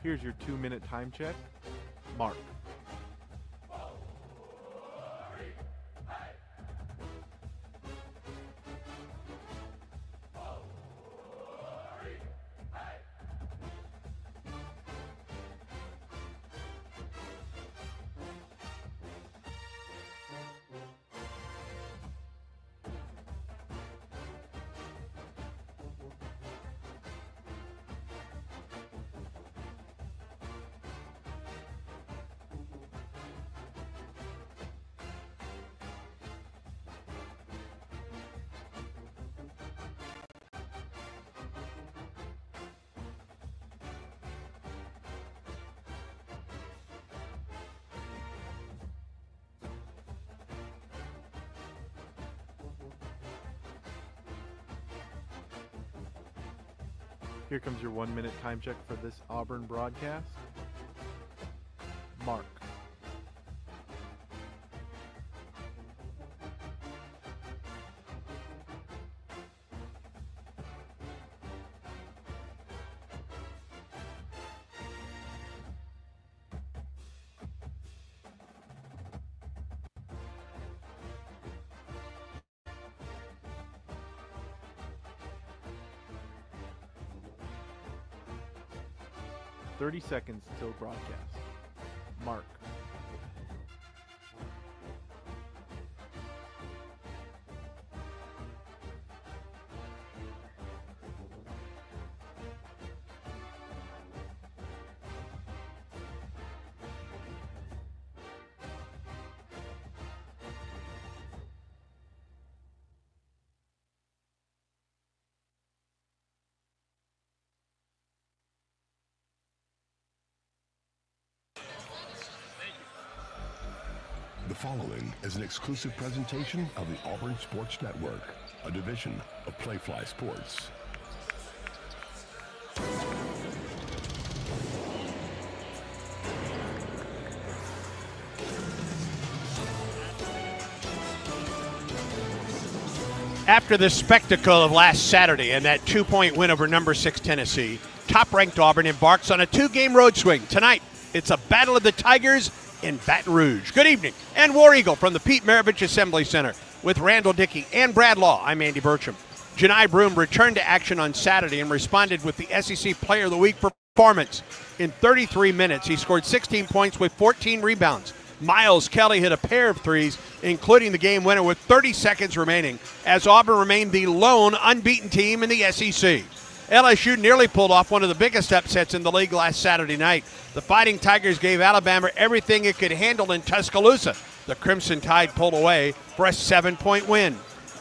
Here's your 2-minute time check. Mark. Here comes your 1-minute time check for this Auburn broadcast. Mark. 30 seconds till broadcast. Mark. The following is an exclusive presentation of the Auburn Sports Network, a division of Playfly Sports. After the spectacle of last Saturday and that 2-point win over number 6 Tennessee, top-ranked Auburn embarks on a 2-game road swing. Tonight, it's a battle of the Tigers in Baton Rouge. Good evening, and War Eagle from the Pete Maravich Assembly Center with Randall Dickey and Brad Law. I'm Andy Burcham. Janai Broome returned to action on Saturday and responded with the SEC Player of the Week performance. In 33 minutes, he scored 16 points with 14 rebounds. Miles Kelly hit a pair of threes, including the game winner with 30 seconds remaining, as Auburn remained the lone unbeaten team in the SEC. LSU nearly pulled off one of the biggest upsets in the league last Saturday night. The Fighting Tigers gave Alabama everything it could handle in Tuscaloosa. The Crimson Tide pulled away for a 7-point win.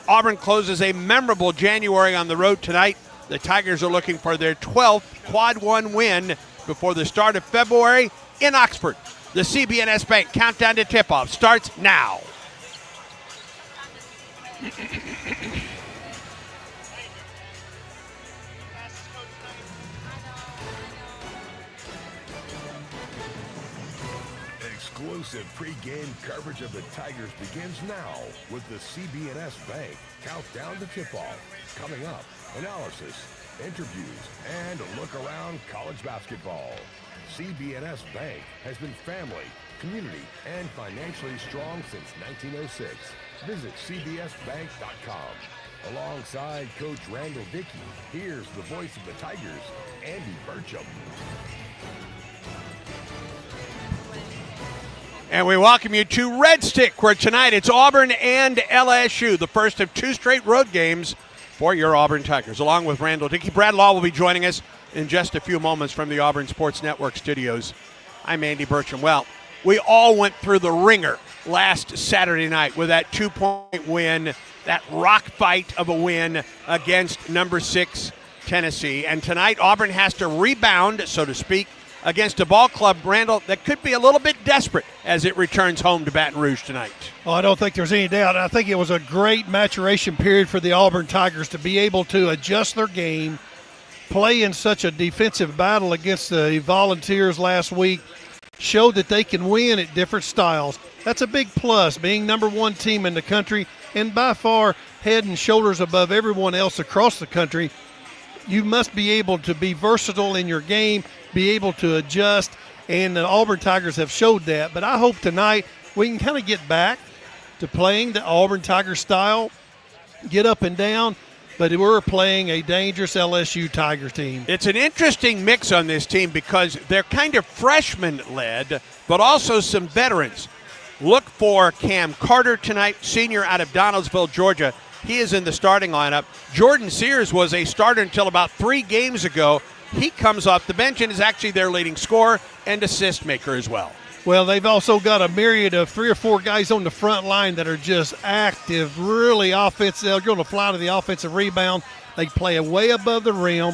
Auburn closes a memorable January on the road tonight. The Tigers are looking for their 12th Quad 1 win before the start of February in Oxford. The CB&S Bank countdown to tip-off starts now. Exclusive pre-game coverage of the Tigers begins now with the CB&S Bank countdown to tip-off. Coming up, analysis, interviews, and a look around college basketball. CB&S Bank has been family, community, and financially strong since 1906. Visit cbsbank.com. Alongside Coach Randall Dickey, here's the voice of the Tigers, Andy Burcham. And we welcome you to Red Stick, where tonight it's Auburn and LSU, the first of 2 straight road games for your Auburn Tigers. Along with Randall Dickey, Brad Law will be joining us in just a few moments from the Auburn Sports Network studios. I'm Andy Burcham. Well, we all went through the ringer last Saturday night with that 2-point win, that rock fight of a win against number 6 Tennessee. And tonight Auburn has to rebound, so to speak, against a ball club, Randall, that could be a little bit desperate as it returns home to Baton Rouge tonight. Well, I don't think there's any doubt. I think it was a great maturation period for the Auburn Tigers to be able to adjust their game, play in such a defensive battle against the Volunteers last week, show that they can win at different styles. That's a big plus, being number 1 team in the country and by far head and shoulders above everyone else across the country. You must be able to be versatile in your game, be able to adjust, and the Auburn Tigers have showed that. But I hope tonight we can kind of get back to playing the Auburn Tiger style, get up and down, but we're playing a dangerous LSU Tiger team. It's an interesting mix on this team because they're kind of freshman-led, but also some veterans. Look for Cam Carter tonight, senior out of Donaldsville, Georgia. He is in the starting lineup. Jordan Sears was a starter until about 3 games ago. He comes off the bench and is actually their leading scorer and assist maker as well. Well, they've also got a myriad of 3 or 4 guys on the front line that are just active, really offensive. They're going to fly to the offensive rebound. They play way above the rim.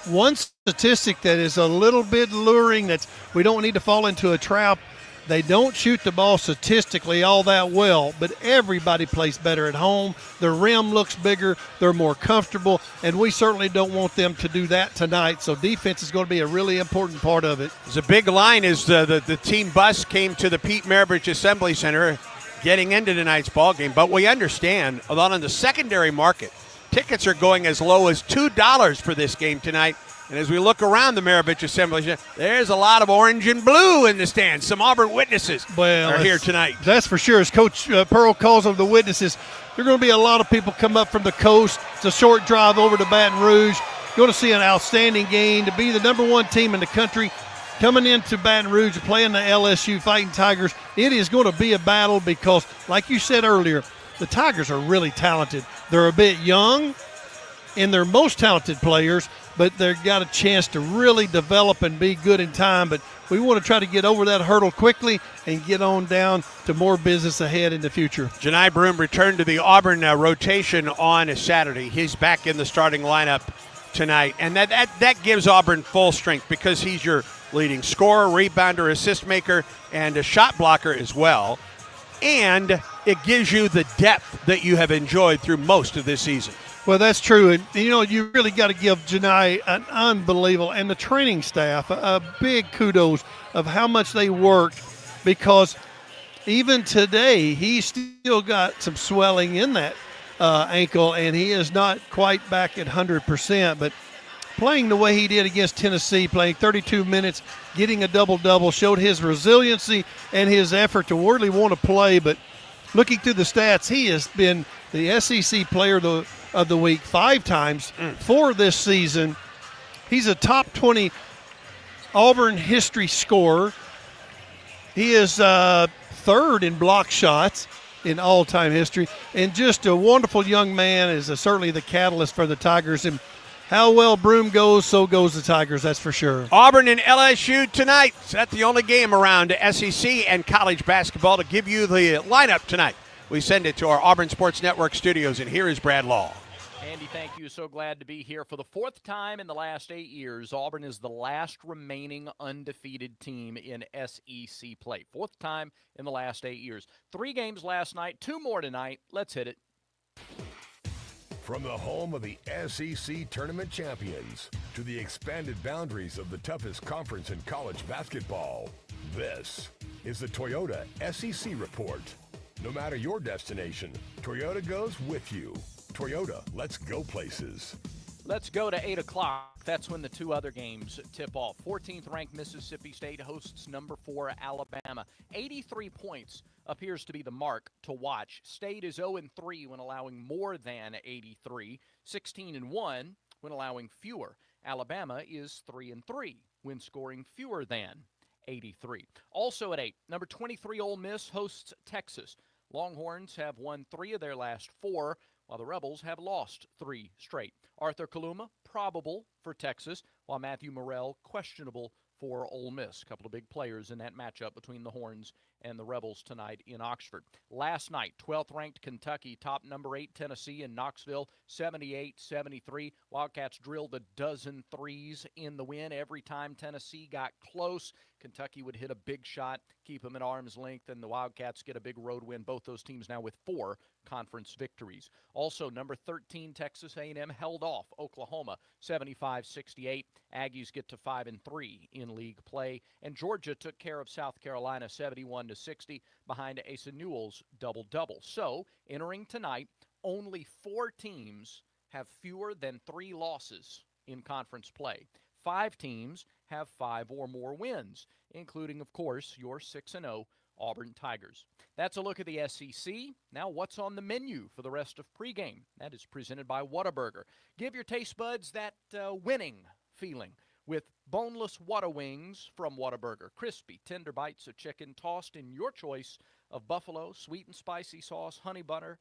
One statistic that is a little bit luring, that we don't need to fall into a trap, they don't shoot the ball statistically all that well, but everybody plays better at home. The rim looks bigger. They're more comfortable, and we certainly don't want them to do that tonight. So defense is going to be a really important part of it. There's a big line as the team bus came to the Pete Maravich Assembly Center getting into tonight's ball game. But we understand that on the secondary market, tickets are going as low as $2 for this game tonight. And as we look around the Maravich Assembly Center, there's a lot of orange and blue in the stands. Some Auburn witnesses are here tonight. That's for sure. As Coach Pearl calls them the witnesses, there are going to be a lot of people come up from the coast. It's a short drive over to Baton Rouge. You're going to see an outstanding game to be the #1 team in the country coming into Baton Rouge playing the LSU Fighting Tigers. It is going to be a battle because, like you said earlier, the Tigers are really talented. They're a bit young, and they're most talented players, but they've got a chance to really develop and be good in time. But we want to try to get over that hurdle quickly and get on down to more business ahead in the future. Janai Broome returned to the Auburn rotation on a Saturday. He's back in the starting lineup tonight, and that gives Auburn full strength because he's your leading scorer, rebounder, assist maker, and a shot blocker as well. And it gives you the depth that you have enjoyed through most of this season. Well, that's true. And, you really got to give Janai an unbelievable, and the training staff, a big kudos of how much they worked, because even today he's still got some swelling in that ankle, and he is not quite back at 100%. But playing the way he did against Tennessee, playing 32 minutes, getting a double-double, showed his resiliency and his effort to really want to play. But looking through the stats, he has been the SEC Player of the Week 5 times for this season. He's a top 20 Auburn history scorer. He is third in block shots in all-time history, and just a wonderful young man. Is certainly the catalyst for the Tigers. And how well Broome goes, so goes the Tigers, that's for sure. Auburn and LSU tonight. That's the only game around SEC and college basketball to give you the lineup tonight. We send it to our Auburn Sports Network studios, and here is Brad Law. Andy, thank you. So glad to be here. For the 4th time in the last 8 years, Auburn is the last remaining undefeated team in SEC play. 4th time in the last 8 years. 3 games last night, 2 more tonight. Let's hit it. From the home of the SEC Tournament Champions to the expanded boundaries of the toughest conference in college basketball, this is the Toyota SEC Report. No matter your destination, Toyota goes with you. Toyota, let's go places. Let's go to 8 o'clock. That's when the 2 other games tip off. 14th-ranked Mississippi State hosts number 4 Alabama. 83 points appears to be the mark to watch. State is 0-3 when allowing more than 83. 16-1 when allowing fewer. Alabama is 3-3 when scoring fewer than 83. Also at 8, number 23 Ole Miss hosts Texas. Longhorns have won 3 of their last 4, while the Rebels have lost 3 straight. Arthur Kaluma, probable for Texas, while Matthew Morrell, questionable for Ole Miss. A couple of big players in that matchup between the Horns and the Rebels tonight in Oxford. Last night, 12th-ranked Kentucky topped number 8 Tennessee in Knoxville, 78-73. Wildcats drilled a dozen threes in the win. Every time Tennessee got close, Kentucky would hit a big shot, keep them at arm's length, and the Wildcats get a big road win. Both those teams now with 4 conference victories. Also, number 13 Texas A&M held off Oklahoma, 75-68. Aggies get to 5-3 in league play, and Georgia took care of South Carolina, 71-60, behind Asa Newell's double-double. So, entering tonight, only 4 teams have fewer than 3 losses in conference play. 5 teams have 5 or more wins, including, of course, your 6-0 Auburn Tigers. That's a look at the SEC. Now, what's on the menu for the rest of pregame? That is presented by Whataburger. Give your taste buds that winning feeling with boneless Whata wings from Whataburger. Crispy, tender bites of chicken tossed in your choice of buffalo, sweet and spicy sauce, honey butter,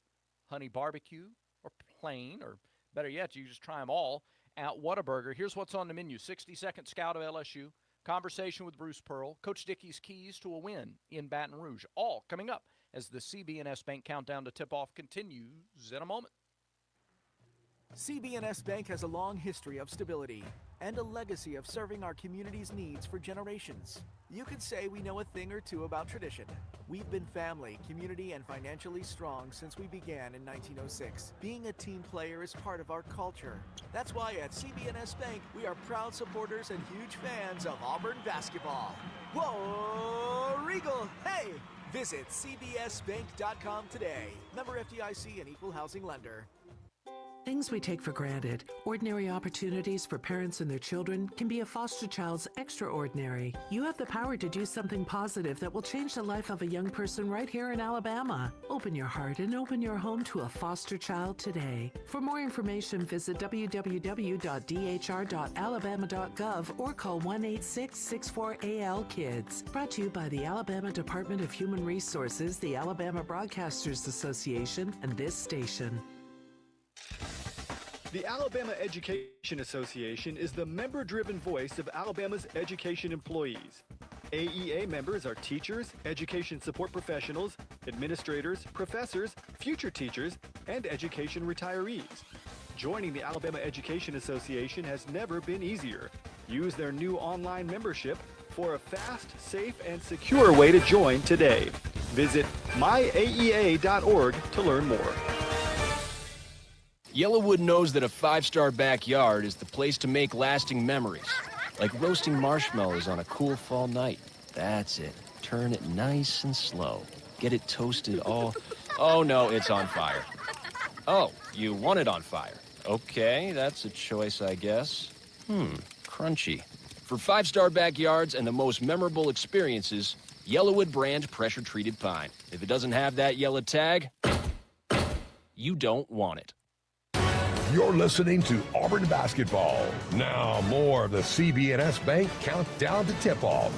honey barbecue, or plain, or better yet, you just try them all at Whataburger. Here's what's on the menu. 60-second scout of LSU. Conversation with Bruce Pearl, Coach Dickey's keys to a win in Baton Rouge, all coming up as the CB&S Bank Countdown to Tip-Off continues in a moment. CB&S Bank has a long history of stability and a legacy of serving our community's needs for generations. You could say we know a thing or two about tradition. We've been family, community, and financially strong since we began in 1906. Being a team player is part of our culture. That's why at CB&S Bank, we are proud supporters and huge fans of Auburn basketball. Whoa, Regal, hey! Visit cbsbank.com today. Member FDIC and equal housing lender. Things we take for granted, ordinary opportunities for parents and their children, can be a foster child's extraordinary. You have the power to do something positive that will change the life of a young person right here in Alabama. Open your heart and open your home to a foster child today. For more information, visit www.dhr.alabama.gov or call 1-866-64-AL-KIDS. Brought to you by the Alabama Department of Human Resources, the Alabama Broadcasters Association, and this station. The Alabama Education Association is the member-driven voice of Alabama's education employees. AEA members are teachers, education support professionals, administrators, professors, future teachers, and education retirees. Joining the Alabama Education Association has never been easier. Use their new online membership for a fast, safe, and secure way to join today. Visit myaea.org to learn more. Yellowwood knows that a five-star backyard is the place to make lasting memories. Like roasting marshmallows on a cool fall night. That's it. Turn it nice and slow. Get it toasted all... Oh, no, it's on fire. Oh, you want it on fire. Okay, that's a choice, I guess. Crunchy. For five-star backyards and the most memorable experiences, Yellowwood brand pressure-treated pine. If it doesn't have that yellow tag, you don't want it. You're listening to Auburn basketball. Now more of the CB&S Bank Countdown to Tip-Off.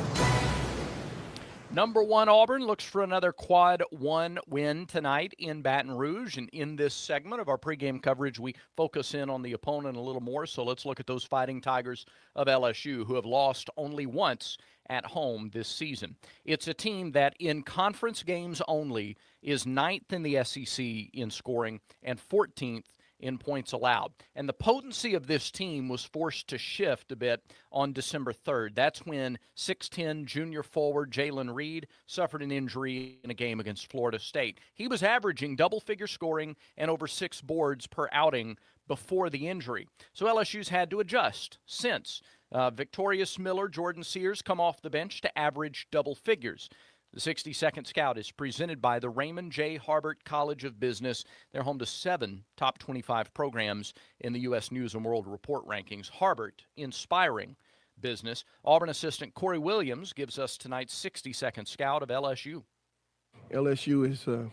Number 1 Auburn looks for another quad 1 win tonight in Baton Rouge. And in this segment of our pregame coverage, we focus in on the opponent a little more. So let's look at those Fighting Tigers of LSU, who have lost only once at home this season. It's a team that in conference games only is 9th in the SEC in scoring and 14th in points allowed. And the potency of this team was forced to shift a bit on December 3rd. That's when 6'10" junior forward Jalen Reed suffered an injury in a game against Florida State. He was averaging double-figure scoring and over 6 boards per outing before the injury. So LSU's had to adjust since. Victorious Miller, Jordan Sears come off the bench to average double figures. The 60-second scout is presented by the Raymond J. Harbert College of Business. They're home to 7 top 25 programs in the U.S. News & World Report rankings. Harbert, inspiring business. Auburn assistant Corey Williams gives us tonight's 60-second scout of LSU. LSU is a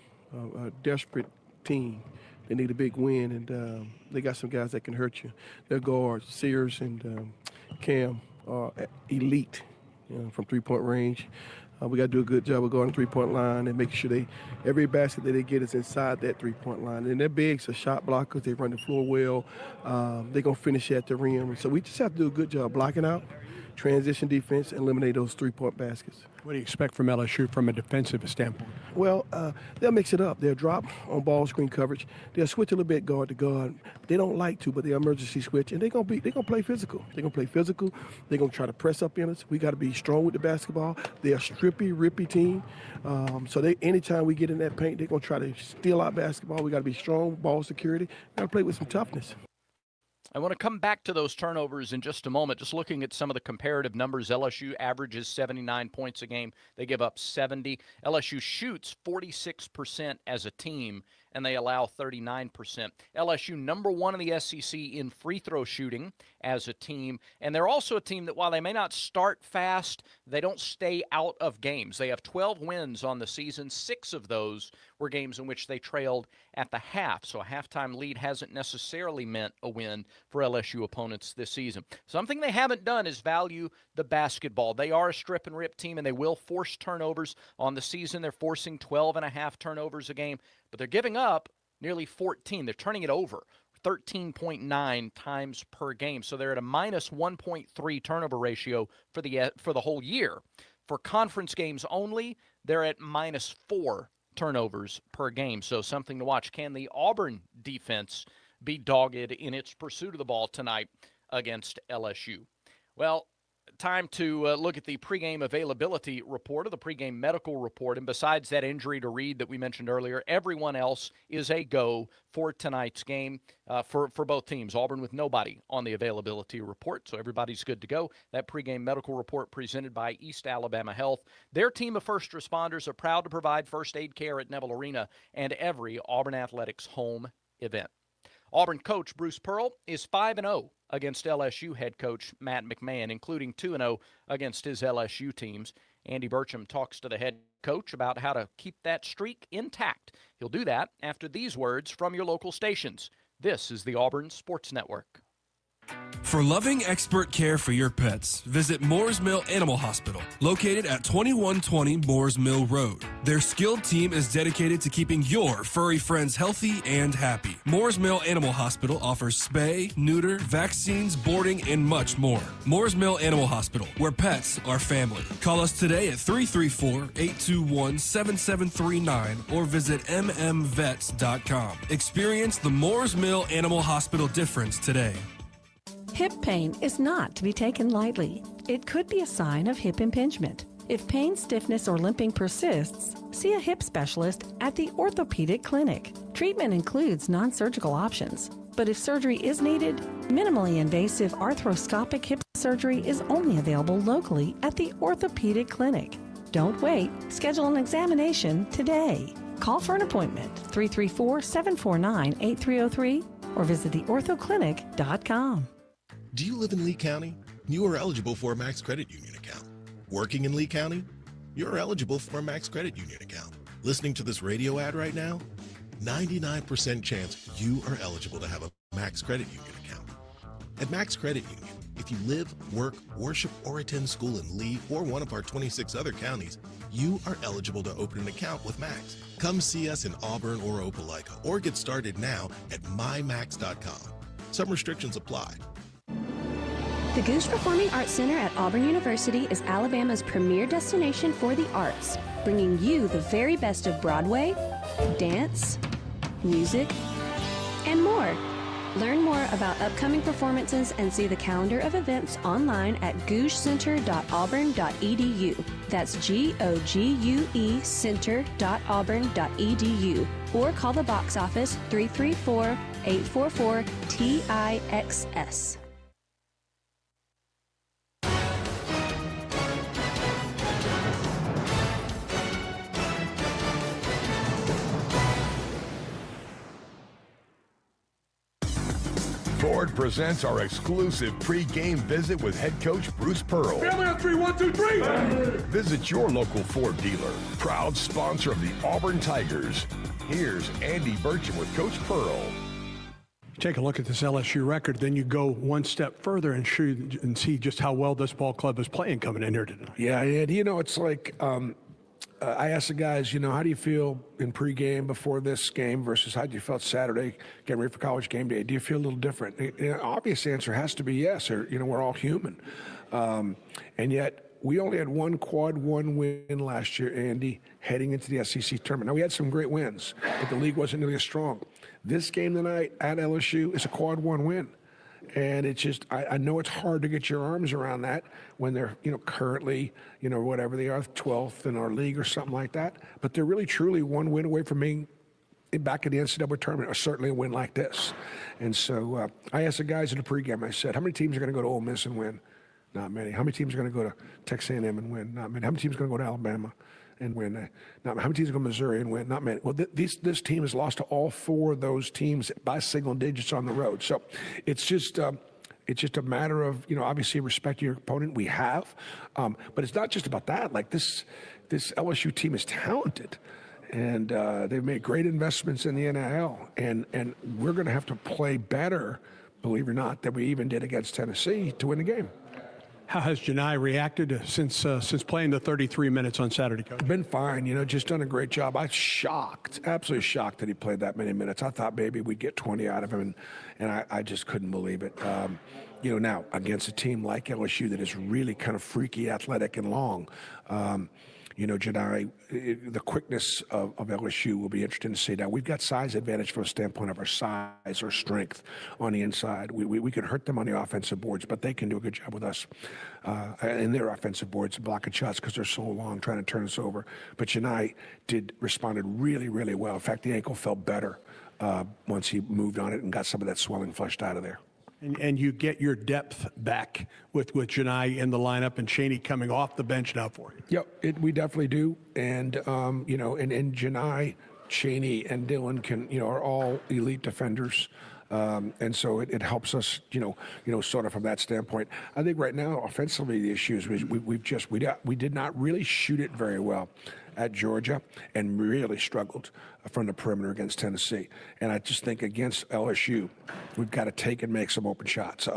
desperate team. They need a big win, and they got some guys that can hurt you. Their guards, Sears and Cam, are elite from three-point range. We got to do a good job of going three-point line and making sure every basket that they get is inside that three-point line. And they're big, so shot blockers. They run the floor well. They're going to finish at the rim. So we just have to do a good job blocking out, transition defense, and eliminate those three-point baskets. What do you expect from LSU from a defensive standpoint? Well, they'll mix it up. They'll drop on ball screen coverage. They'll switch a little bit guard to guard. They don't like to, but they'll emergency switch, and they're gonna play physical. They're gonna play physical. They're gonna try to press up in us. We got to be strong with the basketball. They're a strippy, rippy team. So anytime we get in that paint, they're gonna try to steal our basketball. We got to be strong, ball security. Got to play with some toughness. I want to come back to those turnovers in just a moment. Just looking at some of the comparative numbers, LSU averages 79 points a game. They give up 70. LSU shoots 46% as a team, and they allow 39%. LSU number 1 in the SEC in free throw shooting as a team, and they're also a team that while they may not start fast, they don't stay out of games. They have 12 wins on the season. 6 of those were games in which they trailed at the half, so a halftime lead hasn't necessarily meant a win for LSU opponents this season. Something they haven't done is value the basketball. They are a strip and rip team, and they will force turnovers. On the season, they're forcing 12.5 turnovers a game, but they're giving up nearly 14. They're turning it over 13.9 times per game, so they're at a minus 1.3 turnover ratio for the whole year. For conference games only, they're at minus 4 turnovers per game, so something to watch. Can the Auburn defense be dogged in its pursuit of the ball tonight against LSU? Well, time to look at the pregame availability report, or the pregame medical report. And besides that injury to Reed that we mentioned earlier, everyone else is a go for tonight's game for both teams. Auburn with nobody on the availability report, so everybody's good to go. That pregame medical report presented by East Alabama Health. Their team of first responders are proud to provide first aid care at Neville Arena and every Auburn Athletics home event. Auburn coach Bruce Pearl is 5-0 against LSU head coach Matt McMahon, including 2-0 against his LSU teams. Andy Burcham talks to the head coach about how to keep that streak intact. He'll do that after these words from your local stations. This is the Auburn Sports Network. For loving expert care for your pets, visit Moores Mill Animal Hospital, located at 2120 Moores Mill Road. Their skilled team is dedicated to keeping your furry friends healthy and happy. Moores Mill Animal Hospital offers spay, neuter, vaccines, boarding, and much more. Moores Mill Animal Hospital, where pets are family. Call us today at 334-821-7739 or visit mmvets.com. Experience the Moores Mill Animal Hospital difference today. Hip pain is not to be taken lightly. It could be a sign of hip impingement. If pain, stiffness, or limping persists, see a hip specialist at the Orthopedic Clinic. Treatment includes non-surgical options, but if surgery is needed, minimally invasive arthroscopic hip surgery is only available locally at the Orthopedic Clinic. Don't wait. Schedule an examination today. Call for an appointment, 334-749-8303, or visit theorthoclinic.com. Do you live in Lee County? You are eligible for a Max Credit Union account. Working in Lee County? You're eligible for a Max Credit Union account. Listening to this radio ad right now? 99% chance you are eligible to have a Max Credit Union account. At Max Credit Union, if you live, work, worship, or attend school in Lee or one of our 26 other counties, you are eligible to open an account with Max. Come see us in Auburn or Opelika, or get started now at mymax.com. Some restrictions apply. The Goose Performing Arts Center at Auburn University is Alabama's premier destination for the arts, bringing you the very best of Broadway, dance, music, and more. Learn more about upcoming performances and see the calendar of events online at gougecenter.auburn.edu. That's GOGUE center.auburn.edu. Or call the box office 334-844-TIXS. Ford presents our exclusive pre-game visit with head coach Bruce Pearl. Family on 3, 1, 2, 3. Visit your local Ford dealer, proud sponsor of the Auburn Tigers. Here's Andy Burcham with Coach Pearl. Take a look at this LSU record, then you go one step further and see just how well this ball club is playing coming in here tonight. Yeah, and it's like I asked the guys, how do you feel in pregame before this game versus how do you feel Saturday getting ready for college game day? Do you feel a little different? The obvious answer has to be yes, or, we're all human. And yet we only had one quad one win last year, Andy, heading into the SEC tournament. Now, we had some great wins, but the league wasn't nearly as strong. This game tonight at LSU is a quad one win. And it's just, I know it's hard to get your arms around that when they're, currently, whatever they are, 12th in our league or something like that. But they're really, truly one win away from being back in the NCAA tournament, or certainly a win like this. And so I asked the guys in the pregame, I said, how many teams are going to go to Ole Miss and win? Not many. How many teams are going to go to Texas A&M and win? Not many. How many teams are going to go to Alabama and win. Not how many teams go to Missouri and win? Not many. Well, this team has lost to all 4 of those teams by single digits on the road. So it's just a matter of, obviously respecting your opponent. We have, but it's not just about that. Like this LSU team is talented, and they've made great investments in the NIL, and we're going to have to play better, believe it or not, than we even did against Tennessee to win the game. How has Johni reacted since playing the 33 minutes on Saturday, Coach? Been fine, just done a great job. I'm absolutely shocked that he played that many minutes. I thought maybe we'd get 20 out of him, and I just couldn't believe it. Now against a team like LSU that is really kind of freaky, athletic, and long, Johni, the quickness of LSU will be interesting to see. Now, we've got size advantage from a standpoint of our size or strength on the inside. We can hurt them on the offensive boards, but they can do a good job with us in their offensive boards, blocking shots because they're so long trying to turn us over. But Johni responded really, really well. In fact, the ankle felt better once he moved on it and got some of that swelling flushed out of there. And you get your depth back with Johni in the lineup and Chaney coming off the bench now for you. Yep, we definitely do. And, and Johni, Chaney, and Dylan are all elite defenders. And so it helps us, sort of from that standpoint. I think right now, offensively, the issue is we did not really shoot it very well at Georgia and really struggled from the perimeter against Tennessee. And I just think against LSU, we've got to take and make some open shots.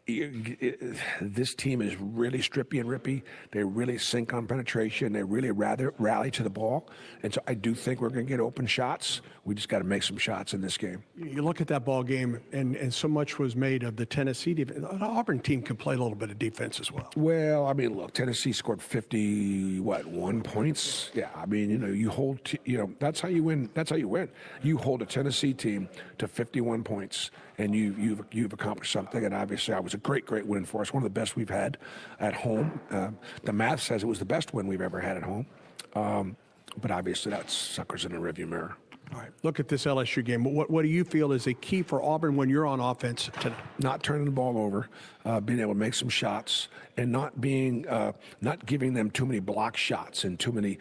This team is really strippy and rippy. They really sink on penetration. They really rather rally to the ball. And so I do think we're going to get open shots. We just got to make some shots in this game. You look at that ball game, and so much was made of the Tennessee defense. The Auburn team can play a little bit of defense as well. Well, I mean, look, Tennessee scored 51 points. Yeah, I mean, you hold, that's how you win. That's how you win. You hold a Tennessee team to 51 points, and you've accomplished something. And obviously, it was a great win for us. One of the best we've had at home. The math says it was the best win we've ever had at home. But obviously, that's suckers in the rearview mirror. All right, look at this LSU game. What do you feel is a key for Auburn when you're on offense tonight? Not turning the ball over, being able to make some shots, and not giving them too many block shots and too many,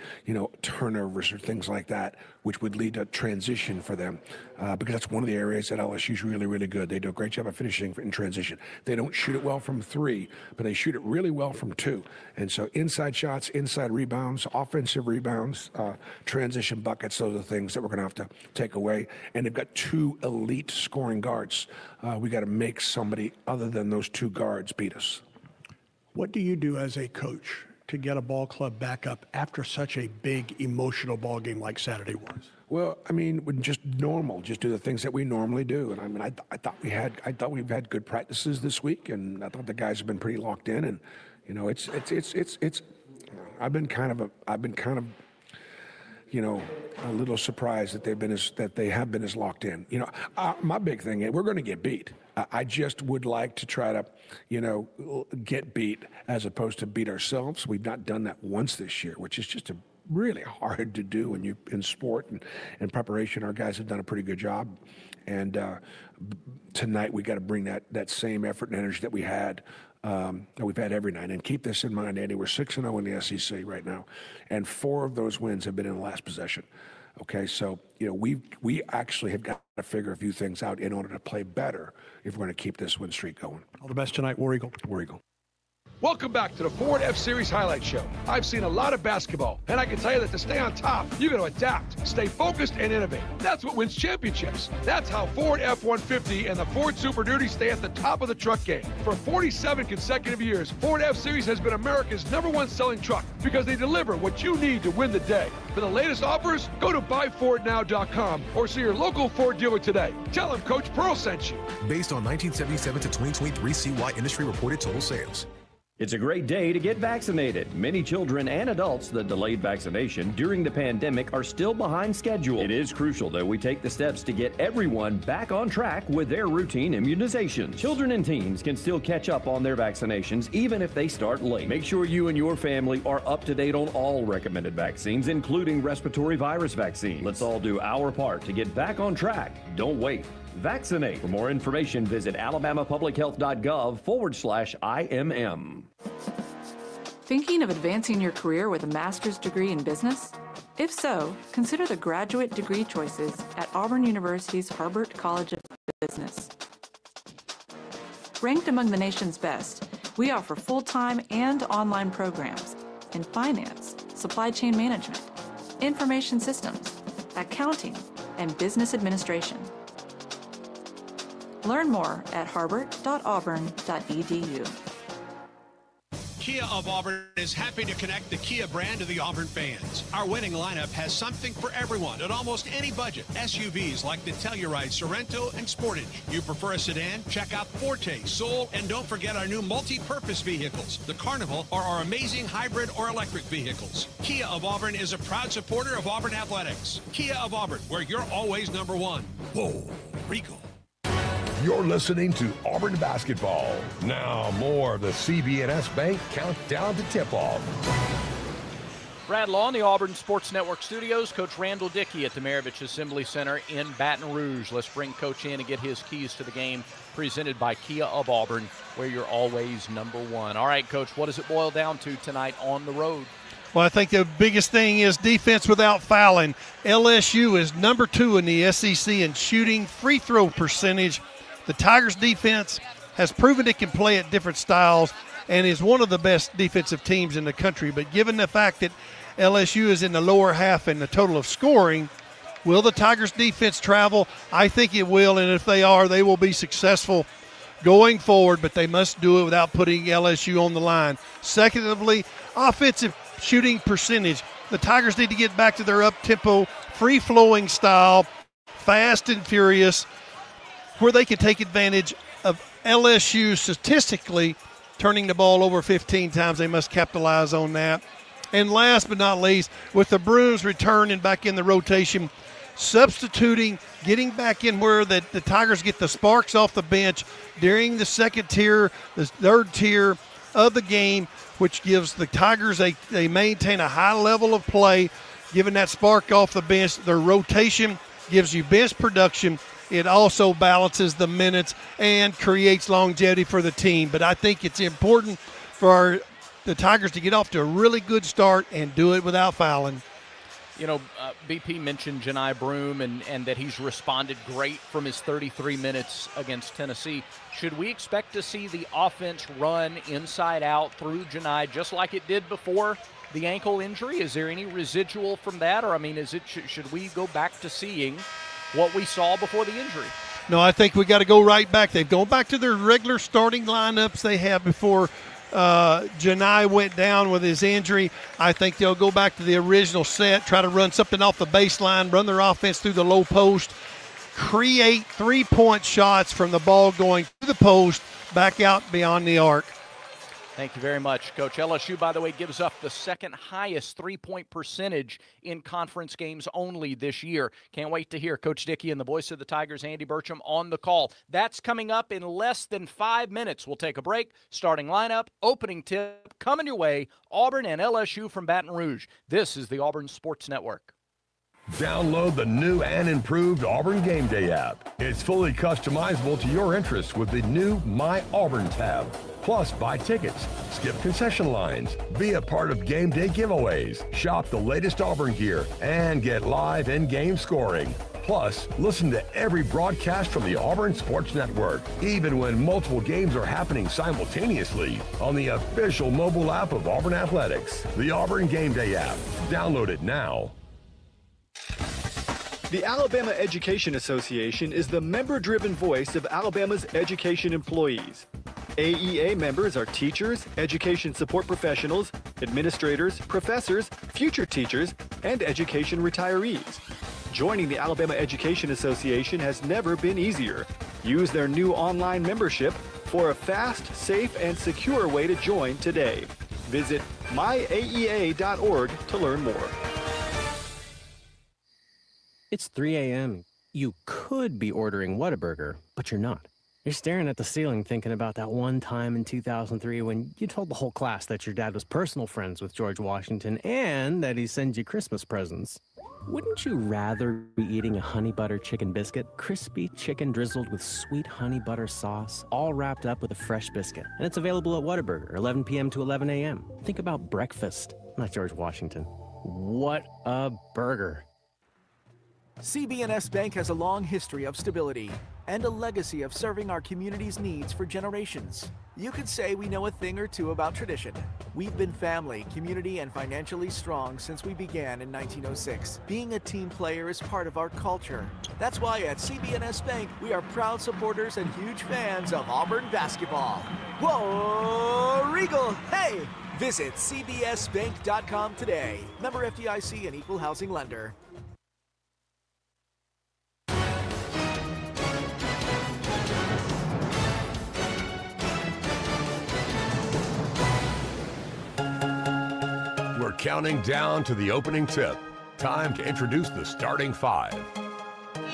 turnovers or things like that, which would lead to transition for them. Because that's one of the areas that LSU's really, really good. They do a great job of finishing in transition. They don't shoot it well from 3, but they shoot it really well from 2. And so inside shots, inside rebounds, offensive rebounds, transition buckets, those are the things that we're going to have to take away. And they've got 2 elite scoring guards. We got to make somebody other than those 2 guards beat us. What do you do as a coach to get a ball club back up after such a big emotional ball game like Saturday was? Well, I mean, just do the things that we normally do. And I mean, I thought we've had good practices this week, and I thought the guys have been pretty locked in. And it's I've been kind of a little surprised that they have been as locked in. My big thing is we're going to get beat. I just would like to try to, get beat as opposed to beat ourselves. We've not done that once this year, which is just really hard to do in sport and in preparation. Our guys have done a pretty good job. And tonight we got to bring that same effort and energy that we had that we've had every night. And keep this in mind, Andy, we're 6-0 in the SEC right now, and 4 of those wins have been in the last possession. Okay, so we actually have got to figure a few things out in order to play better if we're going to keep this win streak going. All the best tonight, War Eagle. War Eagle. Welcome back to the Ford F-Series Highlight Show. I've seen a lot of basketball, and I can tell you that to stay on top, you got to adapt, stay focused, and innovate. That's what wins championships. That's how Ford F-150 and the Ford Super Duty stay at the top of the truck game. For 47 consecutive years, Ford F-Series has been America's #1 selling truck because they deliver what you need to win the day. For the latest offers, go to buyfordnow.com or see your local Ford dealer today. Tell them Coach Pearl sent you. Based on 1977 to 2023 CY industry reported total sales. It's a great day to get vaccinated. Many children and adults that delayed vaccination during the pandemic are still behind schedule. It is crucial that we take the steps to get everyone back on track with their routine immunizations. Children and teens can still catch up on their vaccinations even if they start late. Make sure you and your family are up to date on all recommended vaccines, including respiratory virus vaccines. Let's all do our part to get back on track. Don't wait. Vaccinate. For more information, visit alabamapublichealth.gov/IMM. Thinking of advancing your career with a master's degree in business? If so, consider the graduate degree choices at Auburn University's Harbert College of Business. Ranked among the nation's best, we offer full-time and online programs in finance, supply chain management, information systems, accounting, and business administration. Learn more at harbert.auburn.edu. Kia of Auburn is happy to connect the Kia brand to the Auburn fans. Our winning lineup has something for everyone at almost any budget. SUVs like the Telluride, Sorento, and Sportage. You prefer a sedan? Check out Forte, Soul, and don't forget our new multi-purpose vehicles, the Carnival, or our amazing hybrid or electric vehicles. Kia of Auburn is a proud supporter of Auburn Athletics. Kia of Auburn, where you're always number one. Whoa, Regal. You're listening to Auburn basketball. Now more of the CB&S Bank countdown to tip-off. Brad Law in the Auburn Sports Network studios. Coach Randall Dickey at the Maravich Assembly Center in Baton Rouge. Let's bring Coach in and get his keys to the game, presented by Kia of Auburn, where you're always number one. All right, Coach, what does it boil down to tonight on the road? Well, I think the biggest thing is defense without fouling. LSU is number 2 in the SEC in shooting free throw percentage. The Tigers' defense has proven it can play at different styles and is one of the best defensive teams in the country. But given the fact that LSU is in the lower half in the total of scoring, will the Tigers' defense travel? I think it will, and if they are, they will be successful going forward, but they must do it without putting LSU on the line. Secondly, offensive shooting percentage. The Tigers need to get back to their up-tempo, free-flowing style, fast and furious, where they can take advantage of LSU statistically turning the ball over 15 times. They must capitalize on that. And last but not least, with the Bruins returning back in the rotation, substituting, getting back in where the Tigers get the sparks off the bench during the second tier, the third tier of the game, which gives the Tigers, they maintain a high level of play, giving that spark off the bench. Their rotation gives you bench production. It also balances the minutes and creates longevity for the team. But I think it's important for the Tigers to get off to a really good start and do it without fouling. You know, BP mentioned Johni Broome and that he's responded great from his 33 minutes against Tennessee. Should we expect to see the offense run inside out through Johni just like it did before the ankle injury? Is there any residual from that? Or, I mean, should we go back to seeing what we saw before the injury? No, I think we got to go right back. They've gone back to their regular starting lineups they had before Johni went down with his injury. I think they'll go back to the original set, try to run something off the baseline, run their offense through the low post, create three-point shots from the ball going to the post, back out beyond the arc. Thank you very much, Coach. LSU, by the way, gives up the second highest three-point percentage in conference games only this year. Can't wait to hear Coach Dickey and the voice of the Tigers, Andy Burcham, on the call. That's coming up in less than 5 minutes. We'll take a break. Starting lineup, opening tip, coming your way, Auburn and LSU from Baton Rouge. This is the Auburn Sports Network. Download the new and improved Auburn Game Day app. It's fully customizable to your interests with the new My Auburn tab. Plus, buy tickets, skip concession lines, be a part of game day giveaways, shop the latest Auburn gear, and get live in-game scoring. Plus, listen to every broadcast from the Auburn Sports Network, even when multiple games are happening simultaneously on the official mobile app of Auburn Athletics, the Auburn Game Day app. Download it now. The Alabama Education Association is the member-driven voice of Alabama's education employees. AEA members are teachers, education support professionals, administrators, professors, future teachers, and education retirees. Joining the Alabama Education Association has never been easier. Use their new online membership for a fast, safe, and secure way to join today. Visit myaea.org to learn more. It's 3 a.m. You could be ordering Whataburger, but you're not. You're staring at the ceiling thinking about that one time in 2003 when you told the whole class that your dad was personal friends with George Washington and that he sends you Christmas presents. Wouldn't you rather be eating a honey butter chicken biscuit? Crispy chicken drizzled with sweet honey butter sauce, all wrapped up with a fresh biscuit. And it's available at Whataburger, 11 p.m. to 11 a.m. Think about breakfast, not George Washington. What a burger. CB&S Bank has a long history of stability and a legacy of serving our community's needs for generations. You could say we know a thing or two about tradition. We've been family, community, and financially strong since we began in 1906. Being a team player is part of our culture. That's why at CB&S Bank, we are proud supporters and huge fans of Auburn basketball. Whoa, Regal, hey! Visit cbsbank.com today. Member FDIC and equal housing lender. We're counting down to the opening tip. Time to introduce the starting five.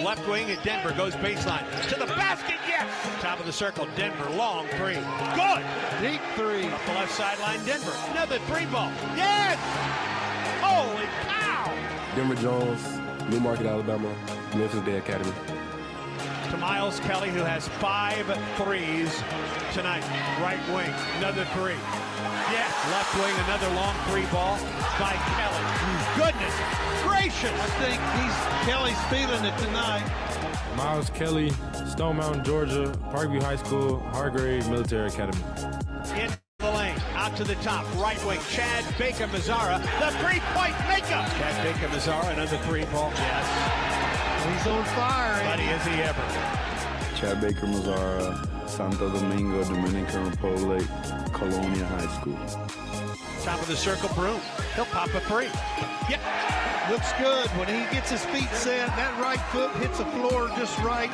Left wing at Denver goes baseline to the basket. Yes. Top of the circle. Denver long three. Good. Deep three. Up the left sideline. Denver. Another three ball. Yes. Holy cow. Denver Jones, Newmarket, Alabama, Memphis Day Academy. To Miles Kelly, who has 5 threes tonight. Right wing. Another three. Yes. Left wing. Another long three ball by Kelly. Goodness gracious. I think Kelly's feeling it tonight. Miles Kelly, Stone Mountain, Georgia, Parkview High School, Hargrave Military Academy. In the lane, out to the top, right wing, Chad Baker-Mazzara, the three-point makeup. Chad Baker-Mazzara, another three ball. Yes. He's on fire. Buddy, is he ever. Chad Baker-Mazzara, Santo Domingo, Dominican Republic, Colonia High School. Top of the circle, Broom. He'll pop a three. Yep. Looks good. When he gets his feet set, that right foot hits the floor just right.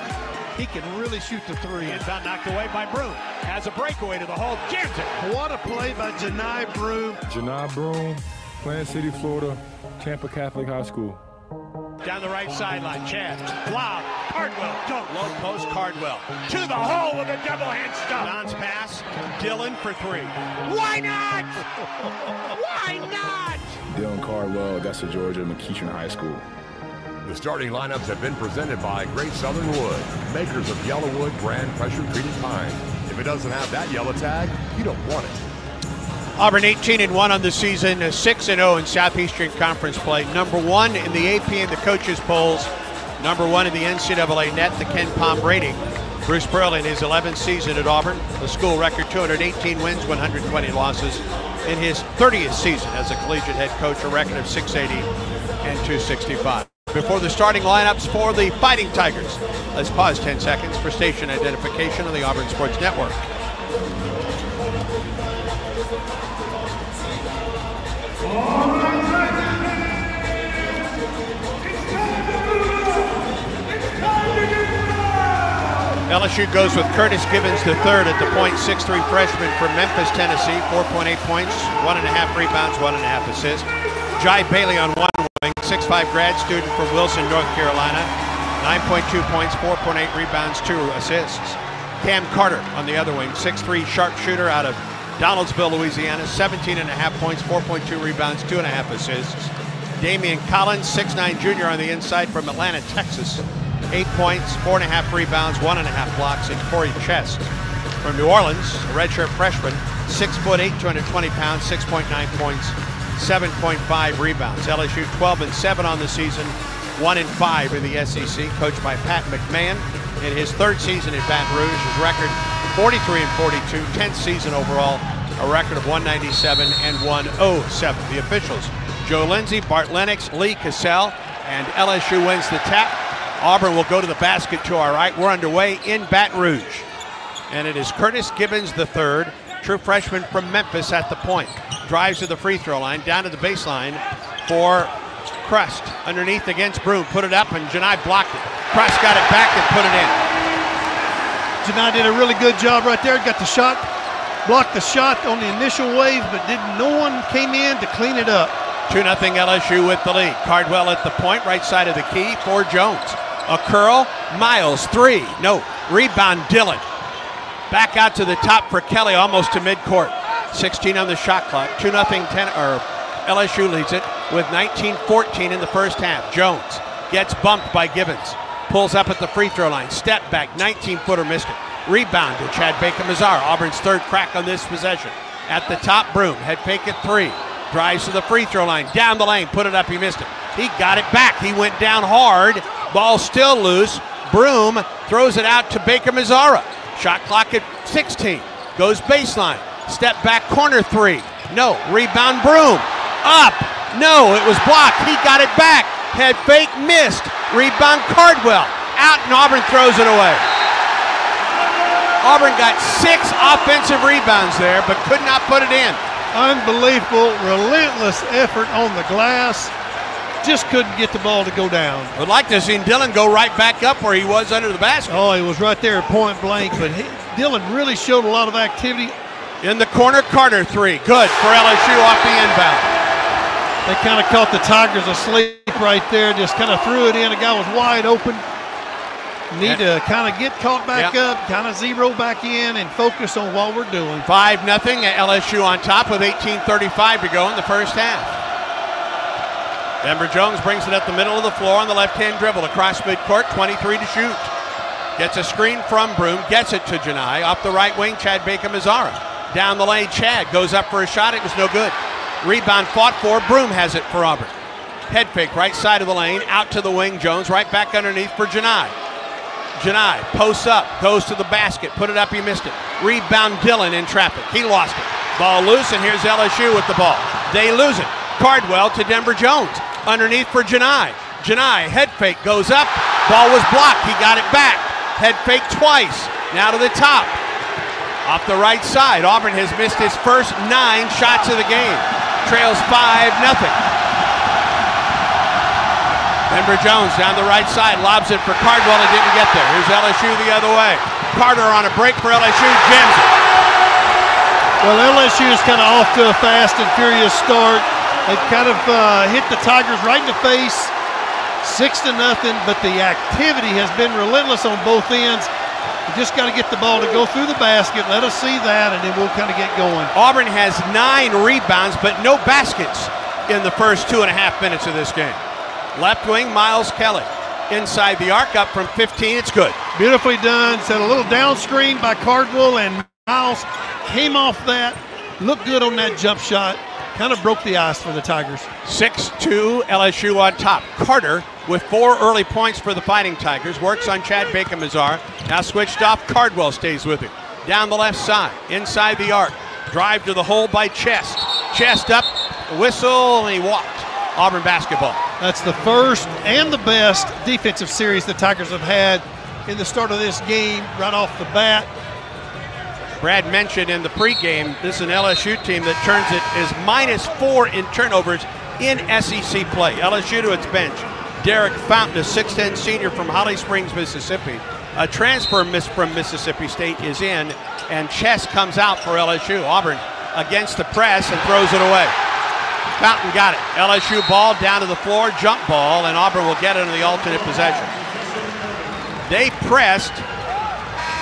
He can really shoot the three. Inbound knocked away by Broom. Has a breakaway to the hole. Jams it. What a play by Janai Broom. Janai Broom, Plant City, Florida, Tampa Catholic High School. Down the right sideline, Chad. Loud. Cardwell. Don't. Low post, Cardwell. To the hole with a double hand stop. Don's pass. Dylan for three. Why not? Why not? Dylan Cardwell, Augusta, Georgia, McEachern High School. The starting lineups have been presented by Great Southern Wood, makers of Yellowwood brand pressure-treated pine. If it doesn't have that yellow tag, you don't want it. Auburn 18-1 on the season, 6-0 in Southeastern Conference play. Number 1 in the AP and the coaches polls. Number 1 in the NCAA net, the Ken Pom rating. Bruce Pearl in his 11th season at Auburn. The school record 218 wins, 120 losses. In his 30th season as a collegiate head coach, a record of 680 and 265. Before the starting lineups for the Fighting Tigers, let's pause 10 seconds for station identification on the Auburn Sports Network. LSU goes with Curtis Gibbons III at the point, 6'3" freshman from Memphis, Tennessee, 4.8 points, 1.5 rebounds, 1.5 assists. Jai Bailey on one wing, 6'5" grad student from Wilson, North Carolina, 9.2 points, 4.8 rebounds, 2 assists. Cam Carter on the other wing, 6'3" sharpshooter out of Donaldsville, Louisiana, 17.5 points, 4.2 rebounds, 2.5 assists. Damian Collins, 6'9" junior on the inside from Atlanta, Texas, 8 points, 4.5 rebounds, 1.5 blocks. And Corey Chest from New Orleans, a redshirt freshman, 6'8", 220 pounds, 6.9 points, 7.5 rebounds. LSU 12-7 on the season, 1-5 in the SEC, coached by Pat McMahon. In his 3rd season at Baton Rouge, his record 43-42, 10th season overall, a record of 197 and 107. The officials, Joe Lindsey, Bart Lennox, Lee Cassell, and LSU wins the tap. Auburn will go to the basket to our right. We're underway in Baton Rouge. And it is Curtis Gibbons III, true freshman from Memphis at the point. Drives to the free throw line, down to the baseline for Crust. Underneath against Broom, put it up, and Janai blocked it. Crust got it back and put it in. Janai did a really good job right there. Got the shot, blocked the shot on the initial wave, but no one came in to clean it up. 2-0 LSU with the lead. Cardwell at the point, right side of the key for Jones. A curl, Miles, 3. No, rebound, Dylan. Back out to the top for Kelly, almost to midcourt. 16 on the shot clock. 2-0 LSU leads it with 19-14 in the first half. Jones gets bumped by Gibbons. Pulls up at the free throw line. Step back, 19-footer, missed it. Rebound to Chad Baker-Mazara. Auburn's third crack on this possession. At the top, Broome, head fake at 3. Drives to the free throw line, down the lane, put it up, he missed it. He got it back, he went down hard. Ball still loose. Broome throws it out to Baker-Mazara. Shot clock at 16. Goes baseline. Step back, corner 3. No. Rebound, Broome. Up. No, it was blocked. He got it back. Head fake, missed. Rebound, Cardwell. Out, and Auburn throws it away. Auburn got 6 offensive rebounds there, but could not put it in. Unbelievable, relentless effort on the glass. Just couldn't get the ball to go down. Would like to have seen Dillon go right back up where he was under the basket. Oh, he was right there at point blank, but Dillon really showed a lot of activity. In the corner, Carter 3. Good for LSU off the inbound. They kind of caught the Tigers asleep right there, just kind of threw it in. The guy was wide open. Need to kind of get caught back up, kind of zero back in, and focus on what we're doing. 5-0 LSU on top with 18:35 to go in the first half. Denver Jones brings it up the middle of the floor on the left-hand dribble across midcourt, 23 to shoot. Gets a screen from Broome, gets it to Janai. Off the right wing, Chad Baker-Mazara. Down the lane, Chad goes up for a shot. It was no good. Rebound fought for. Broome has it for Auburn. Head fake right side of the lane, out to the wing. Jones right back underneath for Janai. Janai posts up, goes to the basket, put it up, he missed it. Rebound Dillon in traffic, he lost it. Ball loose, and here's LSU with the ball. They lose it. Cardwell to Denver Jones, underneath for Janai. Janai, head fake, goes up, ball was blocked, he got it back. Head fake twice, now to the top. Off the right side, Auburn has missed his first 9 shots of the game. Trails 5-0. Denver Jones down the right side, lobs it for Cardwell and didn't get there. Here's LSU the other way. Carter on a break for LSU, jams it. Well, LSU is kind of off to a fast and furious start. They've kind of hit the Tigers right in the face, 6-0, but the activity has been relentless on both ends. You just got to get the ball to go through the basket. Let us see that, and then we'll kind of get going. Auburn has 9 rebounds, but no baskets in the first 2.5 minutes of this game. Left wing, Miles Kelly. Inside the arc, up from 15, it's good. Beautifully done. Set a little down screen by Cardwell, and Miles came off that. Looked good on that jump shot. Kind of broke the ice for the Tigers. 6-2, LSU on top. Carter with 4 early points for the Fighting Tigers. Works on Chad Baker-Mazara. Now switched off, Cardwell stays with him. Down the left side, inside the arc. Drive to the hole by Chest. Chest up, whistle, and he walked. Auburn basketball. That's the first and the best defensive series the Tigers have had in the start of this game, right off the bat. Brad mentioned in the pregame, this is an LSU team that turns it is -4 in turnovers in SEC play. LSU to its bench. Derek Fountain, a 6'10 senior from Holly Springs, Mississippi. A transfer from Mississippi State is in, and Chess comes out for LSU. Auburn against the press and throws it away. Fountain got it. LSU ball down to the floor, jump ball, and Auburn will get it on the alternate possession. They pressed.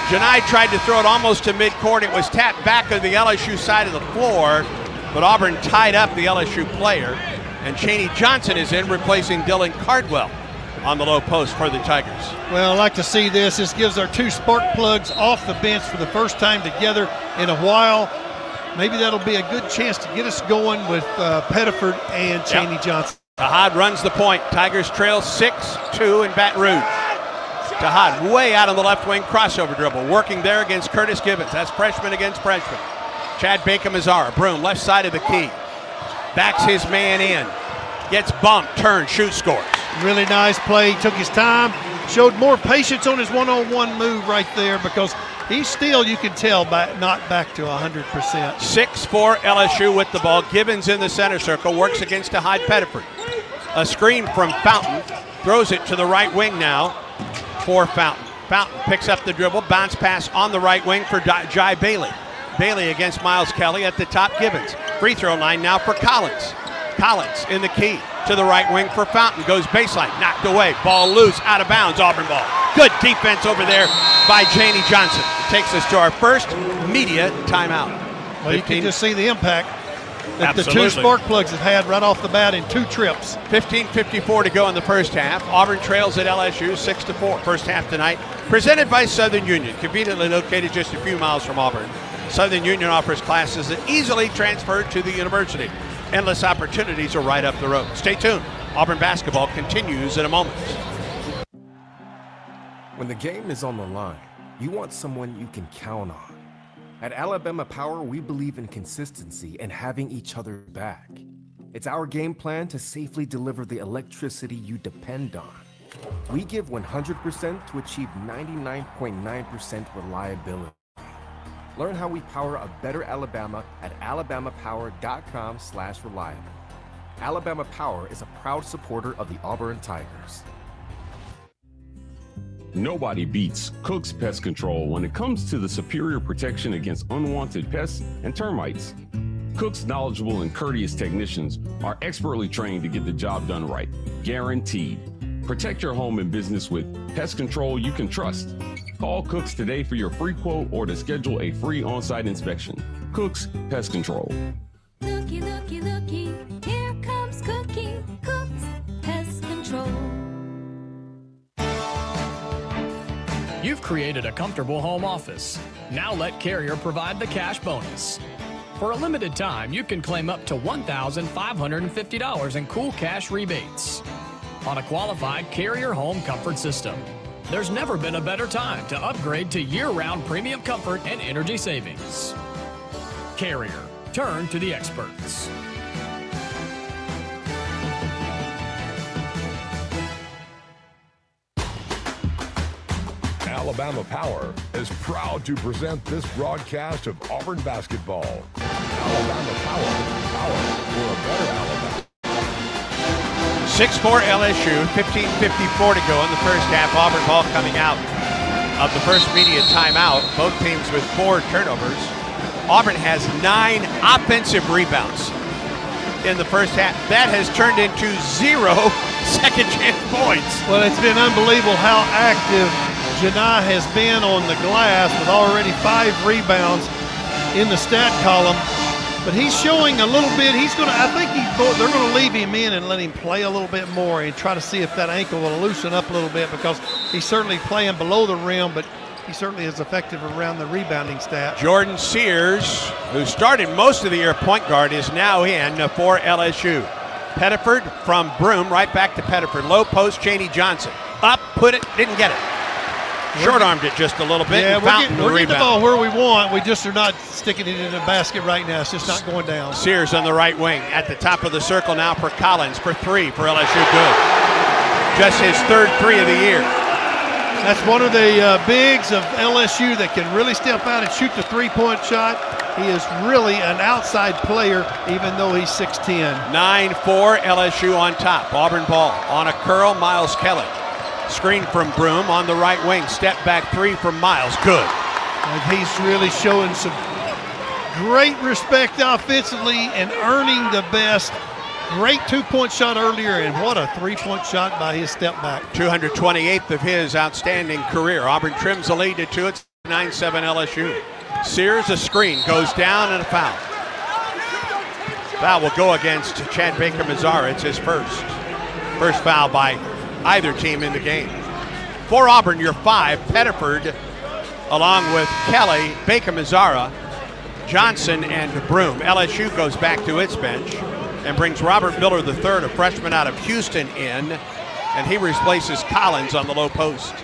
Janai tried to throw it almost to midcourt. It was tapped back on the LSU side of the floor, but Auburn tied up the LSU player, and Chaney Johnson is in, replacing Dylan Cardwell on the low post for the Tigers. Well, I like to see this. This gives our 2 spark plugs off the bench for the first time together in a while. Maybe that'll be a good chance to get us going with Pettiford and Chaney Johnson. Tahad runs the point. Tigers trail 6-2 in Baton Rouge. Tahad way out on the left wing, crossover dribble, working there against Curtis Gibbons. That's freshman against freshman. Chad Baker-Mazara, Broome, left side of the key. Backs his man in. Gets bumped, turns, shoots, scores. Really nice play. Took his time. Showed more patience on his one-on-one move right there, because he's still, you can tell, not back to 100%. 6-4 LSU with the ball. Gibbons in the center circle, works against Tahad Pettiford. A screen from Fountain, throws it to the right wing now for Fountain. Fountain picks up the dribble, bounce pass on the right wing for Jai Bailey. Bailey against Miles Kelly at the top, Gibbons. Free throw line now for Collins. Collins in the key to the right wing for Fountain. Goes baseline, knocked away. Ball loose, out of bounds, Auburn ball. Good defense over there by Chaney Johnson. takes us to our first media timeout. Well, you can just see the impact that Absolutely. the two spark plugs have had right off the bat in 2 trips. 15:54 to go in the first half. Auburn trails at LSU 6-4. First half tonight, presented by Southern Union, conveniently located just a few miles from Auburn. Southern Union offers classes that easily transfer to the university. Endless opportunities are right up the road. Stay tuned. Auburn basketball continues in a moment. When the game is on the line, you want someone you can count on. At Alabama Power, we believe in consistency and having each other back. It's our game plan to safely deliver the electricity you depend on. We give 100% to achieve 99.9% reliability. Learn how we power a better Alabama at alabamapower.com/reliable. Alabama Power is a proud supporter of the Auburn Tigers. Nobody beats Cook's Pest Control when it comes to the superior protection against unwanted pests and termites. Cook's knowledgeable and courteous technicians are expertly trained to get the job done right, guaranteed. Protect your home and business with pest control you can trust. Call Cook's today for your free quote or to schedule a free on-site inspection. Cook's Pest Control. Looky, looky, looky, here comes Cookie, Cook's Pest Control. You've created a comfortable home office. Now let Carrier provide the cash bonus. For a limited time, you can claim up to $1,550 in cool cash rebates on a qualified Carrier home comfort system. There's never been a better time to upgrade to year-round premium comfort and energy savings. Carrier, turn to the experts. Alabama Power is proud to present this broadcast of Auburn basketball. Alabama Power, power for a better Alabama. 6-4 LSU, 15:54 to go in the first half. Auburn ball coming out of the first media timeout. Both teams with 4 turnovers. Auburn has 9 offensive rebounds in the first half. That has turned into 0 second chance points. Well, it's been unbelievable how active Janai has been on the glass with already 5 rebounds in the stat column. But he's showing a little bit. He's going to, I think they're going to leave him in and let him play a little bit more and try to see if that ankle will loosen up a little bit, because he's certainly playing below the rim, but he certainly is effective around the rebounding stat. Jordan Sears, who started most of the year point guard, is now in for LSU. Pettiford from Broome, right back to Pettiford. Low post, Chaney Johnson. Up, put it, didn't get it. Short-armed it just a little bit. Yeah, and we're getting the ball where we want. We just are not sticking it in the basket right now. It's just not going down. Sears on the right wing at the top of the circle now for Collins for 3 for LSU. Good. Just his 3rd 3 of the year. That's one of the bigs of LSU that can really step out and shoot the 3-point shot. He is really an outside player, even though he's 6'10". 9-4 LSU on top. Auburn ball on a curl. Miles Kelly. Screen from Broome on the right wing. Step back 3 from Miles. Good. And he's really showing some great respect offensively and earning the best. Great 2-point shot earlier, and what a 3-point shot by his step back. 228th of his outstanding career. Auburn trims the lead to 2. It's 9-7 LSU. Sears, a screen, goes down and a foul. Foul will go against Chad Baker-Mazara. It's his first foul by either team in the game. For Auburn, your 5, Pettiford, along with Kelly, Baker-Mazara, Johnson, and Broome. LSU goes back to its bench and brings Robert Miller III, a freshman out of Houston, in, and he replaces Collins on the low post.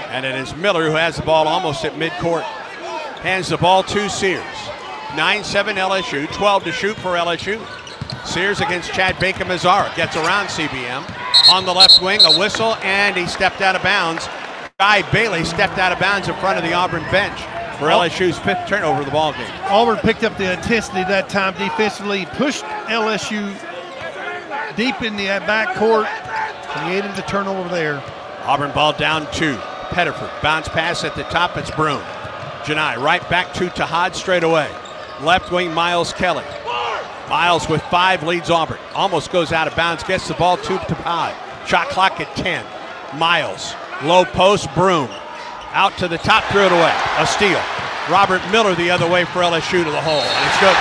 And it is Miller who has the ball almost at midcourt. Hands the ball to Sears. 9-7 LSU, 12 to shoot for LSU. Sears against Chad Baker-Mazara, gets around CBM. On the left wing, a whistle, and he stepped out of bounds. Guy Bailey stepped out of bounds in front of the Auburn bench for LSU's 5th turnover of the ballgame. Auburn picked up the intensity that time defensively, pushed LSU deep in the backcourt, created the turnover there. Auburn ball down 2. Pettiford, bounce pass at the top, it's Broome. Janai right back to Tahad straight away. Left wing, Miles Kelly. Miles with 5 leads Auburn. Almost goes out of bounds, gets the ball to Tahad. Shot clock at 10. Miles, low post, Broome. Out to the top, threw it away. A steal. Robert Miller the other way for LSU to the hole, and it's good.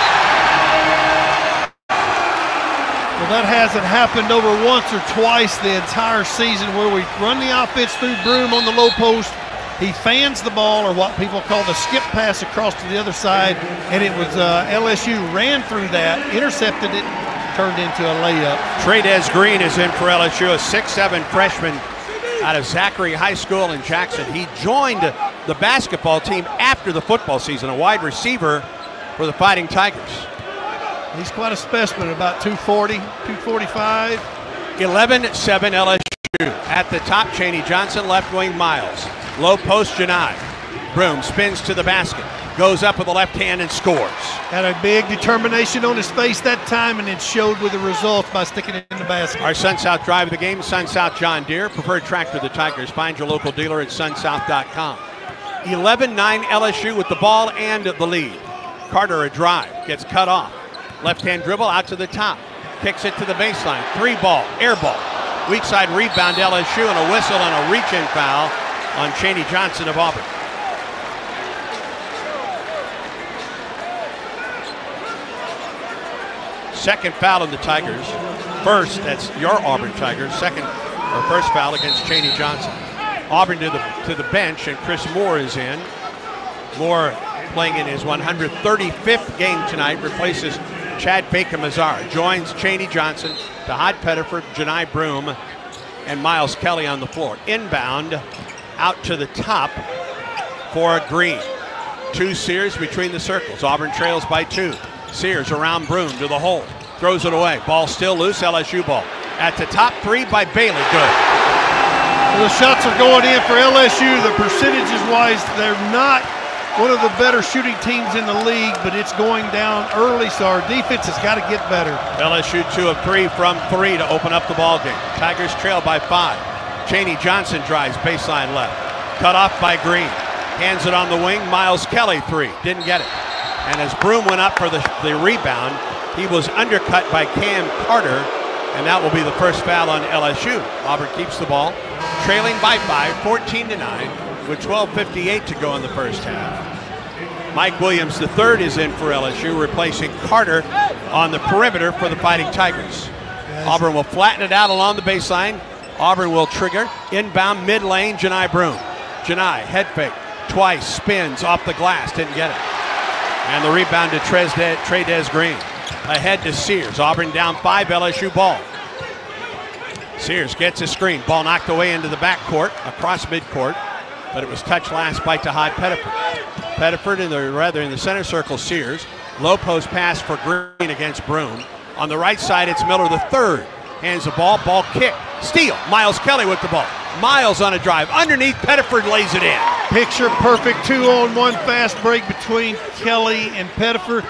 Well, that hasn't happened over once or twice the entire season where we run the offense through Broome on the low post. He fans the ball, or what people call the skip pass, across to the other side, and it was LSU ran through that, intercepted it, turned into a layup. Tradez Green is in for LSU, a 6'7" freshman out of Zachary High School in Jackson. He joined the basketball team after the football season, a wide receiver for the Fighting Tigers. He's quite a specimen, about 240, 245. 11-7 LSU. At the top, Chaney Johnson, left wing Miles. Low post, Janai. Broome spins to the basket, goes up with the left hand and scores. Had a big determination on his face that time, and it showed with the results by sticking it in the basket. Our Sun-South drive of the game, Sun-South John Deere, preferred tractor of the Tigers. Find your local dealer at sunsouth.com. 11-9 LSU with the ball and the lead. Carter a drive, gets cut off. Left-hand dribble out to the top. Kicks it to the baseline. 3-ball, air ball. Weak side rebound LSU, and a whistle and a reach-in foul on Chaney Johnson of Auburn. Second foul on the Tigers. First, that's your Auburn Tigers. Second or first foul against Chaney Johnson. Auburn to the bench, and Chris Moore is in. Moore playing in his 135th game tonight, replaces Chad Baker-Mazar. Joins Chaney Johnson, Tahad Pettiford, Janai Broome, and Miles Kelly on the floor. Inbound, out to the top for Green. 2 Sears between the circles. Auburn trails by 2. Sears around Broome to the hole. Throws it away. Ball still loose, LSU ball. At the top, 3 by Bailey, good. Well, the shots are going in for LSU. The percentages-wise, they're not one of the better shooting teams in the league, but it's going down early, so our defense has got to get better. LSU 2 of 3 from 3 to open up the ball game. Tigers trail by 5. Chaney Johnson drives baseline left. Cut off by Green. Hands it on the wing. Miles Kelly 3. Didn't get it. And as Broome went up for the rebound, he was undercut by Cam Carter, and that will be the first foul on LSU. Auburn keeps the ball, trailing by 5, 14-9, with 12:58 to go in the first half. Mike Williams III is in for LSU, replacing Carter on the perimeter for the Fighting Tigers. Auburn will flatten it out along the baseline. Auburn will trigger. Inbound mid-lane, Janai Broome. Janai, head fake, twice, spins off the glass, didn't get it. And the rebound to Tradez Green. Ahead to Sears. Auburn down 5, LSU ball. Sears gets a screen. Ball knocked away into the backcourt, across midcourt, but it was touched last by Tahad Pettiford. Pettiford in the center circle, Sears. Low post pass for Green against Broome. On the right side, it's Miller III. Hands the ball kick. Steal. Miles Kelly with the ball. Miles on a drive. Underneath, Pettiford lays it in. Picture perfect 2-on-1 fast break between Kelly and Pettiford.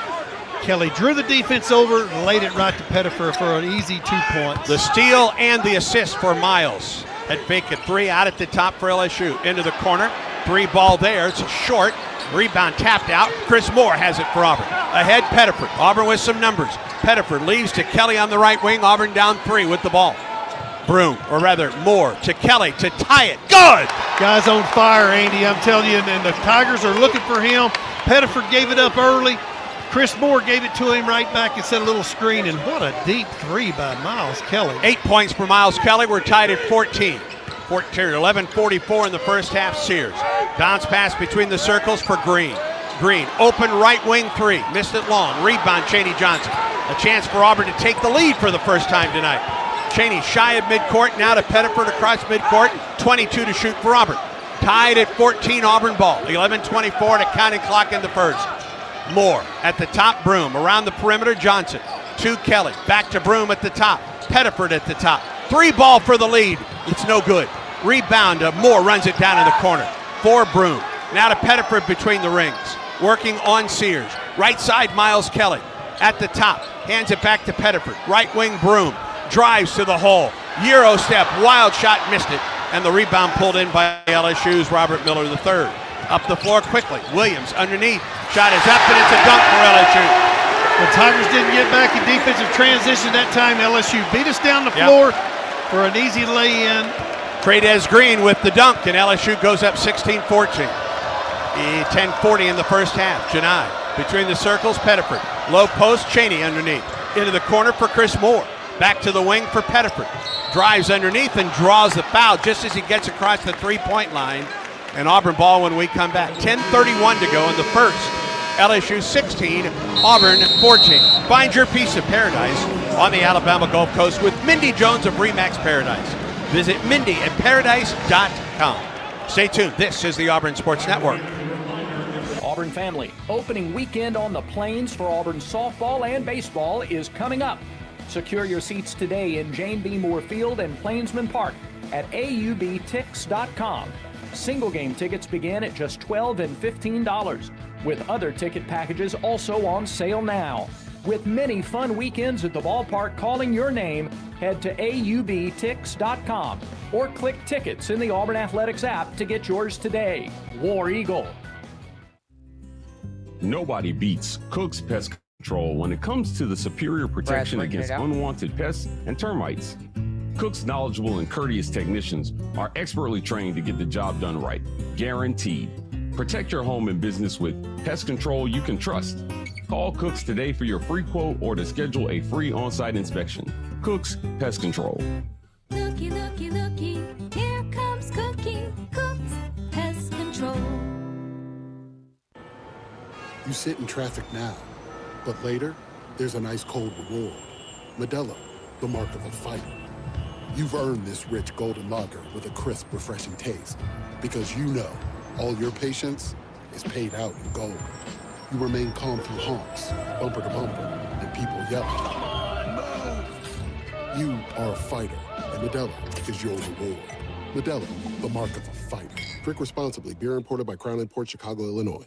Kelly drew the defense over, laid it right to Pettiford for an easy 2 points. The steal and the assist for Miles. Head fake at 3, out at the top for LSU. Into the corner. 3-ball there. It's short. Rebound tapped out. Chris Moore has it for Auburn. Ahead, Pettiford. Auburn with some numbers. Pettiford leaves to Kelly on the right wing. Auburn down 3 with the ball. Broome, or rather Moore, to Kelly to tie it. Good! Guy's on fire, Andy, I'm telling you, and the Tigers are looking for him. Pettiford gave it up early. Chris Moore gave it to him right back and set a little screen, and what a deep 3 by Miles Kelly. 8 points for Miles Kelly. We're tied at 14. 11:44 in the first half. Sears. Bounce pass between the circles for Green. Green, open right wing 3. Missed it long. Rebound, Chaney Johnson. A chance for Auburn to take the lead for the first time tonight. Chaney shy of midcourt, now to Pettiford across midcourt. 22 to shoot for Auburn. Tied at 14, Auburn ball. 11:24 to counting clock in the first. Moore at the top, Broome. Around the perimeter, Johnson. To Kelly. Back to Broome at the top. Pettiford at the top. 3-ball for the lead. It's no good. Rebound. Moore runs it down in the corner. For Broome. Now to Pettiford between the rings. Working on Sears. Right side, Miles Kelly. At the top. Hands it back to Pettiford. Right wing, Broome. Drives to the hole. Euro step. Wild shot. Missed it. And the rebound pulled in by LSU's Robert Miller III. Up the floor quickly. Williams underneath. Shot is up, and it's a dunk for LSU. The Tigers didn't get back in defensive transition that time. LSU beat us down the floor for an easy lay-in. Trey'Dez Green with the dunk, and LSU goes up 16-14. 10:40 in the first half. Janai between the circles, Pettiford. Low post, Chaney underneath. Into the corner for Chris Moore. Back to the wing for Pettiford. Drives underneath and draws the foul just as he gets across the three-point line. And Auburn ball when we come back. 10:31 to go in the first. LSU 16, Auburn 14. Find your piece of paradise on the Alabama Gulf Coast with Mindy Jones of Remax Paradise. Visit Mindy at paradise.com. Stay tuned. This is the Auburn Sports Network. Auburn family, opening weekend on the Plains for Auburn softball and baseball is coming up. Secure your seats today in Jane B. Moore Field and Plainsman Park at aubtix.com. Single game tickets begin at just $12 and $15, with other ticket packages also on sale now. With many fun weekends at the ballpark calling your name, head to aubtix.com or click tickets in the Auburn Athletics app to get yours today. War Eagle. Nobody beats Cook's Pest Control when it comes to the superior protection against unwanted pests and termites. Cook's knowledgeable and courteous technicians are expertly trained to get the job done right, guaranteed. Protect your home and business with pest control you can trust. Call Cook's today for your free quote or to schedule a free on-site inspection. Cook's Pest Control. Looky, looky, looky, here comes Cookie, Cook's Pest Control. You sit in traffic now, but later, there's an ice cold reward. Modelo, the mark of a fighter. You've earned this rich golden lager with a crisp, refreshing taste. Because you know, all your patience is paid out in gold. You remain calm through honks, bumper to bumper, and people yelling. You are a fighter, and Modelo is your reward. Modelo, the mark of a fighter. Drink responsibly. Beer imported by Crown Imports, Chicago, Illinois.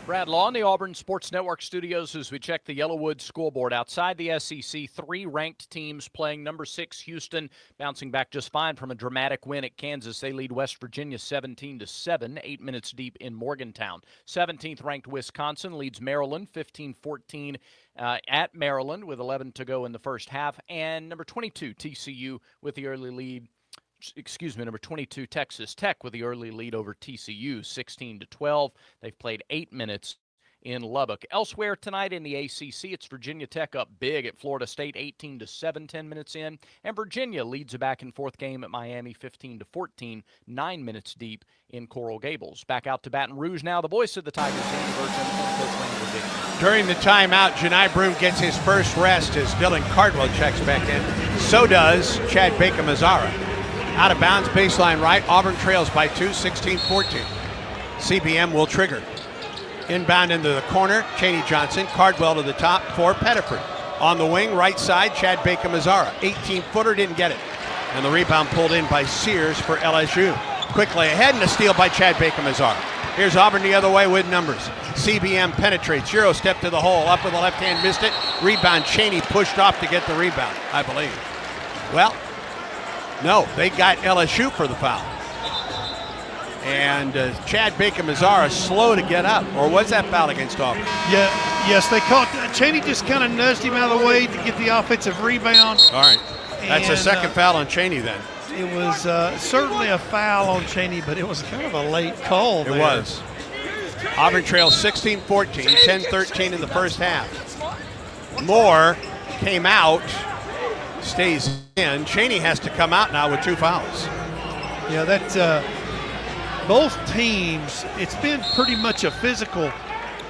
Brad Law in the Auburn Sports Network studios as we check the Yellowwood scoreboard. Outside the SEC, 3 ranked teams playing. Number 6, Houston, bouncing back just fine from a dramatic win at Kansas. They lead West Virginia 17-7, 8 minutes deep in Morgantown. 17th ranked Wisconsin leads Maryland 15-14 at Maryland with 11 to go in the first half. And number 22, TCU with the early lead. Number 22, Texas Tech with the early lead over TCU, 16-12. They've played 8 minutes in Lubbock. Elsewhere tonight in the ACC, it's Virginia Tech up big at Florida State, 18-7, 10 minutes in. And Virginia leads a back-and-forth game at Miami, 15-14, 9 minutes deep in Coral Gables. Back out to Baton Rouge now. The voice of the Tigers, Danny Burton, and Coach Wayne Virginia. During the timeout, Janai Broome gets his first rest as Dylan Cardwell checks back in. So does Chad Bacon-Mazzara. Out of bounds, baseline right. Auburn trails by 2, 16-14. CBM will trigger. Inbound into the corner, Chaney Johnson. Cardwell to the top for Pettiford. On the wing, right side, Chad Bacon-Mazzara. 18-footer, didn't get it. And the rebound pulled in by Sears for LSU. Quickly ahead and a steal by Chad Bacon-Mazzara. Here's Auburn the other way with numbers. CBM penetrates. Euro step to the hole. Up with the left hand, missed it. Rebound, Chaney pushed off to get the rebound, I believe. Well, no, they got LSU for the foul. And Chad Bacon-Mazzara slow to get up. Or was that foul against Auburn? Yeah, yes, they caught. Chaney just kind of nudged him out of the way to get the offensive rebound. All right. That's a second foul on Chaney then. It was certainly a foul on Chaney, but it was kind of a late call there. It was. Auburn trails 16-14, 10-13 in the first half. Moore came out, stays in. Chaney has to come out now with 2 fouls. Yeah, that both teams, it's been pretty much a physical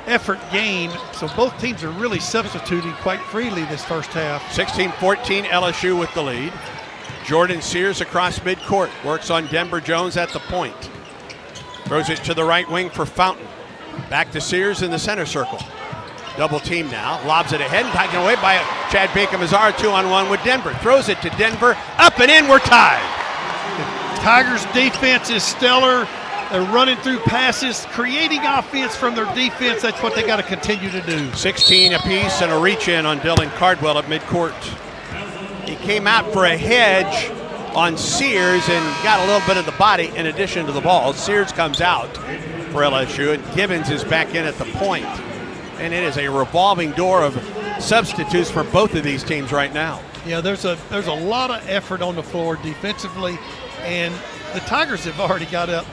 effort game, so both teams are really substituting quite freely this first half. 16-14, LSU with the lead. Jordan Sears across midcourt, works on Denver Jones at the point. Throws it to the right wing for Fountain. Back to Sears in the center circle. Double team now, lobs it ahead and taken away by Chad Bacon-Mazzara, 2-on-1 with Denver. Throws it to Denver, up and in, we're tied. The Tigers' defense is stellar. They're running through passes, creating offense from their defense. That's what they got to continue to do. 16 apiece and a reach-in on Dylan Cardwell at midcourt. He came out for a hedge on Sears and got a little bit of the body in addition to the ball. Sears comes out for LSU, and Gibbons is back in at the point. And it is a revolving door of substitutes for both of these teams right now. Yeah, there's a lot of effort on the floor defensively, and the Tigers have already got up,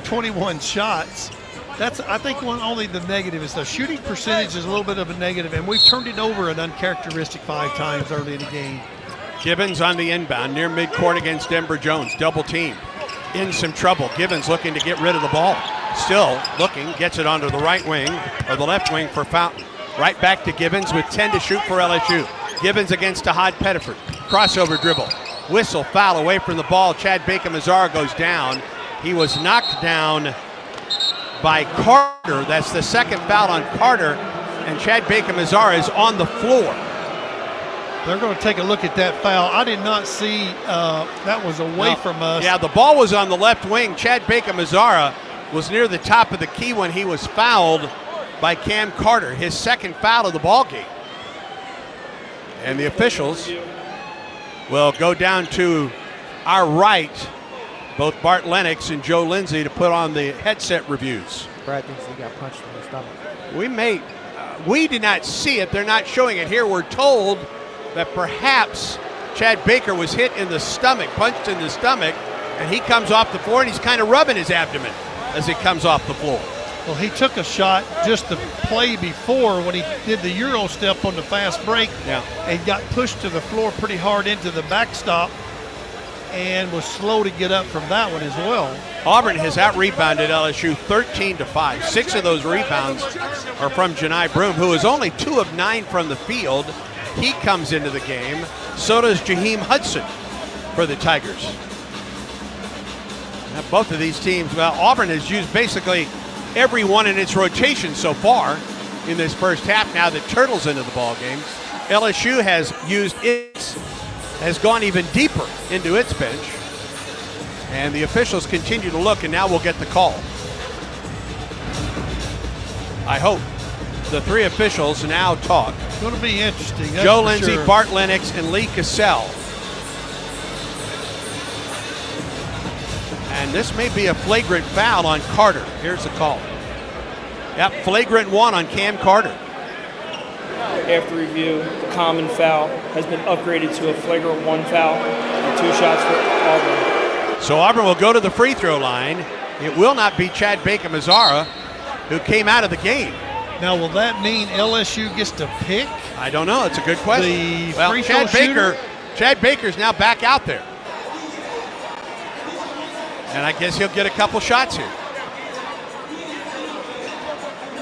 21 shots. That's, I think, only the negative is the shooting percentage is a little bit of a negative, and we've turned it over an uncharacteristic 5 times early in the game. Gibbons on the inbound near midcourt against Denver Jones. Double team. In some trouble. Gibbons looking to get rid of the ball. Still looking, gets it onto the right wing or the left wing for Fountain. Right back to Gibbons with 10 to shoot for LSU. Gibbons against Tahad Pettiford. Crossover dribble. Whistle, foul away from the ball. Chad Baker-Mazara goes down. He was knocked down by Carter. That's the second foul on Carter, and Chad Baker-Mazara is on the floor. They're going to take a look at that foul. I did not see that was away from us. Yeah, the ball was on the left wing. Chad Baker-Mazara was near the top of the key when he was fouled by Cam Carter, his second foul of the ball game. And the officials will go down to our right, both Bart Lennox and Joe Lindsay, to put on the headset reviews. Brad thinks he got punched in the stomach. We did not see it. They're not showing it here. We're told that perhaps Chad Baker was hit in the stomach, punched in the stomach, and he comes off the floor and he's kind of rubbing his abdomen as he comes off the floor. Well, he took a shot just the play before when he did the Euro step on the fast break, and got pushed to the floor pretty hard into the backstop and was slow to get up from that one as well. Auburn has out-rebounded LSU 13-5. 6 of those rebounds are from Johni Broome, who is only 2 of 9 from the field. He comes into the game. So does Jaheim Hudson for the Tigers. Now, both of these teams, well, Auburn has used basically everyone in its rotation so far in this first half. Now that Turtle's into the ball game, LSU has gone even deeper into its bench, and the officials continue to look, and now we'll get the call. I hope the 3 officials now talk. It's going to be interesting. Joe Lindsay, sure. Bart Lennox, and Lee Cassell. And this may be a flagrant foul on Carter. Here's the call. Yep, flagrant 1 on Cam Carter. After review, the common foul has been upgraded to a flagrant 1 foul and 2 shots for Auburn. So Auburn will go to the free throw line. It will not be Chad Baker-Mazara, who came out of the game. Now, will that mean LSU gets to pick? I don't know. It's a good question. Well, Chad Baker's now back out there. And I guess he'll get a couple shots here.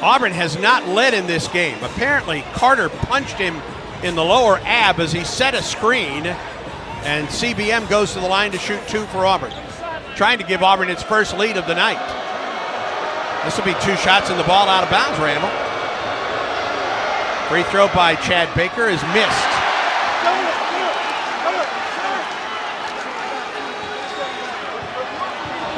Auburn has not led in this game. Apparently, Carter punched him in the lower ab as he set a screen, and CBM goes to the line to shoot 2 for Auburn, trying to give Auburn its first lead of the night. This will be 2 shots in the ball out of bounds, Randall. Free throw by Chad Baker is missed.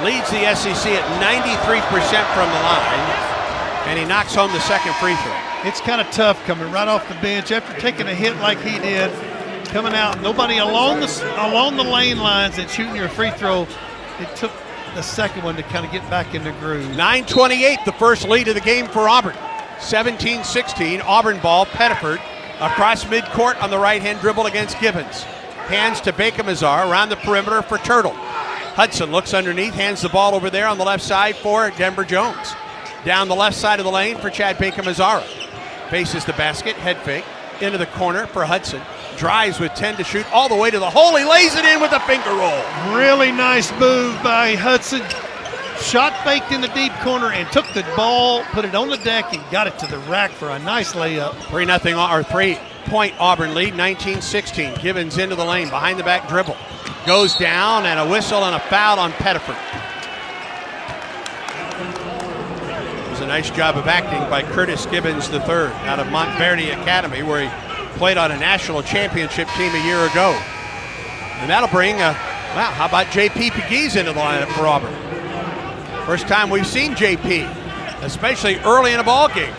Leads the SEC at 93% from the line, and he knocks home the second free throw. It's kind of tough coming right off the bench after taking a hit like he did, coming out, nobody along the lane lines and shooting your free throw. It took the second one to kind of get back in the groove. 9:28, the first lead of the game for Auburn. 17-16, Auburn ball. Pettiford across midcourt on the right-hand dribble against Gibbons. Hands to Baker-Mazara around the perimeter for Turtle. Hudson looks underneath, hands the ball over there on the left side for Denver Jones. Down the left side of the lane for Chad Baker-Mazara. Faces the basket, head fake, into the corner for Hudson. Drives with 10 to shoot all the way to the hole. He lays it in with a finger roll. Really nice move by Hudson. Shot faked in the deep corner and took the ball, put it on the deck, and got it to the rack for a nice layup. 3-point Auburn lead, 19-16. Gibbons into the lane, behind the back dribble. Goes down, and a whistle and a foul on Pettiford. It was a nice job of acting by Curtis Gibbons III out of Montverde Academy, where he played on a national championship team a year ago. And that'll bring, wow, how about J.P. Pegues into the lineup for Auburn? First time we've seen J.P., especially early in a ball game.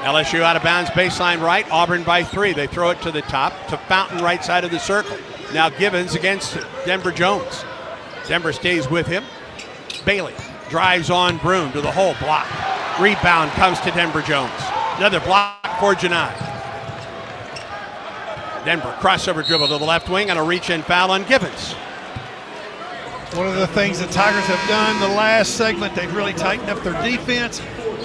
LSU out of bounds, baseline right, Auburn by 3. They throw it to the top, to Fountain right side of the circle. Now Gibbons against Denver Jones. Denver stays with him. Bailey drives on Broom to the hole, block. Rebound comes to Denver Jones. Another block for Janai. Denver crossover dribble to the left wing and a reach-in foul on Givens. One of the things the Tigers have done the last segment, they've really tightened up their defense.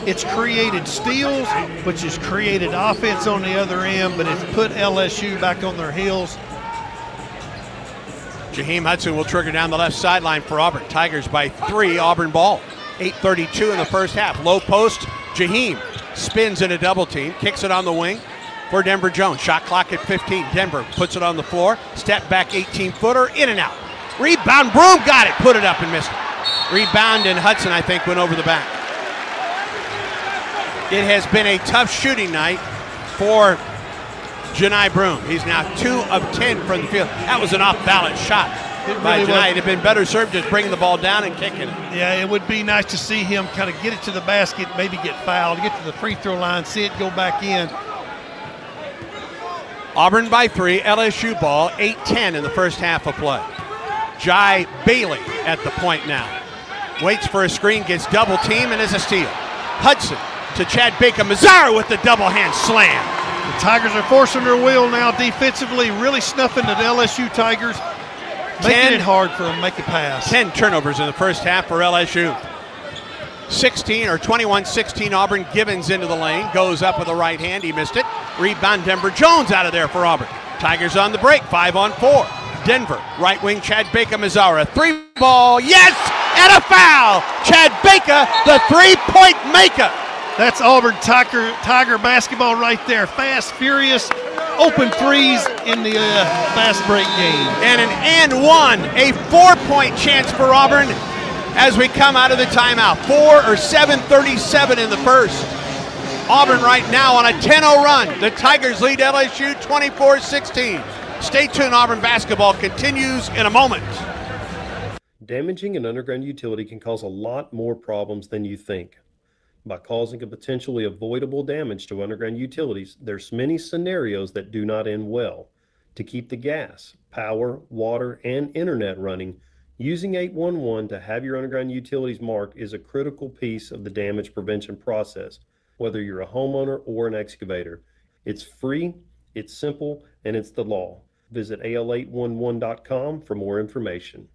It's created steals, which has created offense on the other end, but it's put LSU back on their heels. Jaheim Hudson will trigger down the left sideline for Auburn. Tigers by 3, Auburn ball. 8:32 in the first half. Low post, Jaheim spins in a double team, kicks it on the wing for Denver Jones. Shot clock at 15. Denver puts it on the floor. Step back 18-footer, in and out. Rebound, Broom got it, put it up and missed it. Rebound, and Hudson, I think, went over the back. It has been a tough shooting night for Janai Broom. He's now 2 of 10 from the field. That was an off-balance shot by Janai. It had been better served just bringing the ball down and kicking it. Yeah, it would be nice to see him kind of get it to the basket, maybe get fouled, get to the free throw line, see it go back in. Auburn by 3, LSU ball, 8:10 in the first half of play. Jai Bailey at the point now. Waits for a screen, gets double team, and is a steal. Hudson to Chad Baker. Mazzara with the double hand slam. The Tigers are forcing their will now defensively, really snuffing the LSU Tigers, making it hard for them to make a pass. 10 turnovers in the first half for LSU. 21-16 Auburn. Givens into the lane, goes up with a right hand, he missed it. Rebound, Denver Jones out of there for Auburn. Tigers on the break, 5-on-4. Denver, right wing, Chad Baker Mazzara. 3-ball, yes, and a foul. Chad Baker, the 3-point maker. That's Auburn Tiger basketball right there. Fast, furious, open threes in the fast break game. And an and one, a 4-point chance for Auburn as we come out of the timeout. 7:37 in the first. Auburn right now on a 10-0 run. The Tigers lead LSU 24-16. Stay tuned, Auburn basketball continues in a moment. Damaging an underground utility can cause a lot more problems than you think. By causing a potentially avoidable damage to underground utilities, there's many scenarios that do not end well. To keep the gas, power, water, and internet running, using 811 to have your underground utilities marked is a critical piece of the damage prevention process, whether you're a homeowner or an excavator. It's free, it's simple, and it's the law. Visit al811.com for more information.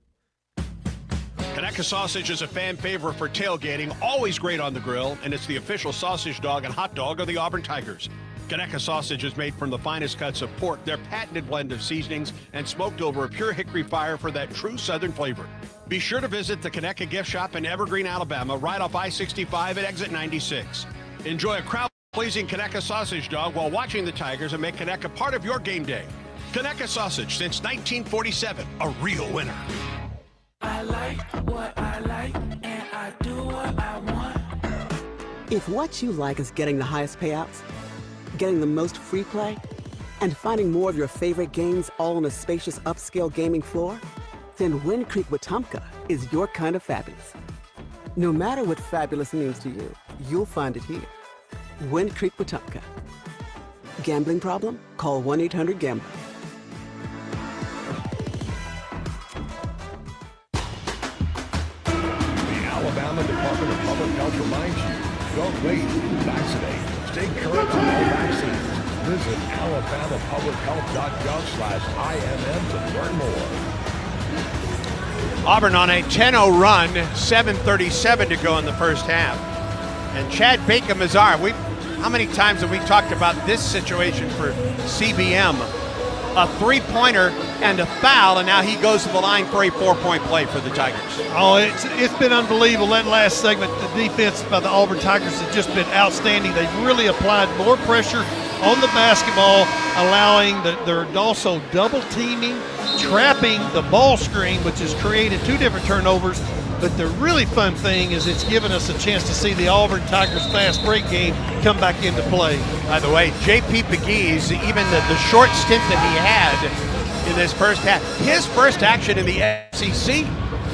Conecuh Sausage is a fan favorite for tailgating, always great on the grill, and it's the official sausage dog and hot dog of the Auburn Tigers. Conecuh Sausage is made from the finest cuts of pork, their patented blend of seasonings, and smoked over a pure hickory fire for that true Southern flavor. Be sure to visit the Conecuh Gift Shop in Evergreen, Alabama, right off I-65 at exit 96. Enjoy a crowd-pleasing Conecuh Sausage dog while watching the Tigers and make Conecuh part of your game day. Conecuh Sausage, since 1947, a real winner. I like what I like, and I do what I want. If what you like is getting the highest payouts, getting the most free play, and finding more of your favorite games all on a spacious upscale gaming floor, then Wind Creek Wetumpka is your kind of fabulous. No matter what fabulous means to you, you'll find it here. Wind Creek Wetumpka. Gambling problem? Call 1-800-GAMBLER. Alabama Department of Public Health reminds you, don't wait, vaccinate. Stay current on all vaccines. Visit alabamapublichealth.gov/IMM to learn more. Auburn on a 10-0 run, 7:37 to go in the first half. And Chad Baker Mazzara, how many times have we talked about this situation for CBM? A 3-pointer and a foul, and now he goes to the line for a 4-point play for the Tigers. Oh, it's been unbelievable. That last segment, the defense by the Auburn Tigers has just been outstanding. They've really applied more pressure on the basketball, allowing they're also double teaming, trapping the ball screen, which has created 2 different turnovers. But the really fun thing is it's given us a chance to see the Auburn Tigers fast break game come back into play. By the way, J.P. Pegues, even the short stint that he had in this first half, his first action in the SEC,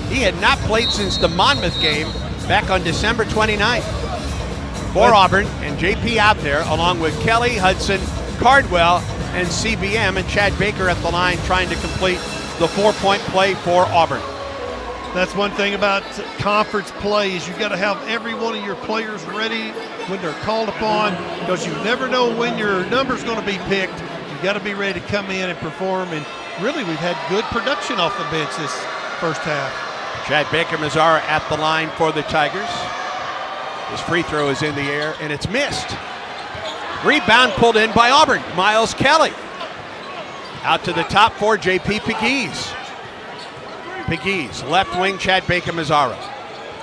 he had not played since the Monmouth game back on December 29th. For Auburn, and J.P. out there, along with Kelly, Hudson, Cardwell, and CBM, and Chad Baker at the line trying to complete the 4-point play for Auburn. That's one thing about conference play is you got to have every one of your players ready when they're called upon, because you never know when your number's going to be picked. You got to be ready to come in and perform. And really, we've had good production off the bench this first half. Chad Baker-Mazara at the line for the Tigers. His free throw is in the air, and it's missed. Rebound pulled in by Auburn. Miles Kelly. Out to the top for J.P. Pegues. Pegues, left wing, Chad Baker-Mazara.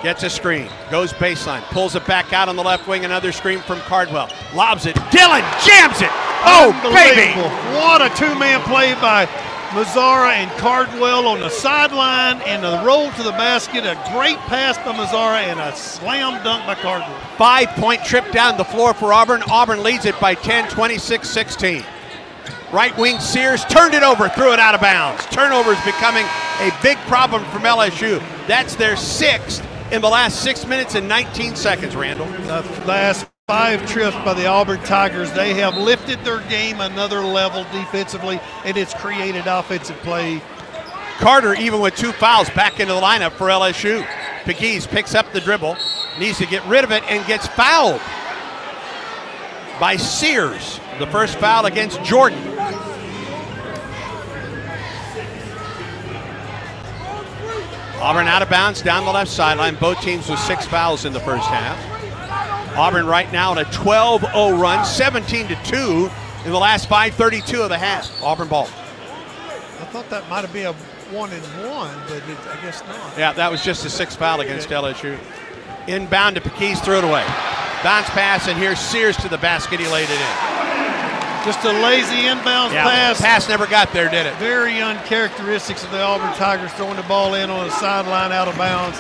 Gets a screen, goes baseline, pulls it back out on the left wing, another screen from Cardwell. Lobs it, Dillon jams it! Oh, baby! What a two-man play by Mazara and Cardwell on the sideline, and the roll to the basket. A great pass by Mazara and a slam dunk by Cardwell. 5-point trip down the floor for Auburn. Auburn leads it by 10, 26-16. Right wing Sears turned it over, threw it out of bounds. Turnovers becoming a big problem from LSU. That's their 6th in the last 6 minutes and 19 seconds, Randall. The last 5 trips by the Auburn Tigers, they have lifted their game another level defensively, and it's created offensive play. Carter, even with 2 fouls, back into the lineup for LSU. Pegues picks up the dribble, needs to get rid of it, and gets fouled by Sears. The first foul against Jordan. Auburn out of bounds down the left sideline. Both teams with 6 fouls in the first half. Auburn right now on a 12-0 run, 17-2 in the last 5:32 of the half. Auburn ball. I thought that might have been a 1-and-1, but I guess not. Yeah, that was just a 6th foul against LSU. Inbound to Pegues, threw it away. Bounce pass, and here's Sears to the basket. He laid it in. Just a lazy inbounds pass. The pass never got there, did it? Very uncharacteristics of the Auburn Tigers, throwing the ball in on the sideline out of bounds.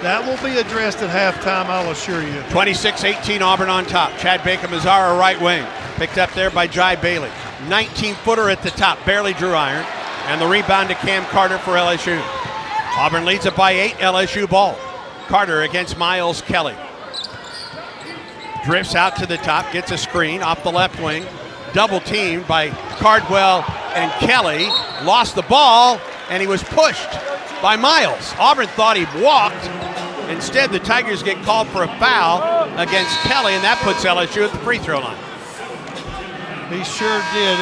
That will be addressed at halftime, I'll assure you. 26-18 Auburn on top. Chad Baker-Mazara right wing. Picked up there by Jai Bailey. 19-footer at the top, barely drew iron. And the rebound to Cam Carter for LSU. Auburn leads it by 8, LSU ball. Carter against Miles Kelly. Drifts out to the top, gets a screen off the left wing. Double teamed by Cardwell and Kelly. Lost the ball, and he was pushed by Miles. Auburn thought he walked. Instead, the Tigers get called for a foul against Kelly, and that puts LSU at the free throw line. He sure did.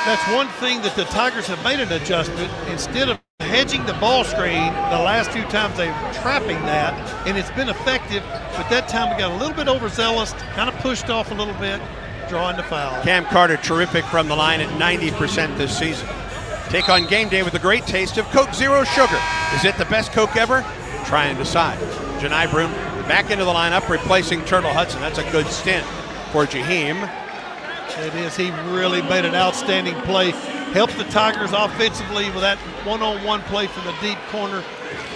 That's one thing that the Tigers have made an adjustment. Instead of hedging the ball screen, the last 2 times they were trapping that, and it's been effective, but that time we got a little bit overzealous, kind of pushed off a little bit, drawing the foul. Cam Carter, terrific from the line at 90% this season. Take on game day with a great taste of Coke Zero Sugar. Is it the best Coke ever? Try and decide. Janai Broom back into the lineup, replacing Turtle Hudson. That's a good stint for Jaheim. It is. He really made an outstanding play. Helped the Tigers offensively with that one-on-one play from the deep corner.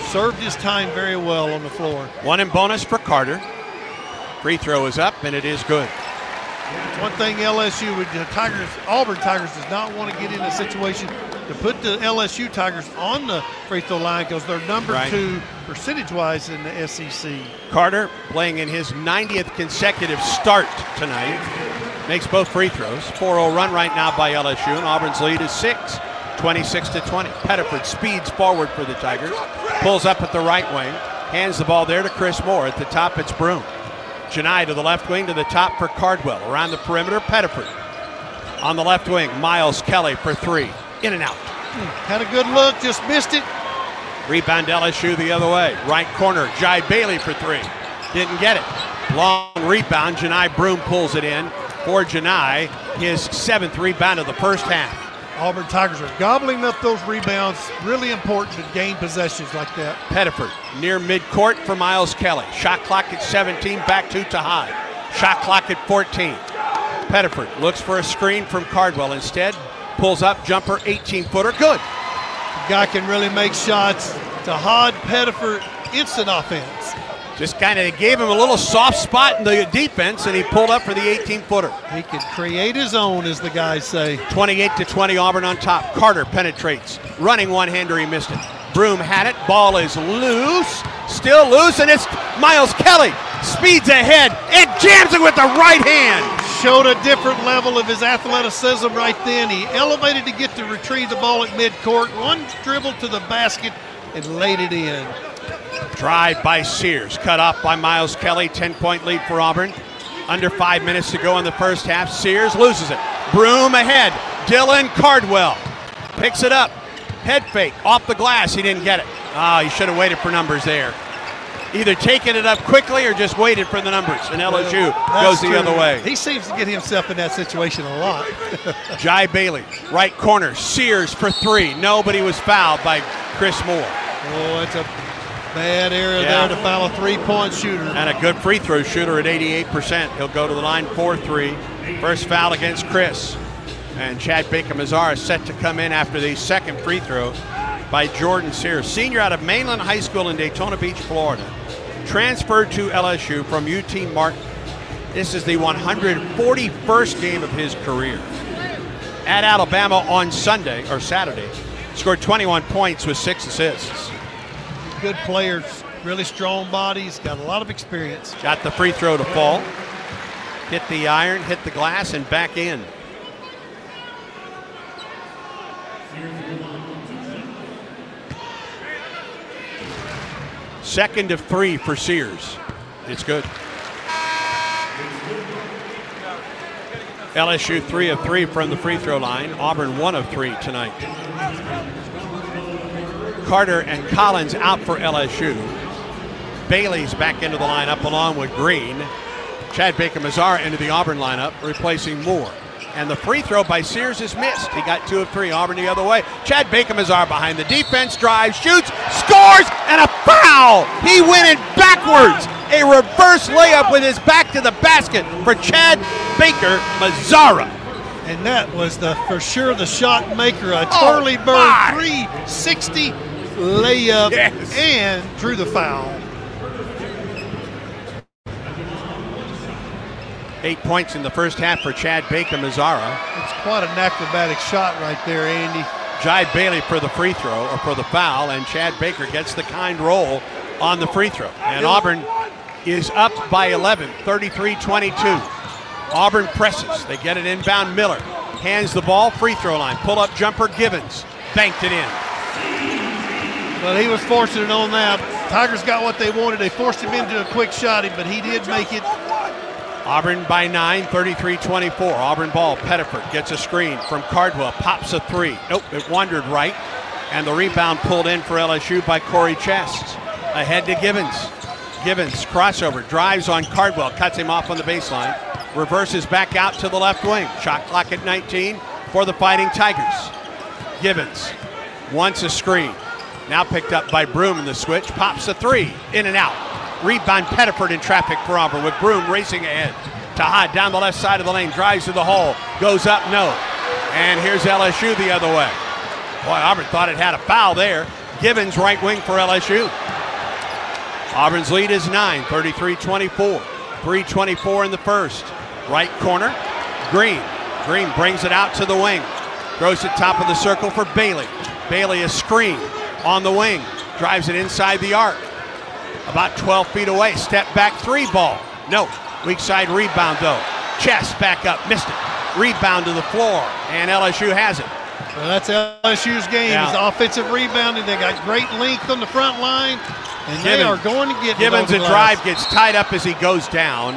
Served his time very well on the floor. 1 in bonus for Carter. Free throw is up, and it is good. One thing LSU with the Tigers, Auburn Tigers, does not want to get in a situation to put the LSU Tigers on the free throw line because they're number 2 percentage-wise in the SEC. Carter playing in his 90th consecutive start tonight. Makes both free throws. 4-0 run right now by LSU, and Auburn's lead is 6, 26-20. Pettiford speeds forward for the Tigers. Pulls up at the right wing. Hands the ball there to Chris Moore. At the top, it's Broom. Janai to the left wing, to the top for Cardwell. Around the perimeter, Pettiford. On the left wing, Miles Kelly for 3. In and out. Had a good look, just missed it. Rebound LSU the other way. Right corner, Jai Bailey for 3. Didn't get it. Long rebound, Janai Broom pulls it in for Janai. His 7th rebound of the first half. Auburn Tigers are gobbling up those rebounds. Really important to gain possessions like that. Pettiford near midcourt for Miles Kelly. Shot clock at 17, back to Tahai. Shot clock at 14. Pettiford looks for a screen from Cardwell. Instead, pulls up, jumper, 18-footer, good. The guy can really make shots. Tahad Pettiford, instant offense. Just kind of gave him a little soft spot in the defense, and he pulled up for the 18-footer. He can create his own, as the guys say. 28-20, Auburn on top. Carter penetrates. Running one-hander, he missed it. Broom had it. Ball is loose. Still loose, and it's Miles Kelly. Speeds ahead and jams it with the right hand. Showed a different level of his athleticism right then. He elevated to get to retrieve the ball at midcourt. One dribble to the basket and laid it in. Drive by Sears, cut off by Miles Kelly, 10-point lead for Auburn. Under 5 minutes to go in the first half. Sears loses it. Broom ahead. Dylan Cardwell picks it up. Head fake off the glass. He didn't get it. He should have waited for numbers there. Either taken it up quickly or just waited for the numbers. And LSU goes the other way. He seems to get himself in that situation a lot. Jai Bailey, right corner. Sears for three. Nobody was fouled by Chris Moore. Oh, it's a bad area there to foul a three-point shooter. And a good free throw shooter at 88%. He'll go to the line 4-3. First foul against Chris. And Chad Baker-Mazara is set to come in after the second free throw by Jordan Sears. Senior out of Mainland High School in Daytona Beach, Florida. Transferred to LSU from UT Martin. This is the 141st game of his career. At Alabama on Saturday, scored 21 points with 6 assists. Good players, really strong bodies, got a lot of experience. Got the free throw to fall. Hit the iron, hit the glass, and back in. Second of 3 for Sears. It's good. LSU 3 of 3 from the free throw line. Auburn 1 of 3 tonight. Carter and Collins out for LSU. Bailey's back into the lineup along with Green. Chad Baker-Mazara into the Auburn lineup, replacing Moore. And the free throw by Sears is missed. He got 2 of 3. Auburn the other way. Chad Baker-Mazara behind the defense, drives, shoots, scores, and a foul! He went in backwards. A reverse layup with his back to the basket for Chad Baker-Mazara. And that was for sure the shot maker, a Turley Bird 360 layup, and drew the foul. 8 points in the first half for Chad Baker-Mazara. It's quite an acrobatic shot right there, Andy. Jai Bailey for the free throw, or for the foul, and Chad Baker gets the kind roll on the free throw. And Auburn is up by 11, 33-22. Auburn presses. They get it inbound. Miller hands the ball, free throw line. Pull-up jumper, Gibbons. Banked it in. Well, he was fortunate on that. Tigers got what they wanted. They forced him into a quick shot, but he did make it. Auburn by 9, 33-24. Auburn ball. Pettiford gets a screen from Cardwell. Pops a 3. Nope, it wandered right. And the rebound pulled in for LSU by Corey Chest. Ahead to Gibbons. Gibbons crossover, drives on Cardwell, cuts him off on the baseline. Reverses back out to the left wing. Shot clock at 19 for the Fighting Tigers. Gibbons wants a screen. Now picked up by Broom in the switch. Pops a 3. In and out. Rebound Pettiford in traffic for Auburn with Broom racing ahead. Tahad down the left side of the lane. Drives to the hole. Goes up, no. And here's LSU the other way. Boy, Auburn thought it had a foul there. Gibbons right wing for LSU. Auburn's lead is 9, 33-24. 3:24 in the first. Right corner, Green. Green brings it out to the wing. Throws it top of the circle for Bailey. Bailey a screen on the wing. Drives it inside the arc. About 12 feet away. Step back 3 ball. No. Weak side rebound though. Chest back up. Missed it. Rebound to the floor. And LSU has it. Well, that's LSU's game. Yeah. It's offensive rebounding. They got great length on the front line. And they are going to get Gibbons a drive gets tied up as he goes down.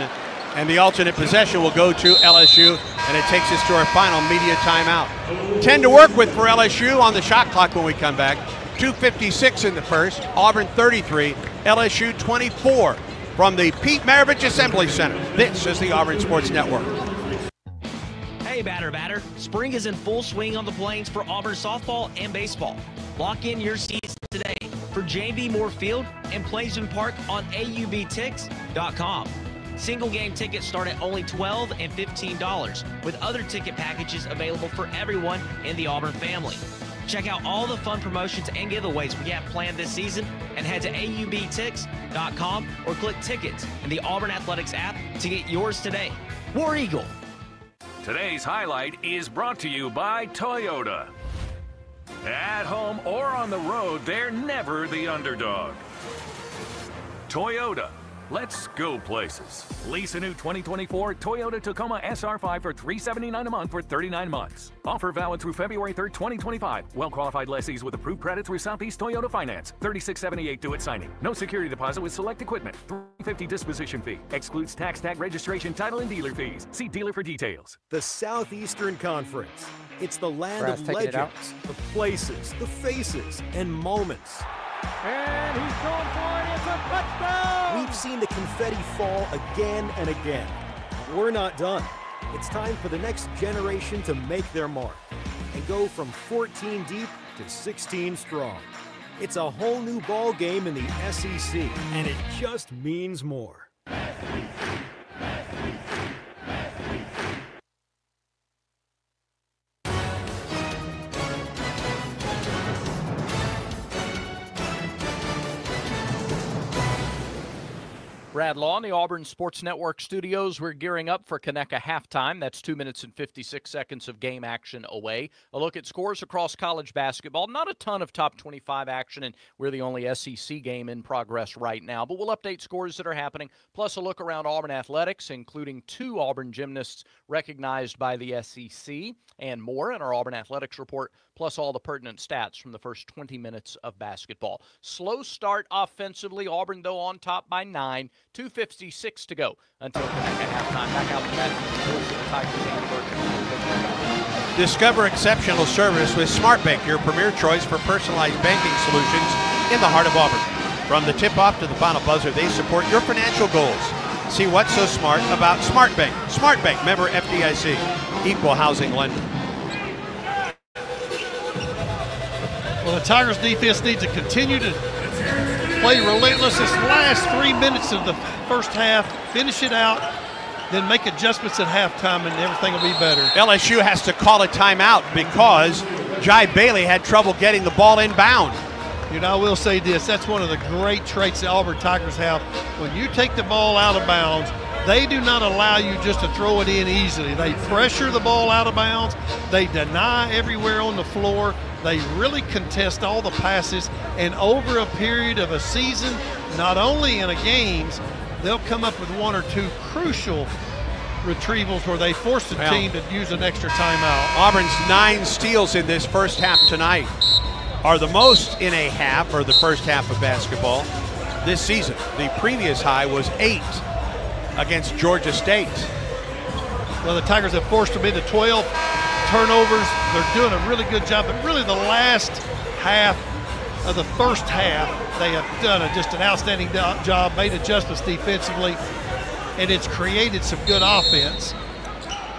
And the alternate possession will go to LSU. And it takes us to our final media timeout. 10 to work with for LSU on the shot clock when we come back. 2:56 in the first. Auburn 33, LSU 24 from the Pete Maravich Assembly Center. This is the Auburn Sports Network. Hey, batter. Spring is in full swing on the Plains for Auburn softball and baseball. Lock in your seats today for J.B. Moore Field and Plainsman Park on AUBTix.com. Single game tickets start at only $12 and $15, with other ticket packages available for everyone in the Auburn family. Check out all the fun promotions and giveaways we have planned this season and head to AUBTix.com or click tickets in the Auburn Athletics app to get yours today. War Eagle. Today's highlight is brought to you by Toyota. At home or on the road, they're never the underdog. Toyota, Let's go places. Lease a new 2024 Toyota Tacoma SR5 for $379 a month for 39 months. Offer valid through February 3rd, 2025. Well-qualified lessees with approved credit through Southeast Toyota Finance. $3678 due at signing. No security deposit with select equipment. $350 disposition fee. Excludes tax, tag, registration, title, and dealer fees. See dealer for details. The Southeastern Conference. It's the land Brass of taking it out. legends, the places, the faces, and moments. And he's going for it. It's a touchdown. We've seen the confetti fall again and again. We're not done. It's time for the next generation to make their mark and go from 14 deep to 16 strong. It's a whole new ball game in the SEC, and it just means more. Brad Law in the Auburn Sports Network studios. We're gearing up for Conecuh halftime. That's 2 minutes and 56 seconds of game action away. A look at scores across college basketball. Not a ton of top 25 action, and we're the only SEC game in progress right now. But we'll update scores that are happening, plus a look around Auburn athletics, including 2 Auburn gymnasts recognized by the SEC, and more in our Auburn athletics report, plus all the pertinent stats from the first 20 minutes of basketball. Slow start offensively. Auburn, though, on top by 9. 2:56 to go until Conecuh halftime. Back out to that. Discover exceptional service with SmartBank, your premier choice for personalized banking solutions in the heart of Auburn. From the tip-off to the final buzzer, they support your financial goals. See what's so smart about SmartBank. SmartBank, member FDIC, equal housing lender. Well, the Tigers defense needs to continue to play relentless this last 3 minutes of the first half, finish it out, then make adjustments at halftime, and everything will be better. LSU has to call a timeout because Jai Bailey had trouble getting the ball inbound. You know, I will say this, that's one of the great traits the Auburn Tigers have. When you take the ball out of bounds, they do not allow you just to throw it in easily. They pressure the ball out of bounds. They deny everywhere on the floor. They really contest all the passes. And over a period of a season, not only in the games, they'll come up with 1 or 2 crucial retrievals where they force the team to use an extra timeout. Auburn's 9 steals in this first half tonight are the most in a half, or the first half of basketball this season. The previous high was 8 against Georgia State. Well, the Tigers have forced them into 12 turnovers. They're doing a really good job, but really the last half of the first half, they have done just an outstanding job, made adjustments defensively, and it's created some good offense.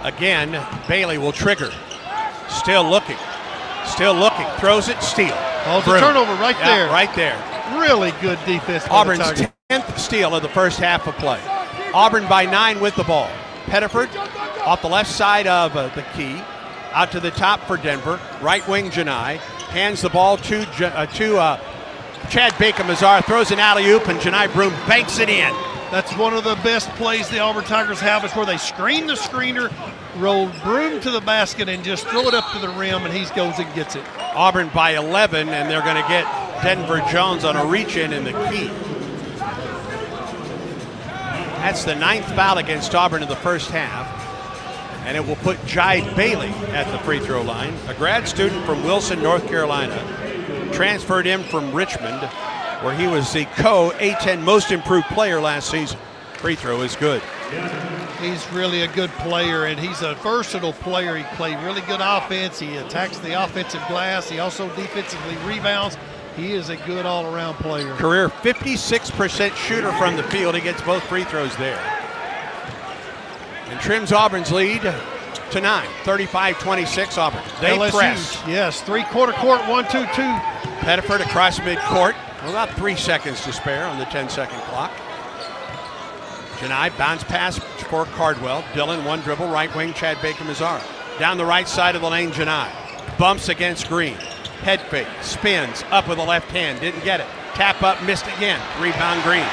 Again, Bailey will trigger. Still looking, throws it, steal. Oh, it's a turnover right there. Right there. Really good defense. Auburn's 10th steal of the first half of play. Auburn by 9 with the ball. Pettiford off the left side of the key, out to the top for Denver. Right wing Janai hands the ball to Chad Baker-Mazar, throws an alley-oop, and Janai Broome banks it in. That's one of the best plays the Auburn Tigers have, is where they screen the screener, roll Broome to the basket, and just throw it up to the rim, and he goes and gets it. Auburn by 11, and they're going to get Denver Jones on a reach-in in the key. That's the 9th foul against Auburn in the first half, and it will put Jai Bailey at the free throw line, a grad student from Wilson, North Carolina, transferred in from Richmond, where he was the co-A10 most improved player last season. Free throw is good. He's really a good player, and he's a versatile player. He played really good offense. He attacks the offensive glass. He also defensively rebounds. He is a good all-around player. Career 56% shooter from the field. He gets both free throws there. And trims Auburn's lead to 9, 35-26 Auburn. They LSU, press. Yes, three-quarter court, 1-2-2. Pettiford across midcourt. About 3 seconds to spare on the 10-second clock. Janai bounce pass for Cardwell. Dillon, one dribble, right wing, Chad Baker-Mazar. Down the right side of the lane, Janai. Bumps against Green. Head fake, spins, up with the left hand, didn't get it. Tap up, missed again. Rebound Green.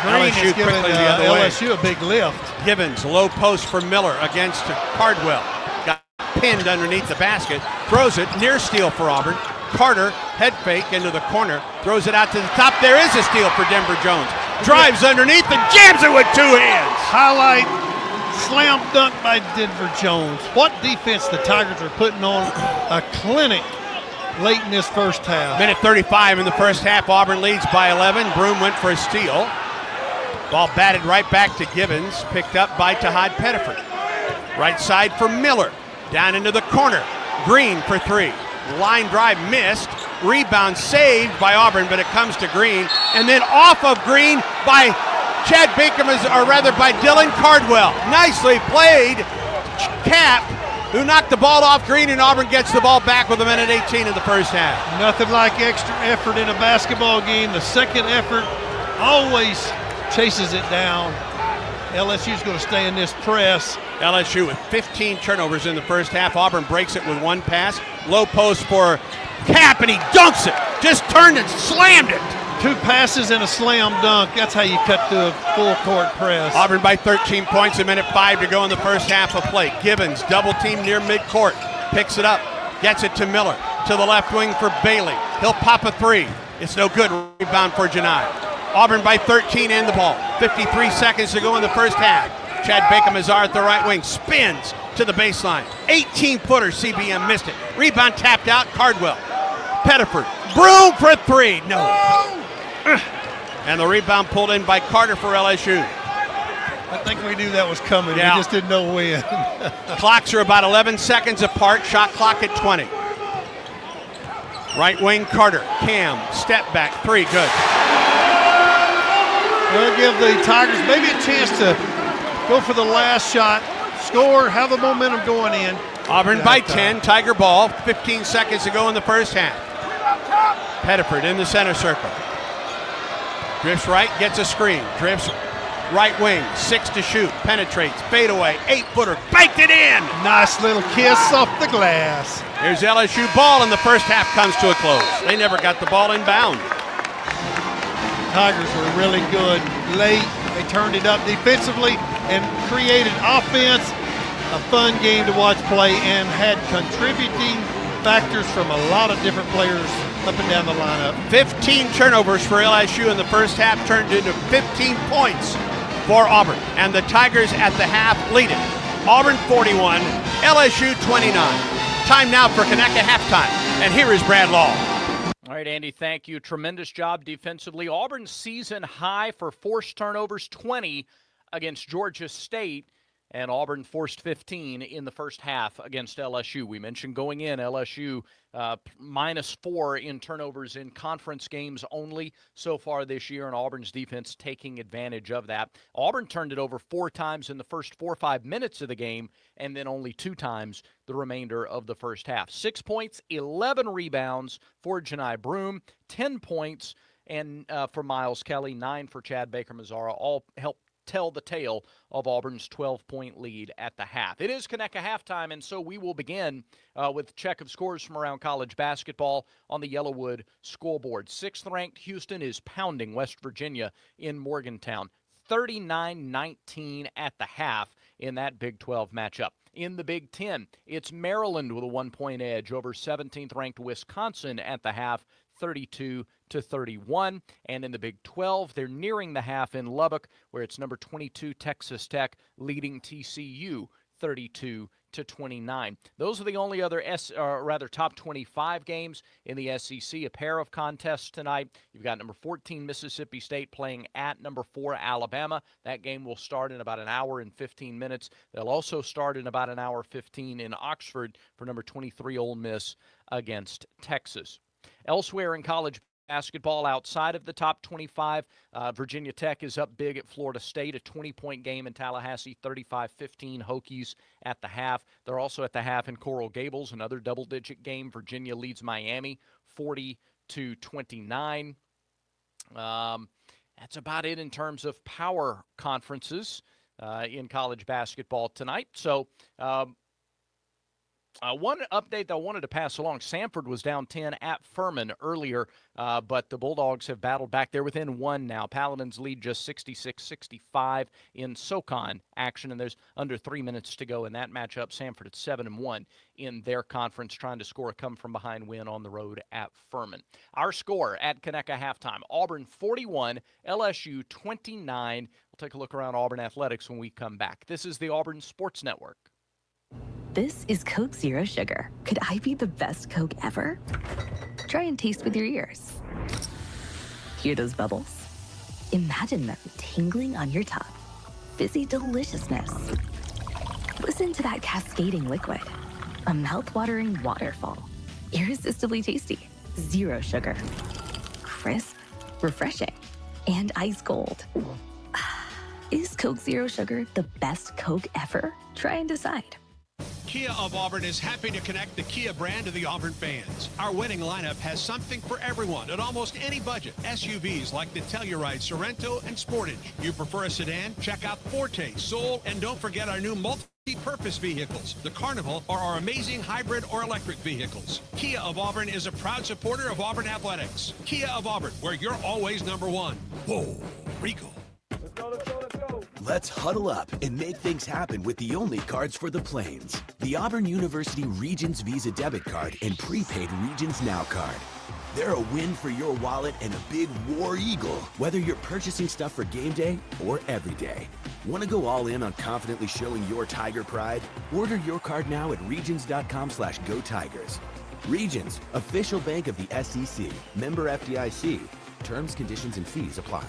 Green LSU is giving LSU a big lift. Givens, low post for Miller against Cardwell. Got pinned underneath the basket. Throws it, near steal for Auburn. Carter, head fake into the corner, throws it out to the top. There is a steal for Denver Jones. drives underneath and jams it with 2 hands. Highlight slam dunk by Denver Jones. What defense the Tigers are putting on a clinic late in this first half. Minute 35 in the first half. Auburn leads by 11. Broom went for a steal. Ball batted right back to Gibbons, picked up by Tahad Pettiford. Right side for Miller. Down into the corner. Green for 3. Line drive missed. Rebound saved by Auburn, but it comes to Green. And then off of Green by Chad Baker, or rather by Dylan Cardwell. Nicely played. Cap, who knocked the ball off Green, and Auburn gets the ball back with a minute 18 in the first half. Nothing like extra effort in a basketball game. The second effort always chases it down. LSU's going to stay in this press. LSU with 15 turnovers in the first half. Auburn breaks it with 1 pass. Low post for Cap, and he dunks it. Just turned and slammed it. 2 passes and a slam dunk. That's how you cut through a full court press. Auburn by 13 points, a minute 5 to go in the first half of play. Gibbons double team near midcourt. Picks it up, gets it to Miller. To the left wing for Bailey. He'll pop a 3. It's no good. Rebound for Janai. Auburn by 13 and the ball. 53 seconds to go in the first half. Chad Baker-Mazar at the right wing. Spins to the baseline. 18-footer. CBM missed it. Rebound tapped out. Cardwell. Pettiford. Broom for 3. No. And the rebound pulled in by Carter for LSU. I think we knew that was coming. Yeah. We just didn't know when. Clocks are about 11 seconds apart. Shot clock at 20. Right wing Carter. Cam. Step back. 3. Good. We'll give the Tigers maybe a chance to go for the last shot, score, have the momentum going in. Auburn by 10, Tiger ball, 15 seconds to go in the first half. Pettiford in the center circle. Drifts right, gets a screen. Drifts right wing, 6 to shoot, penetrates, fadeaway, 8-footer, banked it in. Nice little kiss off the glass. Here's LSU ball, and the first half comes to a close. They never got the ball inbound. Tigers were really good late. They turned it up defensively and created offense. A fun game to watch play and had contributing factors from a lot of different players up and down the lineup. 15 turnovers for LSU in the first half turned into 15 points for Auburn. And the Tigers at the half lead it. Auburn 41, LSU 29. Time now for Conecuh halftime. And here is Brad Law. All right, Andy, thank you. Tremendous job defensively. Auburn's season high for forced turnovers, 20 against Georgia State, and Auburn forced 15 in the first half against LSU. We mentioned going in, LSU -4 in turnovers in conference games only so far this year, and Auburn's defense taking advantage of that. Auburn turned it over 4 times in the first 4 or 5 minutes of the game, and then only 2 times the remainder of the first half. 6 points, 11 rebounds for Janai Broom, 10 points and for Miles Kelly, 9 for Chad Baker-Mazara, all helped tell the tale of Auburn's 12-point lead at the half. It is Conecuh halftime, and so we will begin with a check of scores from around college basketball on the Yellowwood scoreboard. 6th-ranked Houston is pounding West Virginia in Morgantown, 39-19 at the half in that Big 12 matchup. In the Big 10, it's Maryland with a 1-point edge over 17th-ranked Wisconsin at the half, 32-31. And in the Big 12, they're nearing the half in Lubbock, where it's number 22 Texas Tech leading TCU 32-29. Those are the only other top 25 games in the SEC. A pair of contests tonight. You've got number 14 Mississippi State playing at number 4 Alabama. That game will start in about an hour and 15 minutes. They'll also start in about an hour 15 in Oxford for number 23 Ole Miss against Texas. Elsewhere in college basketball outside of the top 25, Virginia Tech is up big at Florida State, a 20-point game in Tallahassee, 35-15 Hokies at the half. They're also at the half in Coral Gables, another double-digit game. Virginia leads Miami 40-29. That's about it in terms of power conferences in college basketball tonight. So One update that I wanted to pass along, Samford was down 10 at Furman earlier, but the Bulldogs have battled back. They're within 1 now. Paladins lead just 66-65 in SoCon action, and there's under 3 minutes to go in that matchup. Samford at 7-1 in their conference, trying to score a come-from-behind win on the road at Furman. Our score at Conecuh halftime, Auburn 41, LSU 29. We'll take a look around Auburn athletics when we come back. This is the Auburn Sports Network. This is Coke Zero Sugar. Could I be the best Coke ever? Try and taste with your ears. Hear those bubbles? Imagine them tingling on your tongue. Fizzy deliciousness. Listen to that cascading liquid. A mouth-watering waterfall. Irresistibly tasty. Zero sugar. Crisp, refreshing, and ice cold. Is Coke Zero Sugar the best Coke ever? Try and decide. Kia of Auburn is happy to connect the Kia brand to the Auburn fans. Our winning lineup has something for everyone at almost any budget. SUVs like the Telluride, Sorento, and Sportage. You prefer a sedan? Check out Forte, Soul, and don't forget our new multi-purpose vehicles, the Carnival, or our amazing hybrid or electric vehicles. Kia of Auburn is a proud supporter of Auburn athletics. Kia of Auburn, where you're always number one. Whoa, Regal. Let's huddle up and make things happen with the only cards for the Plains. The Auburn University Regions Visa Debit Card and prepaid Regions Now card. They're a win for your wallet and a big War Eagle, whether you're purchasing stuff for game day or every day. Want to go all in on confidently showing your Tiger pride? Order your card now at regions.com/go Tigers. Regions, official bank of the SEC. Member FDIC. Terms, conditions, and fees apply.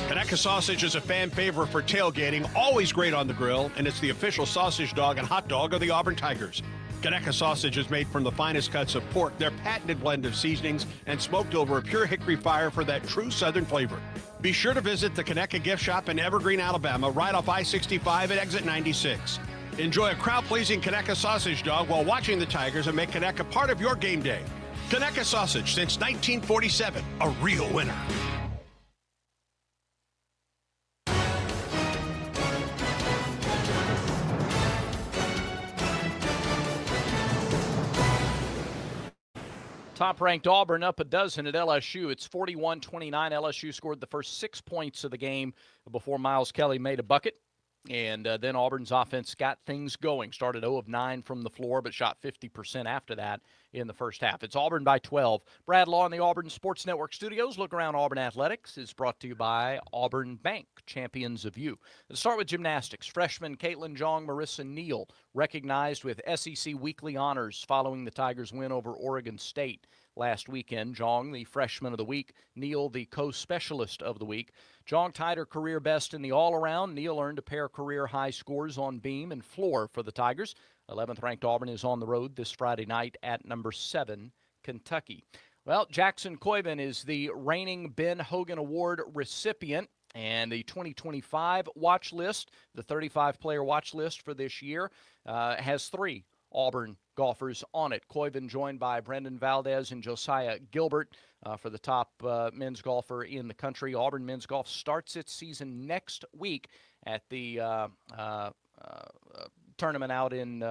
Conecuh Sausage is a fan favorite for tailgating, always great on the grill, and it's the official sausage dog and hot dog of the Auburn Tigers. Conecuh Sausage is made from the finest cuts of pork, their patented blend of seasonings, and smoked over a pure hickory fire for that true Southern flavor. Be sure to visit the Conecuh Gift Shop in Evergreen, Alabama, right off I-65 at exit 96. Enjoy a crowd-pleasing Conecuh Sausage dog while watching the Tigers and make Conecuh part of your game day. Conecuh Sausage, since 1947, a real winner. Top-ranked Auburn up a dozen at LSU. It's 41-29. LSU scored the first 6 points of the game before Miles Kelly made a bucket. And then Auburn's offense got things going. Started 0 of 9 from the floor, but shot 50% after that in the first half. It's Auburn by 12. Brad Law in the Auburn Sports Network studios. Look around Auburn Athletics is brought to you by Auburn Bank, champions of you. Let's start with gymnastics. Freshman Caitlin Jong, Marissa Neal, recognized with SEC Weekly Honors following the Tigers' win over Oregon State last weekend. Jong, the freshman of the week. Neal, the co-specialist of the week. Jong tied her career best in the all-around. Neal earned a pair of career-high scores on beam and floor for the Tigers. 11th-ranked Auburn is on the road this Friday night at number 7, Kentucky. Well, Jackson Coyven is the reigning Ben Hogan Award recipient. And the 2025 watch list, the 35-player watch list for this year, has 3 Auburn golfers on it. Coyven joined by Brendan Valdez and Josiah Gilbert for the top men's golfer in the country. Auburn men's golf starts its season next week at the tournament out in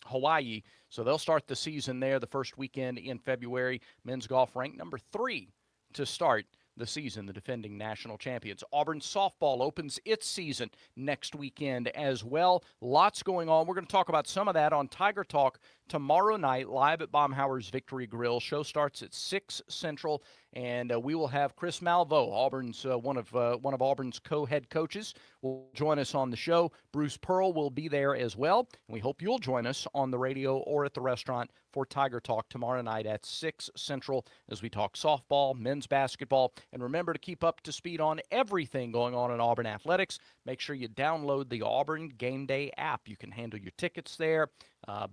Hawaii. So they'll start the season there the first weekend in February. Men's golf ranked number 3 to start the season, the defending national champions. Auburn softball opens its season next weekend as well. Lots going on. We're going to talk about some of that on Tiger Talk tomorrow night, live at Baumhower's Victory Grill. Show starts at 6 Central, and we will have Chris Malveaux, Auburn's one of Auburn's co-head coaches, will join us on the show. Bruce Pearl will be there as well, and we hope you'll join us on the radio or at the restaurant for Tiger Talk tomorrow night at 6 Central as we talk softball, men's basketball, and remember to keep up to speed on everything going on in Auburn athletics. Make sure you download the Auburn Game Day app. You can handle your tickets there,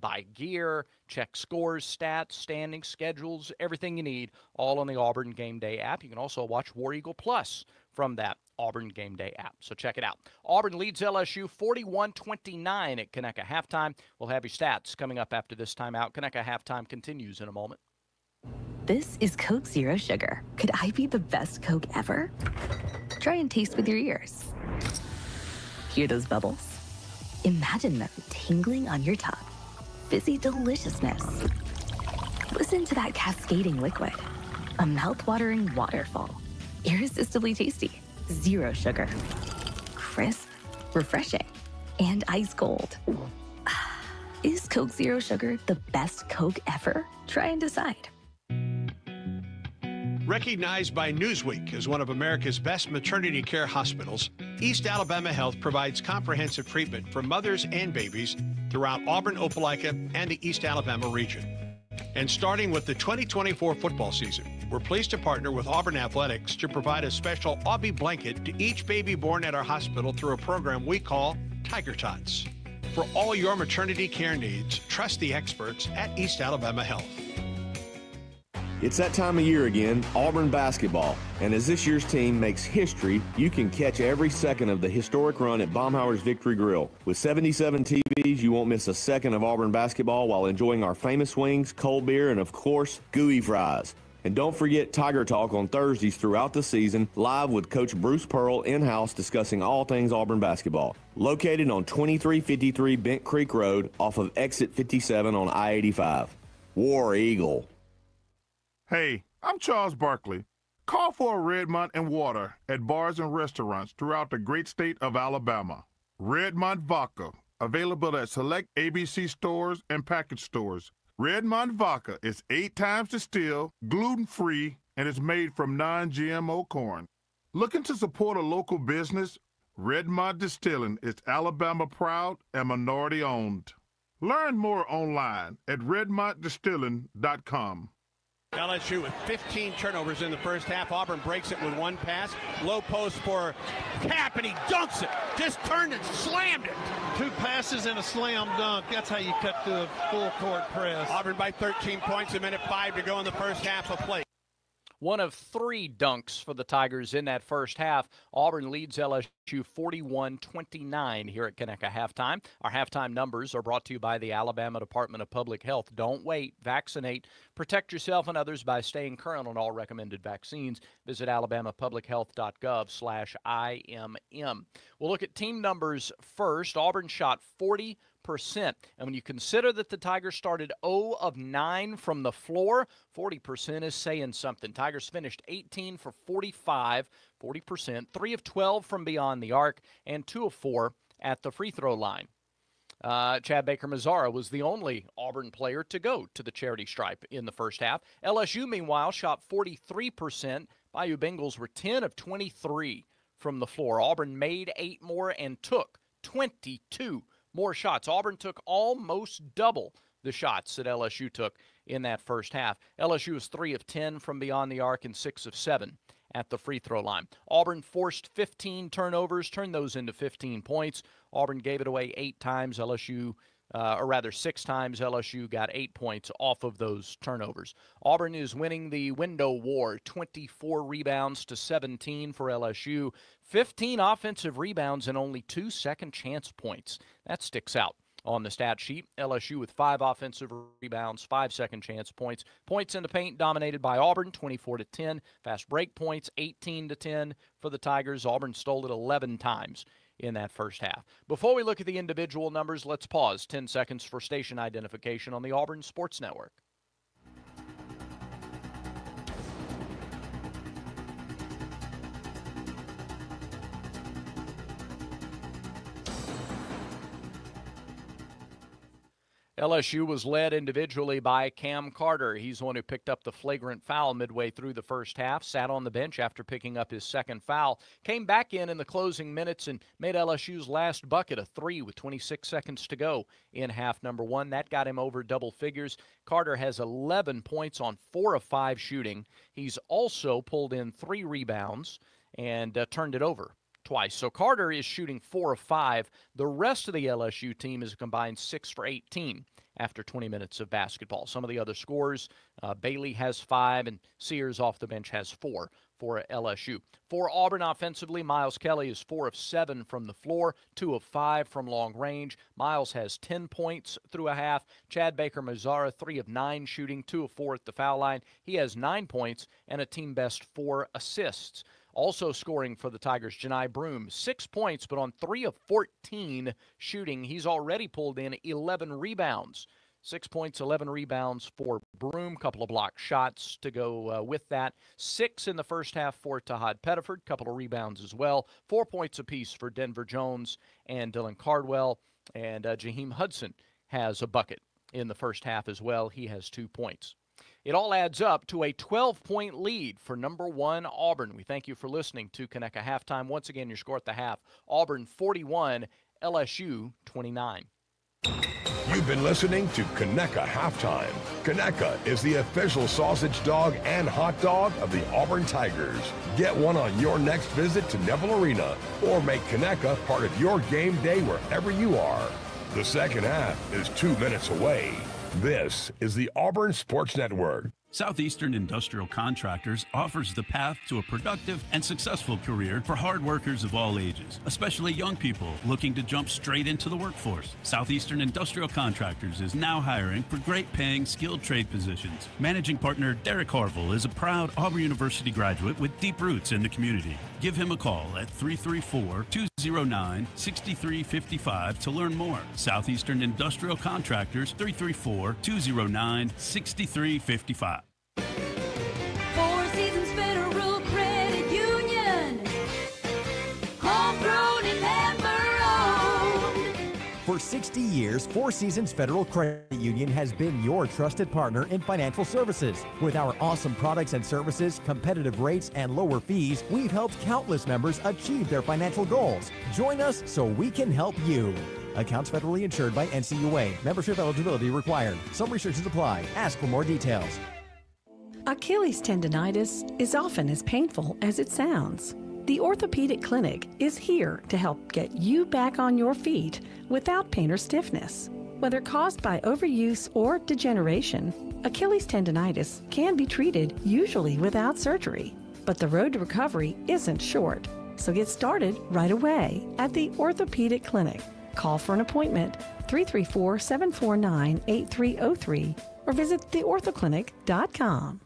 buy gear, check scores, stats, standings, schedules, everything you need, all on the Auburn Game Day app. You can also watch War Eagle Plus from that Auburn Game Day app. So check it out. Auburn leads LSU 41-29 at Conecuh halftime. We'll have your stats coming up after this timeout. Conecuh halftime continues in a moment. This is Coke Zero Sugar. Could I be the best Coke ever? Try and taste with your ears. Hear those bubbles? Imagine the tingling on your tongue, fizzy deliciousness. Listen to that cascading liquid, a mouth-watering waterfall, irresistibly tasty, zero sugar, crisp, refreshing, and ice cold. Is Coke Zero Sugar the best Coke ever? Try and decide. Recognized by Newsweek as one of America's best maternity care hospitals, East Alabama Health provides comprehensive treatment for mothers and babies throughout Auburn, Opelika, and the East Alabama region. And starting with the 2024 football season, we're pleased to partner with Auburn Athletics to provide a special Aubie blanket to each baby born at our hospital through a program we call Tiger Tots. For all your maternity care needs, trust the experts at East Alabama Health. It's that time of year again, Auburn basketball. And as this year's team makes history, you can catch every second of the historic run at Baumhauer's Victory Grill. With 77 TVs, you won't miss a second of Auburn basketball while enjoying our famous wings, cold beer, and of course, gooey fries. And don't forget Tiger Talk on Thursdays throughout the season, live with Coach Bruce Pearl in-house discussing all things Auburn basketball. Located on 2353 Bent Creek Road off of Exit 57 on I-85. War Eagle. Hey, I'm Charles Barkley. Call for a Redmont and water at bars and restaurants throughout the great state of Alabama. Redmont Vodka, available at select ABC stores and package stores. Redmont Vodka is 8 times distilled, gluten-free, and is made from non-GMO corn. Looking to support a local business? Redmont Distilling is Alabama proud and minority owned. Learn more online at redmontdistilling.com. LSU with 15 turnovers in the first half. Auburn breaks it with one pass. Low post for Cap, and he dunks it. Just turned and slammed it. 2 passes and a slam dunk. That's how you cut through a full court press. Auburn by 13 points, a minute 5 to go in the first half of play. One of 3 dunks for the Tigers in that first half. Auburn leads LSU 41-29 here at Conecuh halftime. Our halftime numbers are brought to you by the Alabama Department of Public Health. Don't wait. Vaccinate. Protect yourself and others by staying current on all recommended vaccines. Visit alabamapublichealth.gov/IMM. We'll look at team numbers first. Auburn shot 40%. And when you consider that the Tigers started 0 of 9 from the floor, 40% is saying something. Tigers finished 18 for 45, 40%, 3 of 12 from beyond the arc, and 2 of 4 at the free throw line. Chad Baker-Mazara was the only Auburn player to go to the charity stripe in the first half. LSU, meanwhile, shot 43%. Bayou Bengals were 10 of 23 from the floor. Auburn made 8 more and took 22 more shots. Auburn took almost double the shots that LSU took in that first half. LSU was 3 of 10 from beyond the arc and 6 of 7 at the free throw line. Auburn forced 15 turnovers, turned those into 15 points. Auburn gave it away 8 times. 6 times. LSU got 8 points off of those turnovers. Auburn is winning the window war, 24 rebounds to 17 for LSU, 15 offensive rebounds and only 2 second chance points. That sticks out on the stat sheet. LSU with 5 offensive rebounds, 5 second chance points. Points in the paint dominated by Auburn, 24-10. Fast break points, 18-10 for the Tigers. Auburn stole it 11 times in that first half. Before we look at the individual numbers, let's pause 10 seconds for station identification on the Auburn Sports Network. LSU was led individually by Cam Carter. He's the one who picked up the flagrant foul midway through the first half, sat on the bench after picking up his second foul, came back in the closing minutes and made LSU's last bucket a 3 with 26 seconds to go in half number 1. That got him over double figures. Carter has 11 points on 4 of 5 shooting. He's also pulled in 3 rebounds and turned it over twice. So Carter is shooting 4 of 5. The rest of the LSU team is a combined 6 for 18 after 20 minutes of basketball. Some of the other scores, Bailey has 5 and Sears off the bench has 4 for LSU. For Auburn offensively, Miles Kelly is 4 of 7 from the floor, 2 of 5 from long range. Miles has 10 points through a half. Chad Baker-Mazara, 3 of 9 shooting, 2 of 4 at the foul line. He has 9 points and a team best 4 assists. Also scoring for the Tigers, Janai Broome, 6 points, but on 3 of 14 shooting, he's already pulled in 11 rebounds. 6 points, 11 rebounds for Broome, couple of block shots to go with that. 6 in the first half for Tahad Pettiford, couple of rebounds as well. 4 points apiece for Denver Jones and Dylan Cardwell. And Jaheim Hudson has a bucket in the first half as well. He has 2 points. It all adds up to a 12-point lead for number 1 Auburn. We thank you for listening to Conecuh Halftime. Once again, your score at the half, Auburn 41, LSU 29. You've been listening to Conecuh Halftime. Conecuh is the official sausage dog and hot dog of the Auburn Tigers. Get one on your next visit to Neville Arena or make Conecuh part of your game day wherever you are. The second half is 2 minutes away. This is the Auburn Sports Network. Southeastern Industrial Contractors offers the path to a productive and successful career for hard workers of all ages, especially young people looking to jump straight into the workforce. Southeastern Industrial Contractors is now hiring for great-paying skilled trade positions. Managing partner Derek Harville is a proud Auburn University graduate with deep roots in the community. Give him a call at 334-209-6355 to learn more. Southeastern Industrial Contractors, 334-209-6355. Four Seasons Federal Credit Union. Homegrown and member-owned. For 60 years, Four Seasons Federal Credit Union has been your trusted partner in financial services. With our awesome products and services, competitive rates, and lower fees, we've helped countless members achieve their financial goals. Join us so we can help you. Accounts federally insured by NCUA. Membership eligibility required. Some restrictions apply. Ask for more details. Achilles tendonitis is often as painful as it sounds. The Orthopedic Clinic is here to help get you back on your feet without pain or stiffness. Whether caused by overuse or degeneration, Achilles tendonitis can be treated usually without surgery. But the road to recovery isn't short, so get started right away at the Orthopedic Clinic. Call for an appointment 334-749-8303 or visit theorthoclinic.com.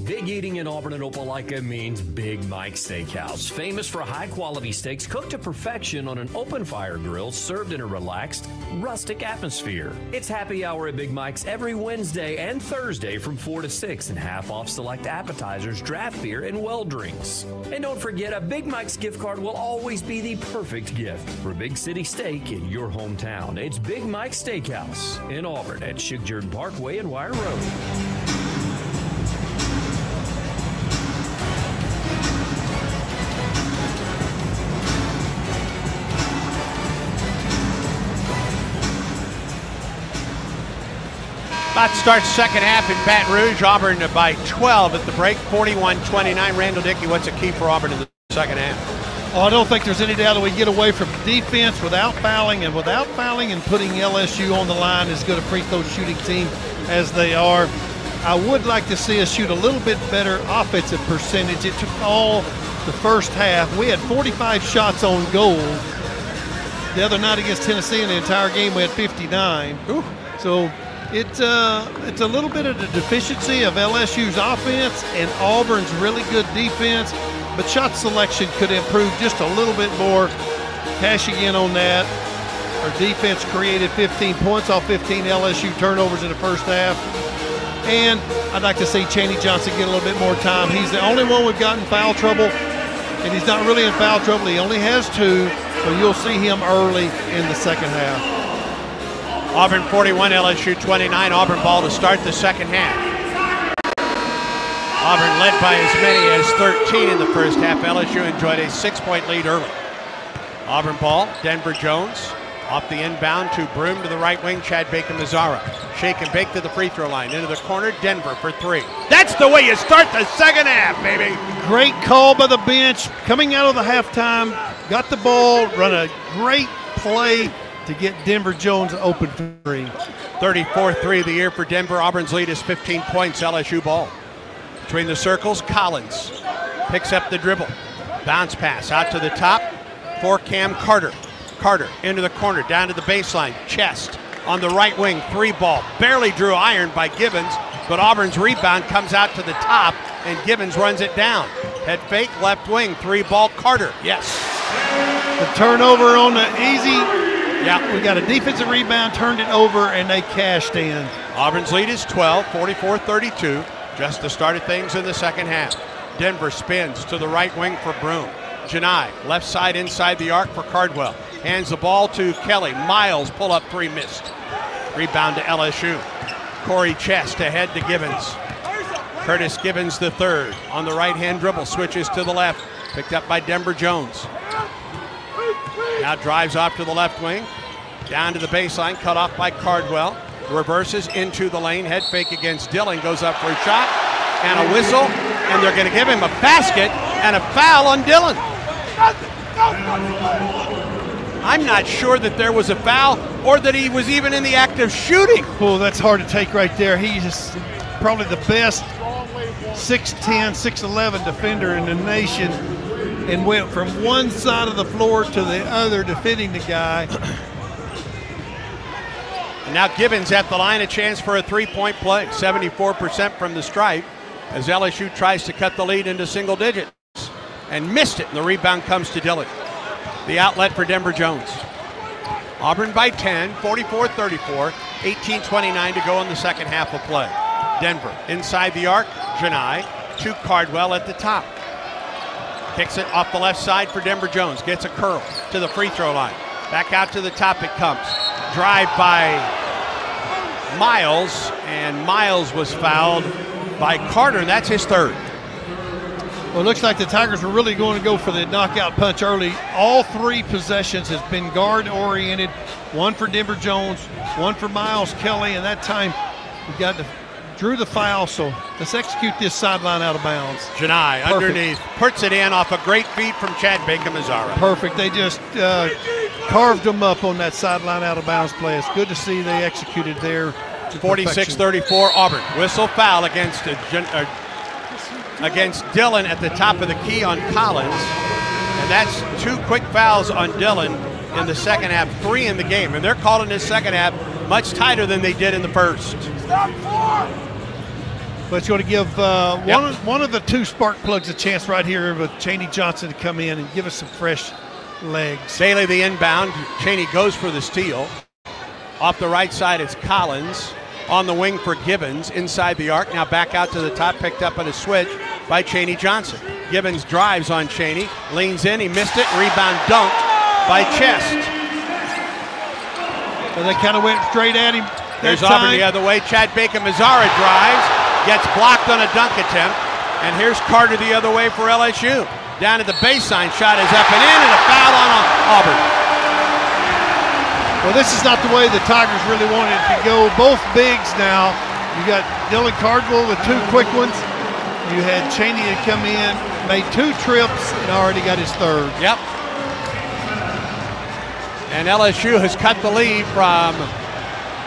Big eating in Auburn and Opelika means Big Mike Steakhouse, famous for high-quality steaks cooked to perfection on an open-fire grill served in a relaxed, rustic atmosphere. It's happy hour at Big Mike's every Wednesday and Thursday from 4 to 6 and half off select appetizers, draft beer, and well drinks. And don't forget, a Big Mike's gift card will always be the perfect gift for Big City Steak in your hometown. It's Big Mike's Steakhouse in Auburn at Shigjordan Parkway and Wire Road. About to start second half in Baton Rouge. Auburn by 12 at the break, 41-29. Randall Dickey, what's a key for Auburn in the second half? Oh, I don't think there's any doubt that we get away from defense without fouling and putting LSU on the line as good a free throw shooting team as they are. I would like to see us shoot a little bit better offensive percentage. It took all the first half. We had 45 shots on goal. The other night against Tennessee in the entire game we had 59. Ooh. So it's a little bit of the deficiency of LSU's offense and Auburn's really good defense, but shot selection could improve just a little bit more. Cashing in on that. Our defense created 15 points off 15 LSU turnovers in the first half. And I'd like to see Chaney Johnson get a little bit more time. He's the only one we've got in foul trouble, and he's not really in foul trouble. He only has 2, so you'll see him early in the second half. Auburn 41, LSU 29. Auburn ball to start the second half. Auburn led by as many as 13 in the first half. LSU enjoyed a 6-point lead early. Auburn ball, Denver Jones off the inbound to Broome to the right wing, Chad Bacon-Mazzara. Shake and bake to the free throw line. Into the corner, Denver for 3. That's the way you start the second half, baby. Great call by the bench. Coming out of the halftime, got the ball, run a great play to get Denver Jones open for 3. 34th 3 of the year for Denver. Auburn's lead is 15 points. LSU ball. Between the circles, Collins picks up the dribble. Bounce pass out to the top for Cam Carter. Carter into the corner, down to the baseline. Chest on the right wing, 3 ball. Barely drew iron by Gibbons, but Auburn's rebound comes out to the top, and Gibbons runs it down. Head fake, left wing, 3-ball, Carter. Yes. The turnover on the easy. Yeah. We got a defensive rebound, turned it over, and they cashed in. Auburn's lead is 12, 44-32. Just the start of things in the second half. Denver spins to the right wing for Broom. Janai, left side inside the arc for Cardwell. Hands the ball to Kelly. Miles, pull up three, missed. Rebound to LSU. Corey Chest ahead to Gibbons. Curtis Gibbons the third. On the right-hand dribble, switches to the left. Picked up by Denver Jones. Now drives off to the left wing. Down to the baseline, cut off by Cardwell. Reverses into the lane, head fake against Dillon. Goes up for a shot and a whistle. And they're going to give him a basket and a foul on Dillon. I'm not sure that there was a foul or that he was even in the act of shooting. Oh, that's hard to take right there. He's probably the best 6'10", 6'11" defender in the nation and went from one side of the floor to the other defending the guy. And now Gibbons at the line, a chance for a three-point play. 74% from the stripe as LSU tries to cut the lead into single digits. And missed it, and the rebound comes to Dillon. The outlet for Denver Jones. Auburn by 10, 44-34, 18:29 to go in the second half of play. Denver inside the arc, Janai to Cardwell at the top. Kicks it off the left side for Denver Jones. Gets a curl to the free throw line. Back out to the top it comes. Drive by Miles, and Miles was fouled by Carter, and that's his third. Well, it looks like the Tigers were really going to go for the knockout punch early. All three possessions has been guard-oriented. One for Denver Jones, one for Miles Kelly, and that time we drew the foul, so let's execute this sideline out of bounds. Janai underneath, puts it in off a great feed from Chad Bacon-Mazzara. Perfect. They just carved them up on that sideline out of bounds play. It's good to see they executed there. 46-34 Auburn. Whistle foul against Dillon at the top of the key on Collins. And that's two quick fouls on Dillon in the second half, 3 in the game. And they're calling this second half much tighter than they did in the first. But it's going to give one of the two spark plugs a chance right here with Chaney Johnson to come in and give us some fresh legs. Bailey the inbound. Chaney goes for the steal. Off the right side, it's Collins. On the wing for Gibbons, inside the arc. Now back out to the top, picked up on a switch by Chaney Johnson. Gibbons drives on Chaney, leans in, he missed it, rebound dunk by Chest. So they kind of went straight at him. There's Auburn the other way. Chad Bacon-Mazzara drives, gets blocked on a dunk attempt, and here's Carter the other way for LSU. Down at the baseline, shot is up and in, and a foul on Auburn. Well, this is not the way the Tigers really wanted it to go. Both bigs now. You got Dylan Cardwell with 2 quick ones. You had Chaney to come in, made 2 trips, and already got his third. Yep. And LSU has cut the lead from,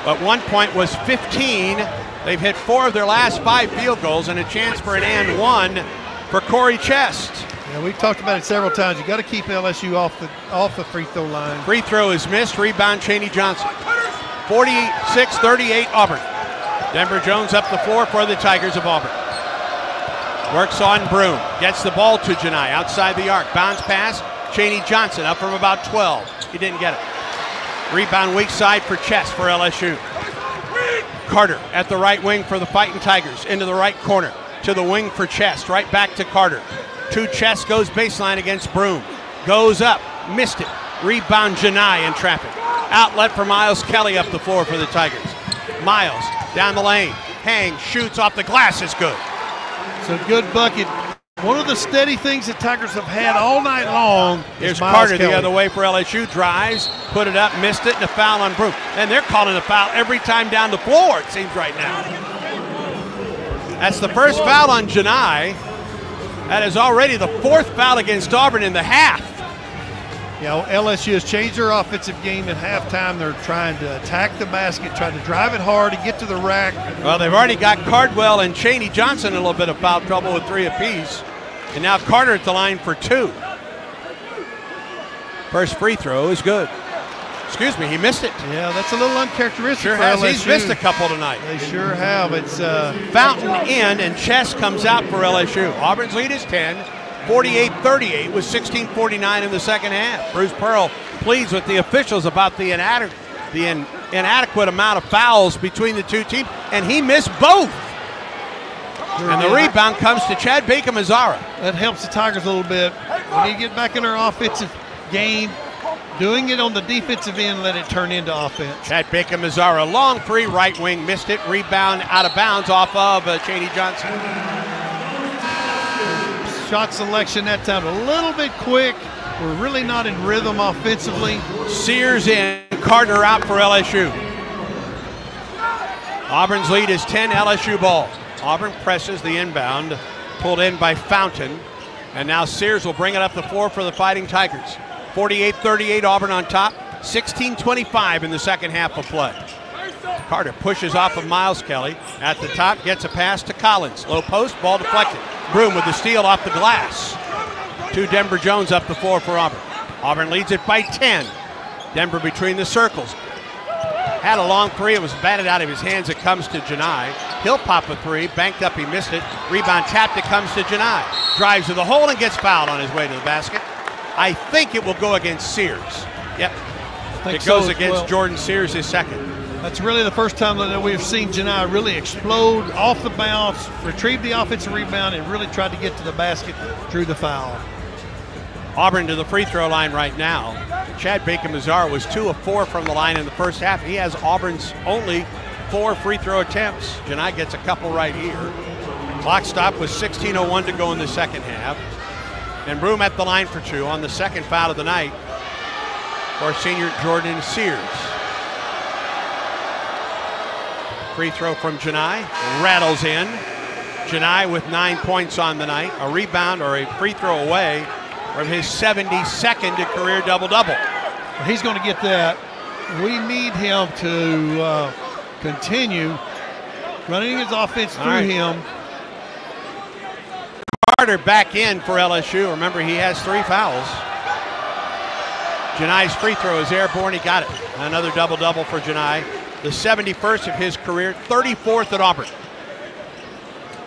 at one point, was 15. They've hit 4 of their last 5 field goals and a chance for an and 1 for Corey Chest. Yeah, we've talked about it several times. You got to keep LSU off the free throw line. Free throw is missed. Rebound Chaney Johnson. 46-38 Auburn. Denver Jones up the floor for the Tigers of Auburn. Works on Broom. Gets the ball to Janai outside the arc. Bounce pass. Chaney Johnson up from about 12. He didn't get it. Rebound weak side for Chest for LSU. Carter at the right wing for the Fighting Tigers. Into the right corner. To the wing for Chest. Right back to Carter. To Chest, goes baseline against Broom. Goes up, missed it. Rebound Janai in traffic. Outlet for Miles Kelly up the floor for the Tigers. Miles down the lane, hangs, shoots off the glass, is good. It's a good bucket. One of the steady things the Tigers have had all night long. Here's Carter the other way for LSU, drives, put it up, missed it, and a foul on Broom. And they're calling a foul every time down the floor, it seems right now. That's the first foul on Janai. That is already the 4th foul against Auburn in the half. Yeah, LSU has changed their offensive game at halftime. They're trying to attack the basket, trying to drive it hard and get to the rack. Well, they've already got Cardwell and Chaney Johnson in a little bit of foul trouble with 3 apiece. And now Carter at the line for 2. First free throw is good. Excuse me, he missed it. Yeah, that's a little uncharacteristic sure for has. LSU. He's missed a couple tonight. They sure have. It's Fountain in, and Chest comes out for LSU. Auburn's lead is 10, 48-38 with 16:49 in the second half. Bruce Pearl pleads with the officials about the inadequate amount of fouls between the two teams, and he missed both. And the rebound comes to Chad Bacon-Mazzara. That helps the Tigers a little bit. When you get back in their offensive game, doing it on the defensive end, let it turn into offense. Chad Bacon-Mazzara, long three, right wing, missed it. Rebound out of bounds off of Chaney Johnson. Shot selection that time a little bit quick. We're really not in rhythm offensively. Sears in, Carter out for LSU. Auburn's lead is 10, LSU ball. Auburn presses the inbound, pulled in by Fountain. And now Sears will bring it up the floor for the Fighting Tigers. 48-38, Auburn on top. 16:25 in the second half of play. Carter pushes off of Miles Kelly. At the top, gets a pass to Collins. Low post, ball deflected. Broom with the steal off the glass. To Denver Jones up the floor for Auburn. Auburn leads it by 10. Denver between the circles. Had a long three. It was batted out of his hands. It comes to Janai. He'll pop a three. Banked up. He missed it. Rebound tapped. It comes to Janai. Drives to the hole and gets fouled on his way to the basket. I think it will go against Sears. Yep. It goes against Jordan Sears, his second. That's really the first time that we've seen Janai really explode off the bounce, retrieve the offensive rebound, and really tried to get to the basket, drew the foul. Auburn to the free throw line right now. Chad Bacon-Mazzara was 2 of 4 from the line in the first half. He has Auburn's only 4 free throw attempts. Janai gets a couple right here. Clock stop with 16:01 to go in the second half. And Broom at the line for 2 on the second foul of the night for senior Jordan Sears. Free throw from Janai, rattles in. Janai with 9 points on the night, a rebound or a free throw away from his 72nd career double-double. He's going to get that. We need him to continue running his offense through him. Carter back in for LSU. Remember, he has 3 fouls. Janai's free throw is airborne. He got it. Another double-double for Janai. The 71st of his career, 34th at Auburn.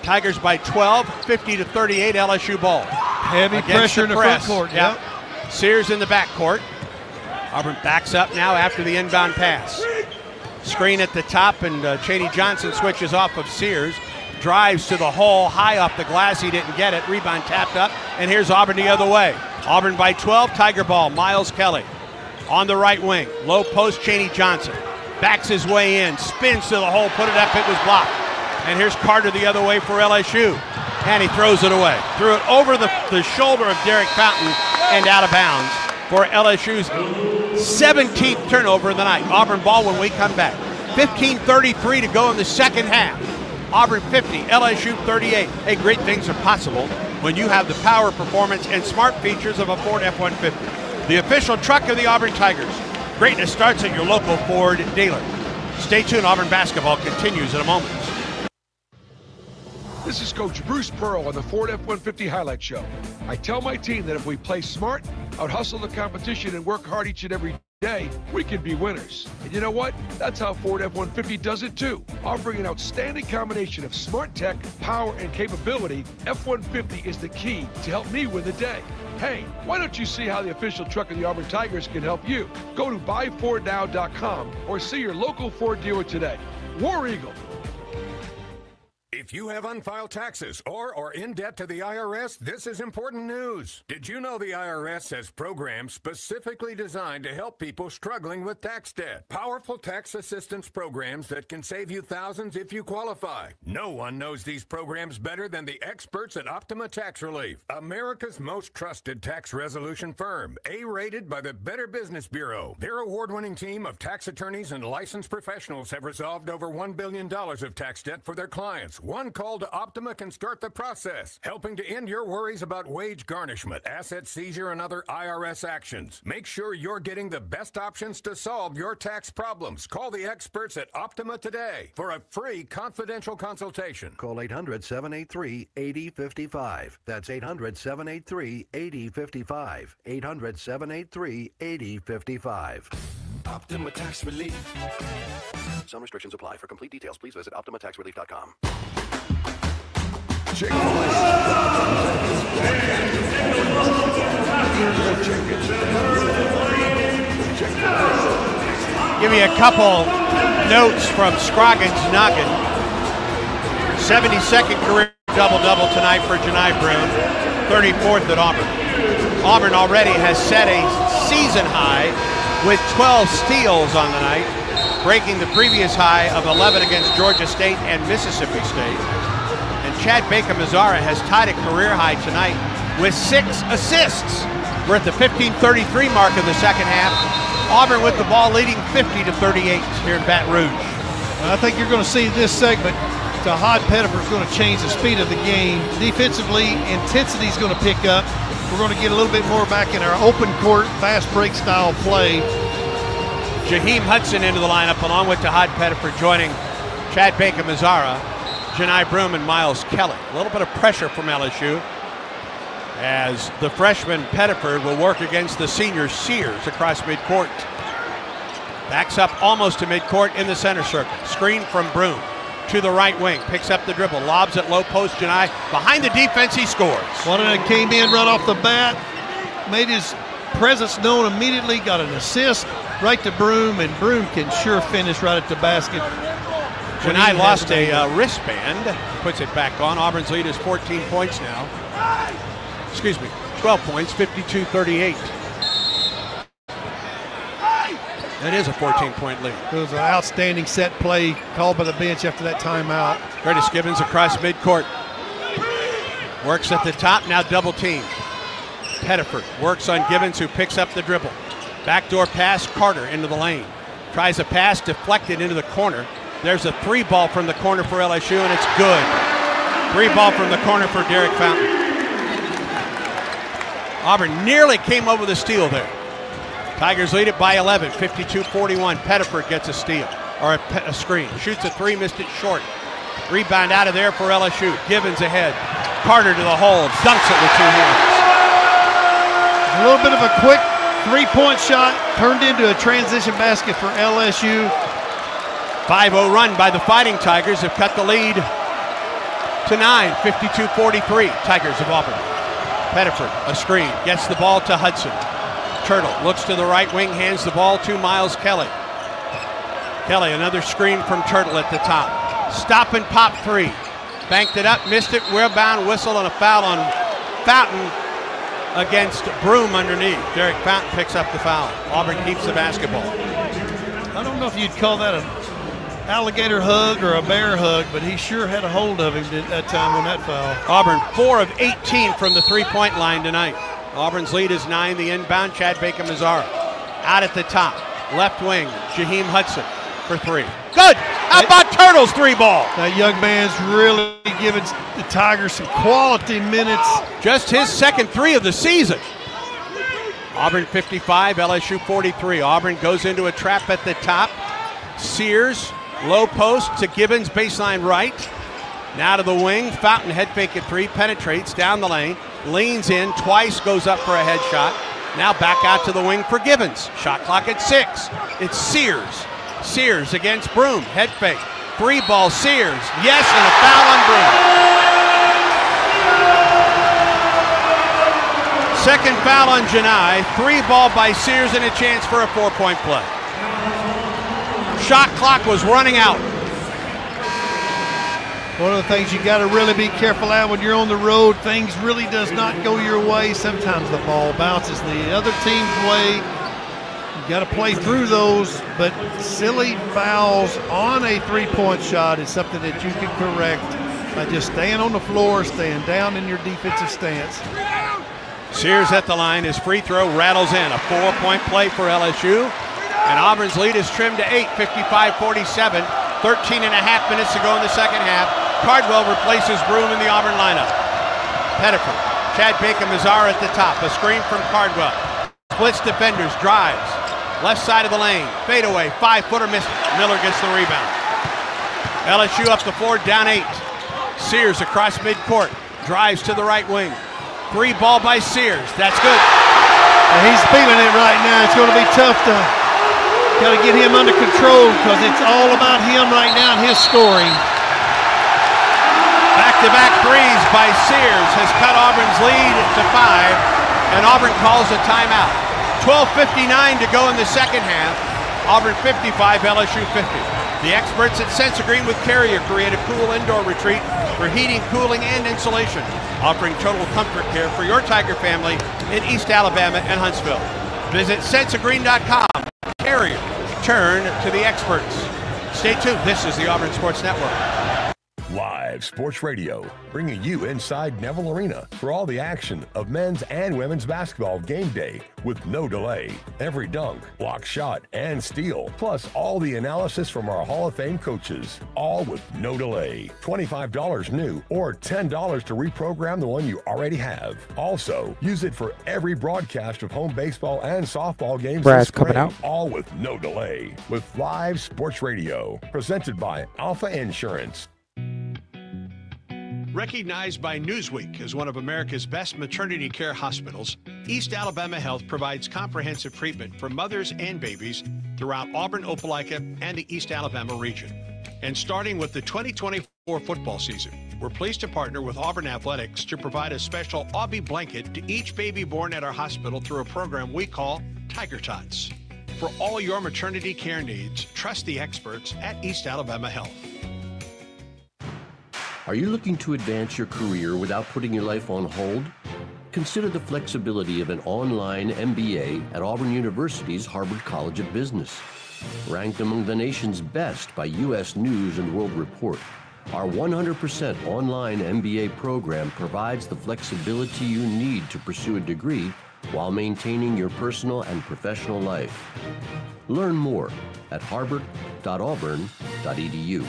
Tigers by 12, 50-38, LSU ball. Heavy pressure in the front court. Yep. Sears in the back court. Auburn backs up now after the inbound pass. Screen at the top, and Chaney Johnson switches off of Sears. Drives to the hole, high off the glass. He didn't get it. Rebound tapped up, and here's Auburn the other way. Auburn by 12, Tiger ball. Miles Kelly on the right wing. Low post, Chaney Johnson. Backs his way in, spins to the hole, put it up, it was blocked. And here's Carter the other way for LSU. And he throws it away. Threw it over the shoulder of Derek Fountain and out of bounds for LSU's 17th turnover of the night. Auburn ball when we come back. 15:33 to go in the second half. Auburn 50, LSU 38. Hey, great things are possible when you have the power, performance, and smart features of a Ford F-150. The official truck of the Auburn Tigers. Greatness starts at your local Ford dealer. Stay tuned. Auburn basketball continues in a moment. This is Coach Bruce Pearl on the Ford F-150 Highlight Show. I tell my team that if we play smart, out-hustle the competition, and work hard each and every day, we can be winners. And you know what? That's how Ford F-150 does it too. Offering an outstanding combination of smart tech, power, and capability, F-150 is the key to help me win the day. Hey, why don't you see how the official truck of the Auburn Tigers can help you? Go to buyfordnow.com or see your local Ford dealer today. War Eagle. If you have unfiled taxes or are in debt to the IRS, this is important news. Did you know the IRS has programs specifically designed to help people struggling with tax debt? Powerful tax assistance programs that can save you thousands if you qualify. No one knows these programs better than the experts at Optima Tax Relief, America's most trusted tax resolution firm, A-rated by the Better Business Bureau. Their award-winning team of tax attorneys and licensed professionals have resolved over $1 billion of tax debt for their clients. One call to Optima can start the process, helping to end your worries about wage garnishment, asset seizure, and other IRS actions. Make sure you're getting the best options to solve your tax problems. Call the experts at Optima today for a free confidential consultation. Call 800-783-8055. That's 800-783-8055. 800-783-8055. Optima Tax Relief. Some restrictions apply. For complete details, please visit OptimaTaxRelief.com. Chick-fil-A. Give you a couple notes from Scroggins Noggin. 72nd career double-double tonight for Johni Broome, 34th at Auburn. Auburn already has set a season high with 12 steals on the night, breaking the previous high of 11 against Georgia State and Mississippi State. And Chad Baker-Mazara has tied a career high tonight with 6 assists. We're at the 15:33 mark of the second half. Auburn with the ball leading 50-38 here in Baton Rouge. I think you're going to see this segment to Hod Pettifer is going to change the speed of the game. Defensively, intensity is going to pick up. We're going to get a little bit more back in our open court, fast break style play. Jaheim Hudson into the lineup along with Hod Pettifer, joining Chad Baker-Mazara, Johni Broome, and Miles Kelly. A little bit of pressure from LSU as the freshman Pettifer will work against the senior Sears across midcourt. Backs up almost to midcourt in the center circle. Screen from Broome to the right wing, picks up the dribble, lobs at low post. Johni behind the defense, he scores. One of them came in right off the bat, made his presence known immediately, got an assist right to Broome, and Broome can sure finish right at the basket. Johni lost a wristband, puts it back on. Auburn's lead is 14 points now. Excuse me, 12 points, 52-38. That is a 14-point lead. It was an outstanding set play called by the bench after that timeout. Curtis Gibbons across midcourt. Works at the top, now double team. Pettifer works on Gibbons, who picks up the dribble. Backdoor pass, Carter into the lane. Tries a pass, deflected into the corner. There's a 3-ball from the corner for LSU, and it's good. 3-ball from the corner for Derek Fountain. Auburn nearly came over the steal there. Tigers lead it by 11, 52-41. Pettifer gets a steal, or a screen. Shoots a 3, missed it short. Rebound out of there for LSU. Gibbons ahead. Carter to the hole, dunks it with 2 hands. A little bit of a quick 3-point shot turned into a transition basket for LSU. 5-0 run by the Fighting Tigers have cut the lead to 9, 52-43. Tigers of Auburn. Pettifer, a screen, gets the ball to Hudson. Turtle looks to the right wing, hands the ball to Miles Kelly. Kelly, another screen from Turtle at the top. Stop and pop 3. Banked it up, missed it, rebound, whistle, and a foul on Fountain against Broome underneath. Derek Fountain picks up the foul. Auburn keeps the basketball. I don't know if you'd call that an alligator hug or a bear hug, but he sure had a hold of him at that time on that foul. Auburn 4 of 18 from the 3-point line tonight. Auburn's lead is 9. The inbound, Chad Baker-Mazara. Out at the top, left wing, Jaheim Hudson for 3. Good! How about Turtle's 3-ball? That young man's really giving the Tigers some quality minutes. Just his second 3 of the season. Auburn 55, LSU 43. Auburn goes into a trap at the top. Sears, low post to Gibbons, baseline right. Now to the wing, Fountain head fake at 3, penetrates down the lane, leans in, twice goes up for a headshot. Now back out to the wing for Gibbons. Shot clock at 6. It's Sears. Sears against Broome, head fake. 3-ball Sears, yes, and a foul on Broome. Second foul on Johni, 3-ball by Sears, and a chance for a 4-point play. Shot clock was running out. One of the things you got to really be careful at when you're on the road, things really does not go your way. Sometimes the ball bounces the other team's way. You got to play through those, but silly fouls on a 3-point shot is something that you can correct by just staying on the floor, staying down in your defensive stance. Sears at the line, his free throw rattles in. A 4-point play for LSU, and Auburn's lead is trimmed to 8, 55-47. 13 and a half minutes to go in the second half. Cardwell replaces Broome in the Auburn lineup. Pettifer, Chad Baker-Mazara at the top. A screen from Cardwell. Splits defenders, drives. Left side of the lane, fadeaway, 5-footer missed. Miller gets the rebound. LSU up the floor, down 8. Sears across midcourt, drives to the right wing. 3-ball by Sears, that's good. And he's feeling it right now. It's going to be tough to got to get him under control because it's all about him right now and his scoring. Back-to-back threes by Sears has cut Auburn's lead to 5, and Auburn calls a timeout. 12:59 to go in the second half. Auburn 55, LSU 50. The experts at Sensagreen with Carrier create a cool indoor retreat for heating, cooling, and insulation, offering total comfort care for your Tiger family in East Alabama and Huntsville. Visit sensagreen.com. Carrier, turn to the experts. Stay tuned. This is the Auburn Sports Network. Live Sports Radio, bringing you inside Neville Arena for all the action of men's and women's basketball game day with no delay. Every dunk, block shot, and steal, plus all the analysis from our Hall of Fame coaches, all with no delay. $25 new or $10 to reprogram the one you already have. Also, use it for every broadcast of home baseball and softball games Brad's this spring, coming out. all with no delay. With Live Sports Radio, presented by Alpha Insurance. Recognized by Newsweek as one of America's best maternity care hospitals, East Alabama Health provides comprehensive treatment for mothers and babies throughout Auburn, Opelika, and the East Alabama region. And starting with the 2024 football season, we're pleased to partner with Auburn Athletics to provide a special Aubie blanket to each baby born at our hospital through a program we call Tiger Tots. For all your maternity care needs, trust the experts at East Alabama Health. Are you looking to advance your career without putting your life on hold? Consider the flexibility of an online MBA at Auburn University's Harvard College of Business. Ranked among the nation's best by U.S. News and World Report, our 100% online MBA program provides the flexibility you need to pursue a degree while maintaining your personal and professional life. Learn more at harvard.auburn.edu.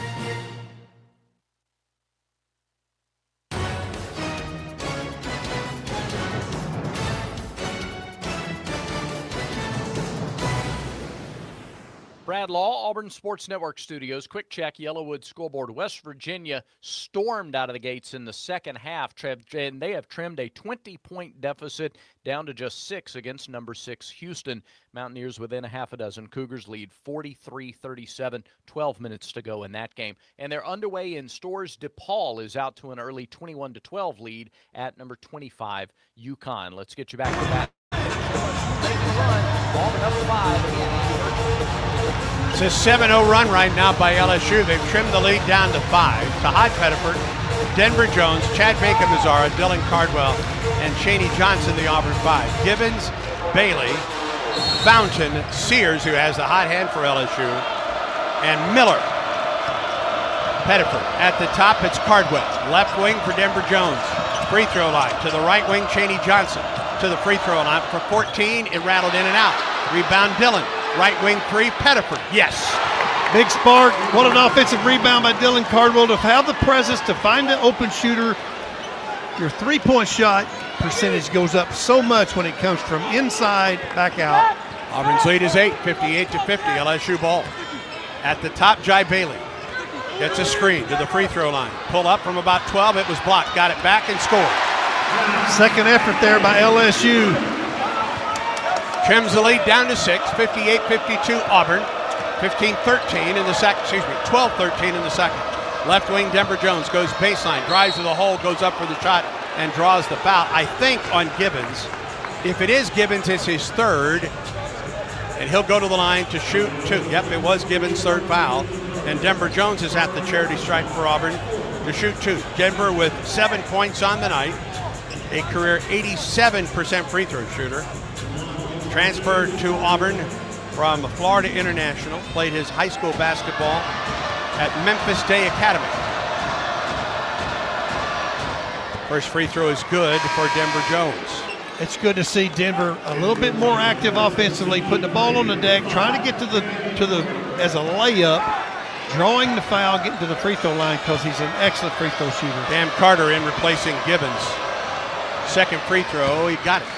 Brad Law, Auburn Sports Network Studios. Quick check, Yellowwood scoreboard. West Virginia stormed out of the gates in the second half, and they have trimmed a 20-point deficit down to just 6 against number 6 Houston. Mountaineers within a half a dozen. Cougars lead 43-37, 12 minutes to go in that game. And they're underway in Storrs. DePaul is out to an early 21-12 lead at number 25, UConn. Let's get you back to that. Auburn up 5. It's a 7-0 run right now by LSU. They've trimmed the lead down to 5. Tahad Pettiford, Denver Jones, Chad Bacon-Mazzara, Dylan Cardwell, and Cheney Johnson, the Auburn 5. Gibbons, Bailey, Fountain, Sears, who has the hot hand for LSU, and Miller. Pettiford. At the top, it's Cardwell. Left wing for Denver Jones. Free throw line. To the right wing, Cheney Johnson. To the free throw line for 14. It rattled in and out. Rebound, Dylan. Right wing 3, Pettiford. Yes. Big spark. What an offensive rebound by Dylan Cardwell to have the presence to find the open shooter. Your three-point shot percentage goes up so much when it comes from inside back out. Auburn's lead is 8, 58-50, LSU ball. At the top, Jai Bailey gets a screen to the free throw line. Pull up from about 12, it was blocked. Got it back and scored. Second effort there by LSU. Trims the lead down to 6, 58-52 Auburn. 15-13 in the second, 12-13 in the second. Left wing, Denver Jones goes baseline, drives to the hole, goes up for the shot, and draws the foul. I think on Gibbons. If it is Gibbons, it's his third, and he'll go to the line to shoot 2. Yep, it was Gibbons' third foul. And Denver Jones is at the charity stripe for Auburn to shoot 2. Denver with 7 points on the night, a career 87% free throw shooter. Transferred to Auburn from Florida International, played his high school basketball at Memphis Day Academy. First free throw is good for Denver Jones. It's good to see Denver a little bit more active offensively, putting the ball on the deck, trying to get to the as a layup, drawing the foul, getting to the free throw line because he's an excellent free throw shooter. Cam Carter in replacing Gibbons. Second free throw, he got it.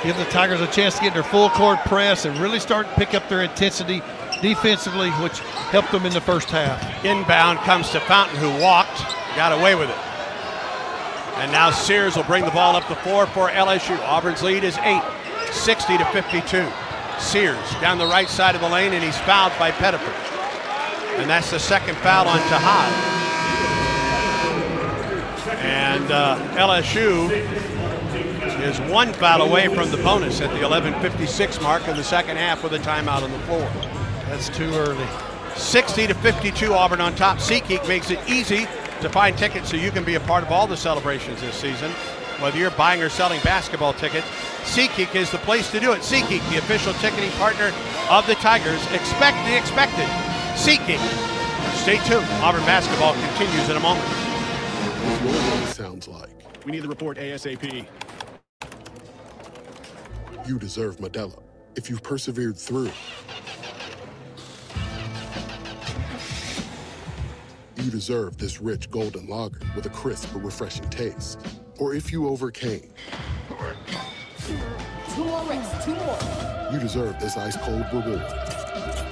Give the Tigers a chance to get their full court press and really start to pick up their intensity defensively, which helped them in the first half. Inbound comes to Fountain, who walked, got away with it. And now Sears will bring the ball up the floor for LSU. Auburn's lead is 8, 60-52. Sears down the right side of the lane, and he's fouled by Pettiford. And that's the second foul on Tahad. And LSU is one foul away from the bonus at the 11:56 mark in the second half with a timeout on the floor. That's too early. 60-52, Auburn on top. SeatGeek makes it easy to find tickets so you can be a part of all the celebrations this season. Whether you're buying or selling basketball tickets, SeatGeek is the place to do it. SeatGeek, the official ticketing partner of the Tigers. Expect the expected. SeatGeek. Stay tuned. Auburn basketball continues in a moment. That's what it sounds like. We need the report ASAP. You deserve Modelo. If you've persevered through, you deserve this rich golden lager with a crisp but refreshing taste. Or if you overcame. 2 more reps, 2 more. You deserve this ice-cold reward.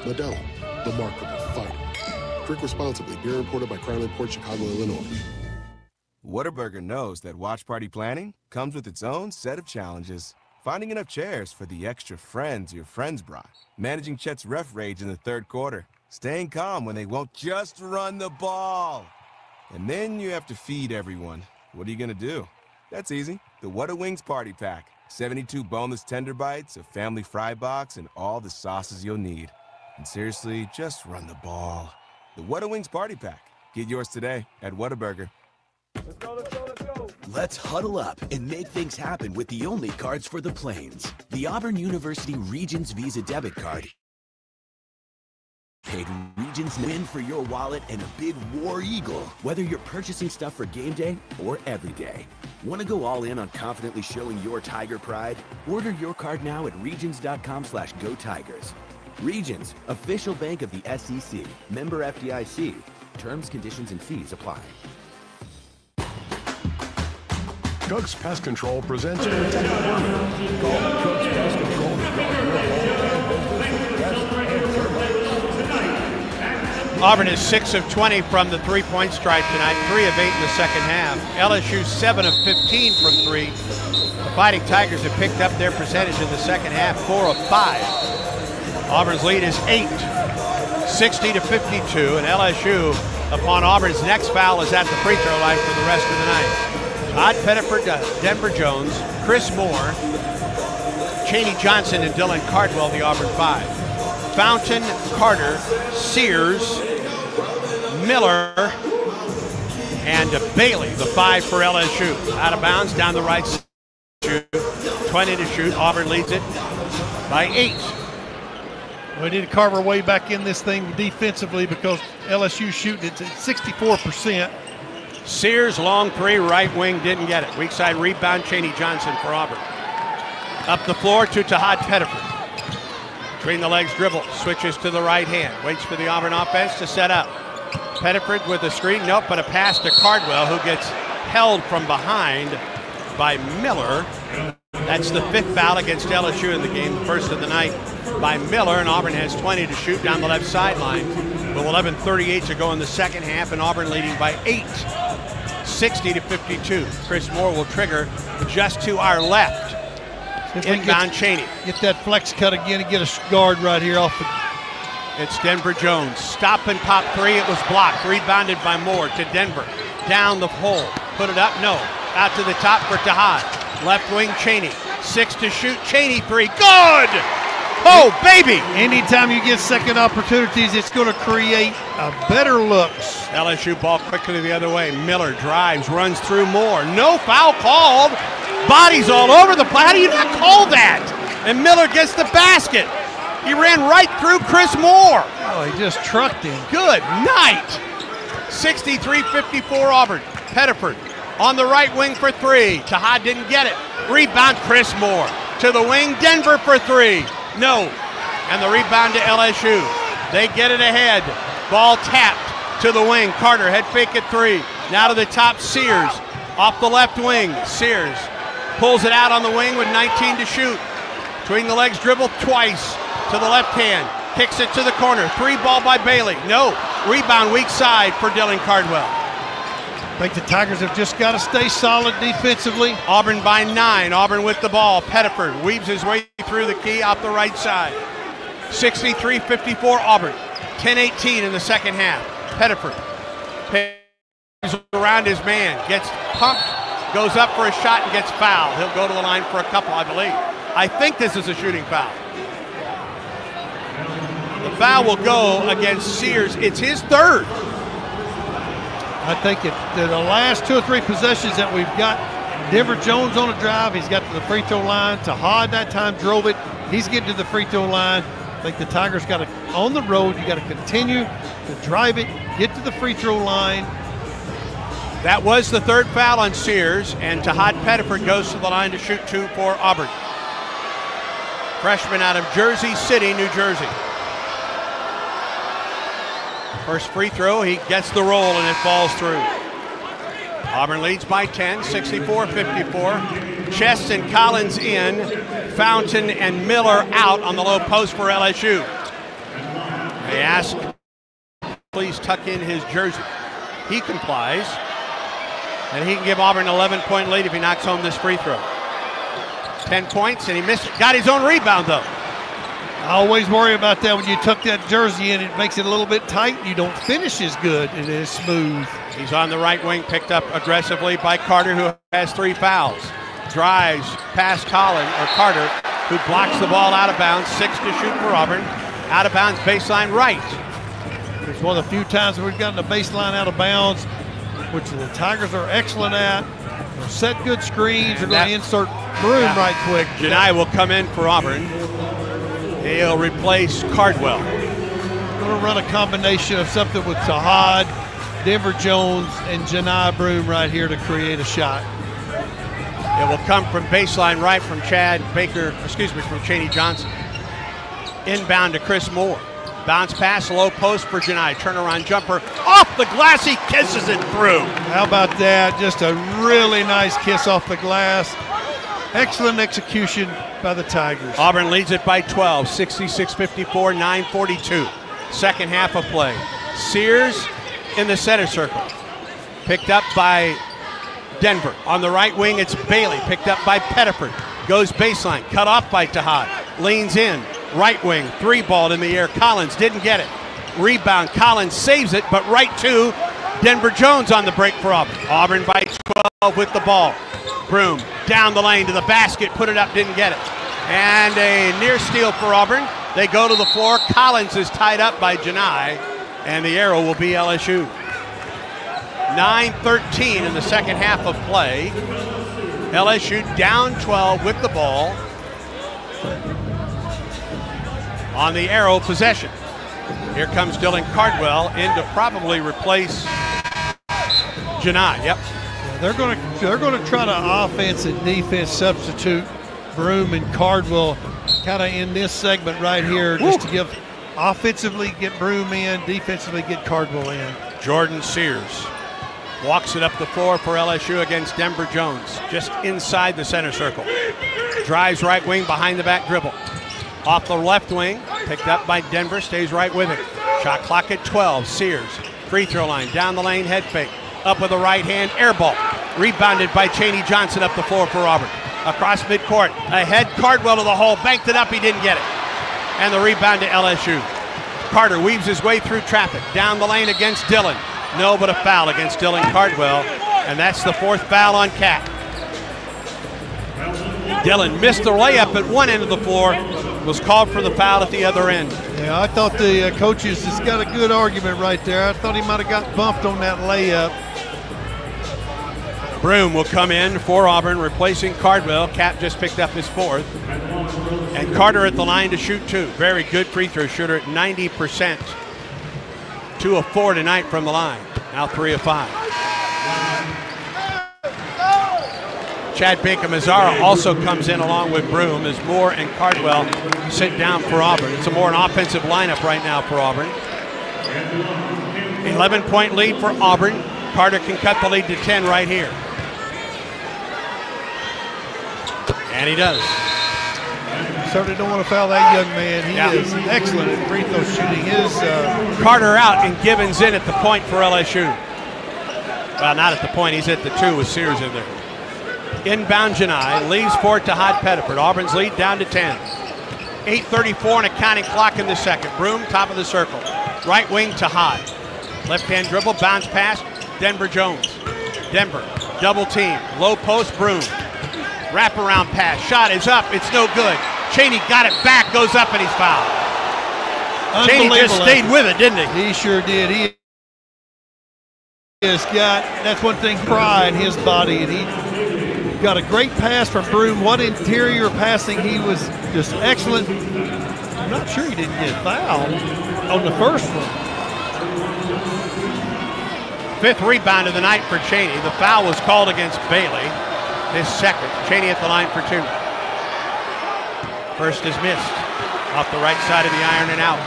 Modelo, remarkable fighter. Drink responsibly. Beer imported by Crown Imports, Chicago, Illinois. Whataburger knows that watch party planning comes with its own set of challenges. Finding enough chairs for the extra friends your friends brought. Managing Chet's ref rage in the third quarter. Staying calm when they won't just run the ball. And then you have to feed everyone. What are you gonna do? That's easy. The What a Wings Party Pack. 72 boneless tender bites, a family fry box, and all the sauces you'll need. And seriously, just run the ball. The What a Wings Party Pack. Get yours today at Whataburger. Let's go, let's go, let's go. Let's huddle up and make things happen with the only cards for the Plains. The Auburn University Regions Visa Debit Card. Paid Regions win for your wallet and a big War Eagle, whether you're purchasing stuff for game day or every day. Want to go all in on confidently showing your Tiger pride? Order your card now at regions.com/GoTigers. Regions, official bank of the SEC. Member FDIC. Terms, conditions, and fees apply. Cook's Pest Control presents Protect Farming. Call Cook's Pest Control to guard your home and business with pests and termites. Auburn is 6 of 20 from the three-point stripe tonight, 3 of 8 in the second half. LSU 7 of 15 from 3. The Fighting Tigers have picked up their percentage in the second half, 4 of 5. Auburn's lead is 8, 60-52, and LSU, upon Auburn's next foul, is at the free throw line for the rest of the night. Todd Pettiford, Denver Jones, Chris Moore, Chaney Johnson, and Dylan Cardwell, the Auburn 5. Fountain, Carter, Sears, Miller, and Bailey, the 5 for LSU. Out of bounds, down the right side. 20 to shoot. Auburn leads it by 8. We need to carve our way back in this thing defensively because LSU shooting it at 64%. Sears, long 3, right wing, didn't get it. Weak side rebound, Chaney Johnson for Auburn. Up the floor to Tahad Pettiford. Between the legs dribble, switches to the right hand, waits for the Auburn offense to set up. Pettiford with a screen, nope, but a pass to Cardwell, who gets held from behind by Miller. That's the 5th foul against LSU in the game, the first of the night by Miller, and Auburn has 20 to shoot down the left sideline. With 11:38 to go in the second half, and Auburn leading by 8, 60-52. Chris Moore will trigger just to our left. Inbound Chaney. Get that flex cut again and get a guard right here off the. It's Denver Jones. Stop and pop 3. It was blocked. Rebounded by Moore to Denver. Down the hole. Put it up. No. Out to the top for Tahad. Left wing Chaney. 6 to shoot. Chaney 3. Good! Oh, baby! Anytime you get second opportunities, it's going to create better looks. LSU ball quickly the other way. Miller drives, runs through Moore. No foul called. Bodies all over the place. How do you not call that? And Miller gets the basket. He ran right through Chris Moore. Oh, he just trucked him. Good night. 63-54 Auburn. Pettiford on the right wing for 3. Tahad didn't get it. Rebound Chris Moore. To the wing, Denver for 3. No. And the rebound to LSU. They get it ahead. Ball tapped to the wing. Carter head fake at 3. Now to the top, Sears. Off the left wing, Sears pulls it out on the wing with 19 to shoot. Between the legs dribble twice to the left hand. Kicks it to the corner. 3 ball by Bailey. No. Rebound weak side for Dylan Cardwell. I think the Tigers have just got to stay solid defensively. Auburn by 9. Auburn with the ball. Pettiford weaves his way through the key off the right side. 63-54 Auburn. 10-18 in the second half. Pettiford pays around his man. Gets pumped. goes up for a shot and gets fouled. He'll go to the line for a couple, I believe. I think this is a shooting foul. The foul will go against Sears. It's his third. I think the last 2 or 3 possessions that we've got, Denver Jones on a drive. He's got to the free throw line. Tahad that time drove it. He's getting to the free throw line. I think the Tigers got to, on the road, you got to continue to drive it, get to the free throw line. That was the third foul on Sears, and Tahad Pettiford goes to the line to shoot 2 for Auburn. Freshman out of Jersey City, New Jersey. First free throw, he gets the roll and it falls through. Auburn leads by 10, 64-54. Chest and Collins in, Fountain and Miller out on the low post for LSU. They ask, please tuck in his jersey. He complies, and he can give Auburn an 11-point lead if he knocks home this free throw. 10 points, and he missed it. Got his own rebound, though. I always worry about that when you tuck that jersey in. It makes it a little bit tight. You don't finish as good. It is smooth. He's on the right wing, picked up aggressively by Carter, who has 3 fouls. Drives past Carter, who blocks the ball out of bounds. 6 to shoot for Auburn. Out of bounds, baseline right. It's one of the few times we've gotten the baseline out of bounds, which the Tigers are excellent at. They'll set good screens. They're going to insert Broom right quick. Janai will come in for Auburn. He'll replace Cardwell. Going to run a combination of something with Tahad, Denver Jones, and Janai Broom right here to create a shot. It will come from baseline right from from Chaney Johnson. Inbound to Chris Moore. Bounce pass, low post for Janai. Turnaround jumper off the glass. He kisses it through. How about that? Just a really nice kiss off the glass. Excellent execution by the Tigers. Auburn leads it by 12, 66-54, 9:42. Second half of play. Sears in the center circle. Picked up by Denver. On the right wing, it's Bailey. Picked up by Pettiford. Goes baseline. Cut off by Tahad. Leans in. Right wing. 3-ball in the air. Collins didn't get it. Rebound. Collins saves it, but right to Denver Jones on the break for Auburn. Auburn by 12 with the ball. Broom down the lane to the basket, put it up, didn't get it. And a near steal for Auburn. They go to the floor. Collins is tied up by Janai, and the arrow will be LSU. 9:13 in the second half of play. LSU down 12 with the ball. On the arrow possession. Here comes Dylan Cardwell in to probably replace Janai. Yep. They're going to try to offense and defense substitute Broom and Cardwell kind of in this segment right here, just to give offensively get Broom in, defensively get Cardwell in. Jordan Sears walks it up the floor for LSU against Denver Jones, just inside the center circle. Drives right wing, behind the back dribble. Off the left wing, picked up by Denver, stays right with it. Shot clock at 12, Sears. Free throw line, down the lane, head fake. Up with the right hand, air ball. Rebounded by Chaney Johnson up the floor for Auburn. Across midcourt, ahead, Cardwell to the hole, banked it up, he didn't get it. And the rebound to LSU. Carter weaves his way through traffic, down the lane against Dillon. No, but a foul against Dylan Cardwell, and that's the 4th foul on Cat. Dillon missed the layup at one end of the floor, was called for the foul at the other end. Yeah, I thought the coaches has got a good argument right there. I thought he might have got bumped on that layup. Broom will come in for Auburn, replacing Cardwell. Cat just picked up his 4th. And Carter at the line to shoot 2. Very good free throw shooter at 90%. 2 of 4 tonight from the line. Now 3 of 5. Chad Baker-Mazzara also comes in along with Broom as Moore and Cardwell sit down for Auburn. It's a more an offensive lineup right now for Auburn. 11-point lead for Auburn. Carter can cut the lead to 10 right here. And he does. Certainly don't want to foul that young man. He is excellent at free throw shooting. Carter out and Gibbons in at the point for LSU. Well, not at the point. He's at the 2 with Sears in there. Inbound Janai, leaves for Tahad Pettiford. Auburn's lead down to 10. 8:34 and a counting clock in the second. Broom, top of the circle. Right wing Tahad. Left-hand dribble, bounce pass, Denver Jones. Denver Double team. Low post, Broome. Wraparound pass. Shot is up. It's no good. Cheney got it back. Goes up and he's fouled. Cheney just stayed with it, didn't he? He sure did. He has got, that's one thing, pride in his body, and he got a great pass from Broome. What interior passing. He was just excellent. I'm not sure he didn't get fouled on the first one. 5th rebound of the night for Cheney. The foul was called against Bailey. His second. Cheney at the line for 2. First is missed. Off the right side of the iron and out.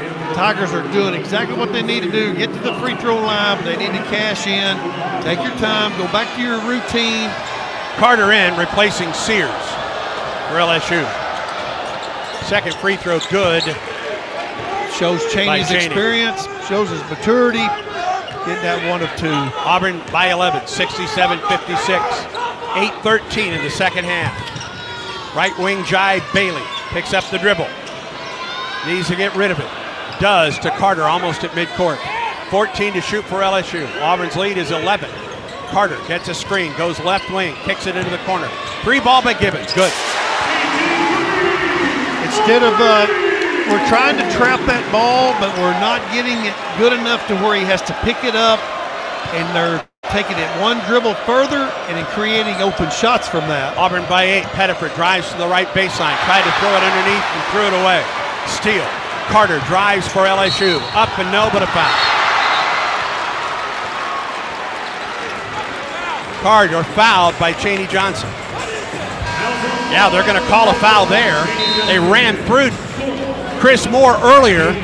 The Tigers are doing exactly what they need to do. Get to the free throw line. They need to cash in. Take your time. Go back to your routine. Carter in, replacing Sears for LSU. Second free throw good. Shows Cheney's experience. Shows his maturity. Getting that 1 of 2. Auburn by 11, 67-56. 8-13 in the second half. Right wing Jai Bailey picks up the dribble. Needs to get rid of it. Does to Carter almost at midcourt. 14 to shoot for LSU. Auburn's lead is 11. Carter gets a screen, goes left wing, kicks it into the corner. 3 ball by Gibbons. Good. Instead of, we're trying to trap that ball, but we're not getting it good enough to where he has to pick it up, and they're taking it one dribble further and then creating open shots from that. Auburn by 8. Pettiford drives to the right baseline, tried to throw it underneath and threw it away. Steal. Carter drives for LSU. Up and no, but a foul. Carter fouled by Chaney Johnson. Yeah, they're going to call a foul there. They ran through Chris Moore earlier.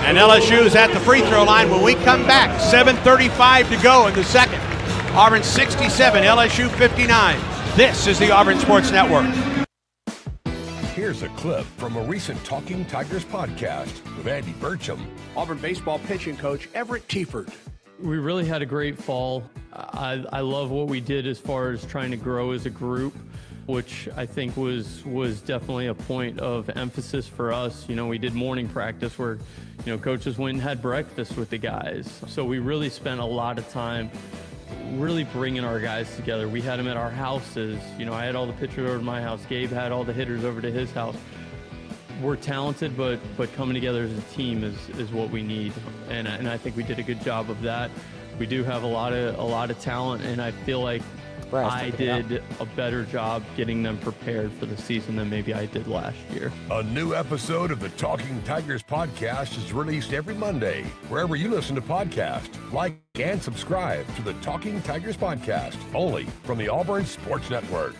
And LSU is at the free throw line when we come back. 7:35 to go in the second. Auburn 67, LSU 59. This is the Auburn Sports Network. Here's a clip from a recent Talking Tigers podcast with Andy Burcham. Auburn baseball pitching coach Everett Tiefert. We really had a great fall. I love what we did as far as trying to grow as a group, which I think was definitely a point of emphasis for us. You know, we did morning practice where, you know, coaches went and had breakfast with the guys. So we really spent a lot of time really bringing our guys together. We had them at our houses. You know, I had all the pitchers over to my house. Gabe had all the hitters over to his house. We're talented, but coming together as a team is what we need, and I think we did a good job of that. We do have a lot of talent, and I feel like I did a better job getting them prepared for the season than maybe I did last year. A new episode of the Talking Tigers podcast is released every Monday, wherever you listen to podcasts. Like and subscribe to the Talking Tigers podcast, only from the Auburn Sports Network.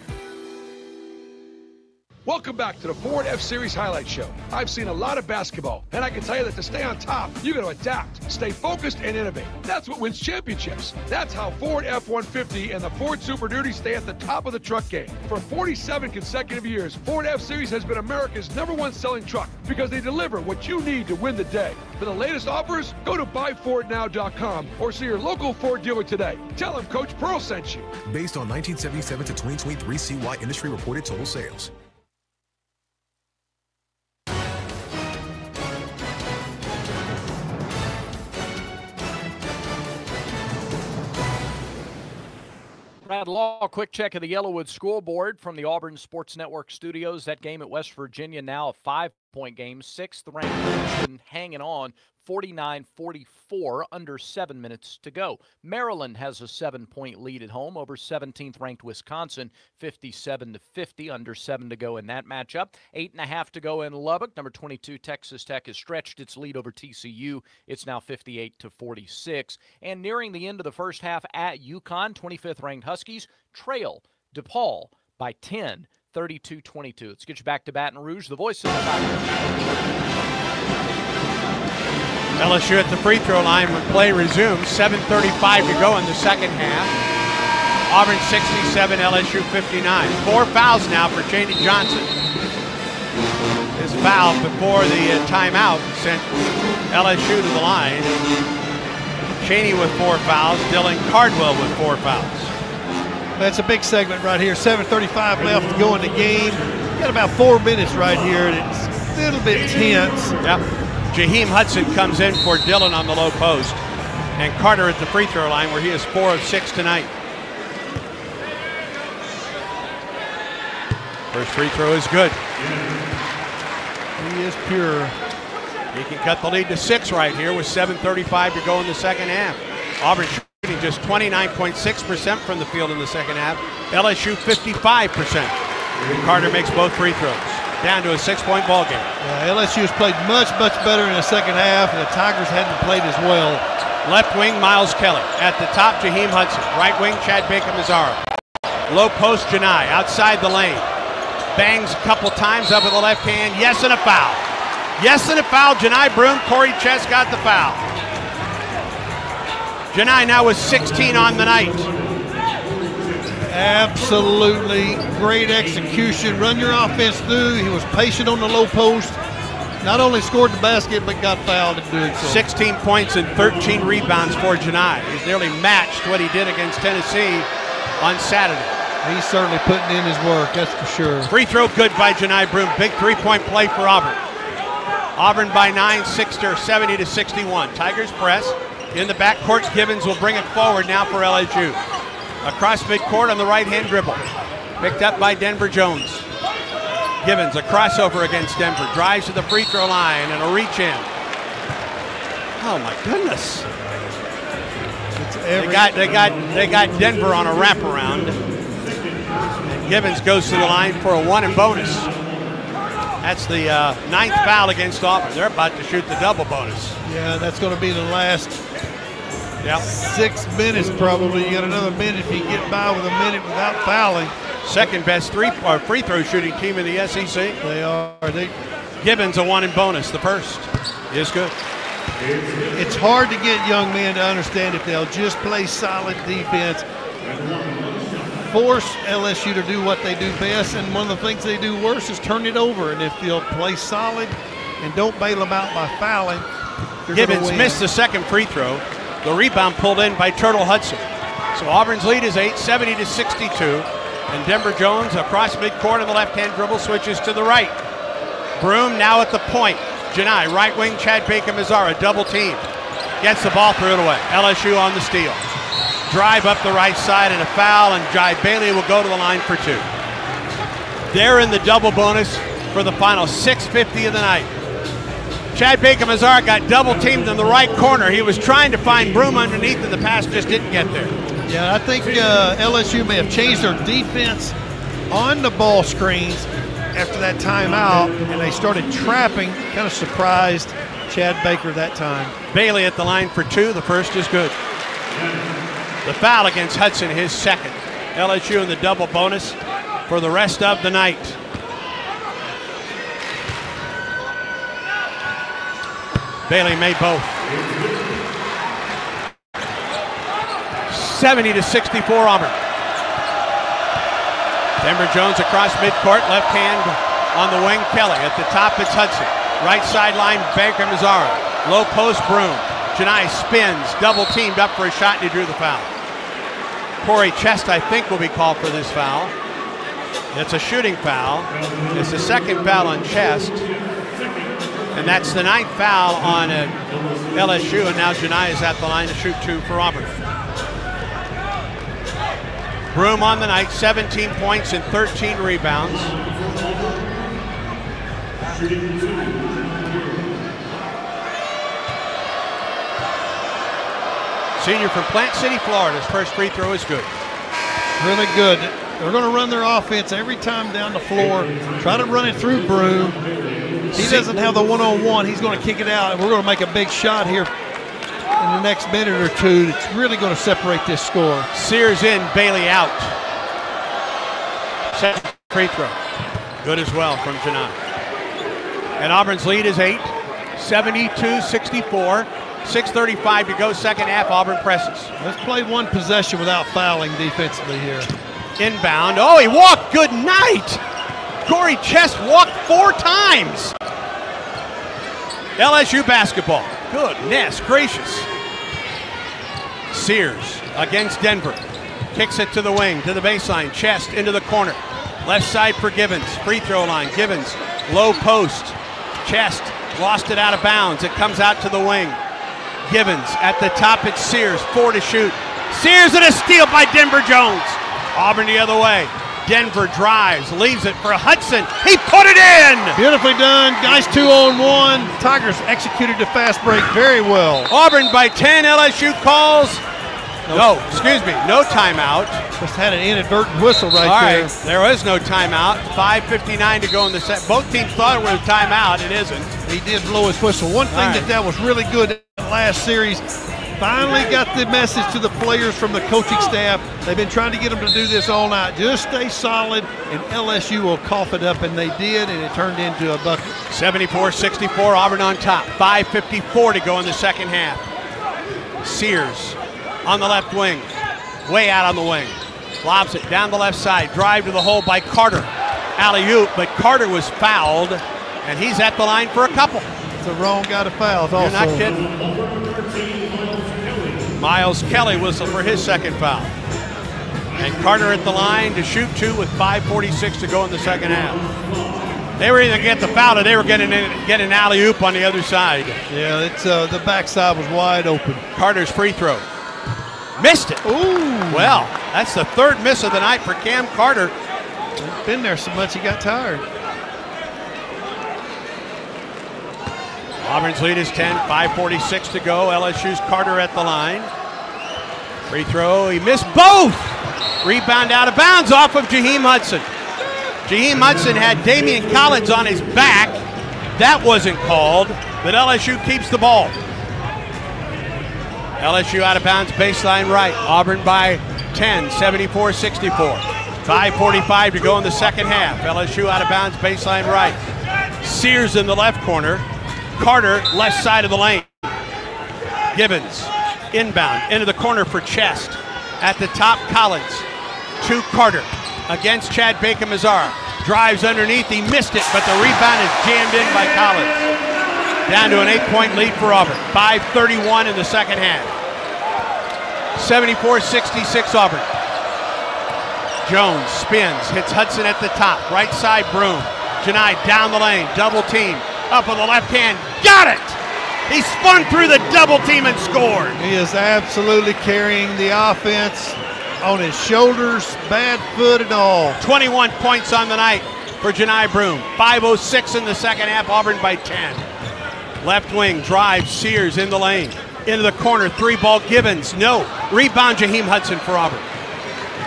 Welcome back to the Ford F-Series Highlight Show. I've seen a lot of basketball, and I can tell you that to stay on top, you got to adapt, stay focused, and innovate. That's what wins championships. That's how Ford F-150 and the Ford Super Duty stay at the top of the truck game. For 47 consecutive years, Ford F-Series has been America's #1 selling truck because they deliver what you need to win the day. For the latest offers, go to buyfordnow.com or see your local Ford dealer today. Tell them Coach Pearl sent you. Based on 1977 to 2023 CY industry reported total sales. Brad Law, quick check of the Yellowwood scoreboard from the Auburn Sports Network studios. That game at West Virginia now a 5-point game. 6th ranked Princeton hanging on 49-44, under 7 minutes to go. Maryland has a 7-point lead at home over 17th ranked Wisconsin, 57-50, under 7 to go in that matchup. 8.5 to go in Lubbock. Number 22 Texas Tech has stretched its lead over TCU. It's now 58-46. And nearing the end of the first half at UConn, 25th ranked Huskies trail DePaul by 10, 32-22. Let's get you back to Baton Rouge, the voice of the Tigers. LSU at the free throw line when play resumes. 7:35 to go in the second half. Auburn 67, LSU 59. 4 fouls now for Chaney Johnson. His foul before the timeout sent LSU to the line. Chaney with 4 fouls. Dylan Cardwell with 4 fouls. That's a big segment right here. 7:35 left to go in the game. Got about 4 minutes right here, and it's a little bit tense. Yep. Jaheim Hudson comes in for Dylan on the low post. And Carter at the free throw line, where he is 4 of 6 tonight. First free throw is good. He is pure. He can cut the lead to 6 right here with 7:35 to go in the second half. Auburn shooting just 29.6% from the field in the second half. LSU 55%. And Carter makes both free throws. Down to a 6-point ball game. Yeah, LSU has played much better in the second half, and the Tigers hadn't played as well. Left wing, Miles Kelly. At the top, Jaheim Hudson. Right wing, Chad Baker-Mazzara. Low post, Janai. Outside the lane. Bangs a couple times up with the left hand. Yes, and a foul. Yes, and a foul. Janai Broome, Corey Chess got the foul. Janai now with 16 on the night. Absolutely great execution. Run your offense through. He was patient on the low post. Not only scored the basket, but got fouled in doing so. 16 points and 13 rebounds for Janai. He's nearly matched what he did against Tennessee on Saturday. He's certainly putting in his work, that's for sure. Free throw good by Janai Broome. Big three-point play for Auburn. Auburn by 9, 70-61. Tigers press. In the backcourt, Givens will bring it forward now for LSU. Across midcourt on the right-hand dribble. Picked up by Denver Jones. Givens, a crossover against Denver. Drives to the free throw line and a reach in. Oh my goodness. They got Denver on a wraparound. And Givens goes to the line for a 1 and bonus. That's the 9th foul against Auburn. They're about to shoot the double bonus. Yeah, that's going to be the last 6 minutes probably. You got another minute if you get by with a minute without fouling. Second best free throw shooting team in the SEC. They are. Givens a 1 and bonus. The first is good. It's hard to get young men to understand if they'll just play solid defense, force LSU to do what they do best, and one of the things they do worse is turn it over. And if they'll play solid and don't bail them out by fouling, Givens missed the second free throw. The rebound pulled in by Turtle Hudson. So Auburn's lead is 8, 70-62. And Denver Jones across midcourt on the left-hand dribble switches to the right. Broome now at the point. Janai, right wing, Chad Baker-Mazzara, double team. Gets the ball, threw it away. LSU on the steal. Drive up the right side and a foul, and Jai Bailey will go to the line for 2. They're in the double bonus for the final 6:50 of the night. Chad Baker-Mazzara got double teamed in the right corner. He was trying to find Broome underneath, and the pass just didn't get there. Yeah, I think LSU may have changed their defense on the ball screens after that timeout, and they started trapping. Kind of surprised Chad Baker that time. Bailey at the line for 2. The first is good. The foul against Hudson, his second. LSU in the double bonus for the rest of the night. Bailey made both. 70-64 Auburn. Denver Jones across midcourt, left hand on the wing, Kelly. At the top, it's Hudson. Right sideline, Baker-Mazzara. Low post, Broome. Janai spins, double teamed up for a shot, and he drew the foul. Corey Chest, I think, will be called for this foul. It's a shooting foul. It's the second foul on Chest. And that's the 9th foul on LSU, and now Janai is at the line to shoot 2 for Auburn. Broome on the night, 17 points and 13 rebounds. Senior from Plant City, Florida. His first free throw is good. Really good. They're going to run their offense every time down the floor. Try to run it through Broome. He doesn't have the one-on-one. He's going to kick it out, and we're going to make a big shot here in the next minute or 2. It's really going to separate this score. Sears in, Bailey out. Second free throw. Good as well from Janai. And Auburn's lead is 8, 72-64. 6:35 to go, second half. Auburn presses. Let's play one possession without fouling defensively here. Inbound. Oh, he walked. Good night. Corey Chest walked 4 times. LSU basketball. Goodness gracious. Sears against Denver. Kicks it to the wing, to the baseline. Chest into the corner. Left side for Givens. Free throw line. Givens, low post. Chest lost it out of bounds. It comes out to the wing. Givens at the top, it's Sears, 4 to shoot. Sears and a steal by Denver Jones. Auburn the other way. Denver drives, leaves it for Hudson. He put it in! Beautifully done. Guys 2-on-1. Tigers executed the fast break very well. Auburn by 10. LSU calls. No timeout. Just had an inadvertent whistle there. All right, there was no timeout. 5:59 to go in the set. Both teams thought it was a timeout. It isn't. He did blow his whistle. One thing that was really good in the last series, finally got the message to the players from the coaching staff. They've been trying to get them to do this all night. Just stay solid, and LSU will cough it up, and they did, and it turned into a bucket. 74-64, Auburn on top. 5:54 to go in the second half. Sears on the left wing, way out on the wing. Lobs it down the left side, drive to the hole by Carter. Alley-oop, but Carter was fouled, and he's at the line for a couple. It's the wrong guy to foul. You're not kidding. Miles Kelly whistled for his second foul. And Carter at the line to shoot 2 with 5:46 to go in the second half. They were either get the foul or they were getting an alley-oop on the other side. Yeah, it's the backside was wide open. Carter's free throw. Missed it. Ooh. Well, that's the third miss of the night for Cam Carter. Been there so much he got tired. Auburn's lead is 10, 5:46 to go. LSU's Carter at the line. Free throw, he missed both. Rebound out of bounds off of Jaheim Hudson. Jaheim Hudson had Damian Collins on his back. That wasn't called, but LSU keeps the ball. LSU out of bounds, baseline right. Auburn by 10, 74-64. 5:45 to go in the second half. LSU out of bounds, baseline right. Sears in the left corner. Carter, left side of the lane. Gibbons, inbound, into the corner for Chest. At the top, Collins. To Carter, against Chad Bacon-Mazara. Drives underneath, he missed it, but the rebound is jammed in by Collins. Down to an 8-point lead for Auburn. 5:31 in the second half. 74-66 Auburn. Jones spins, hits Hudson at the top. Right side, Broom. Janai down the lane, double team. Up on the left hand, got it! He spun through the double team and scored. He is absolutely carrying the offense on his shoulders, bad foot and all. 21 points on the night for Janai Broom. 5:06 in the second half, Auburn by 10. Left wing, drive, Sears in the lane. Into the corner, 3-ball Gibbons, no. Rebound Jaheim Hudson for Auburn.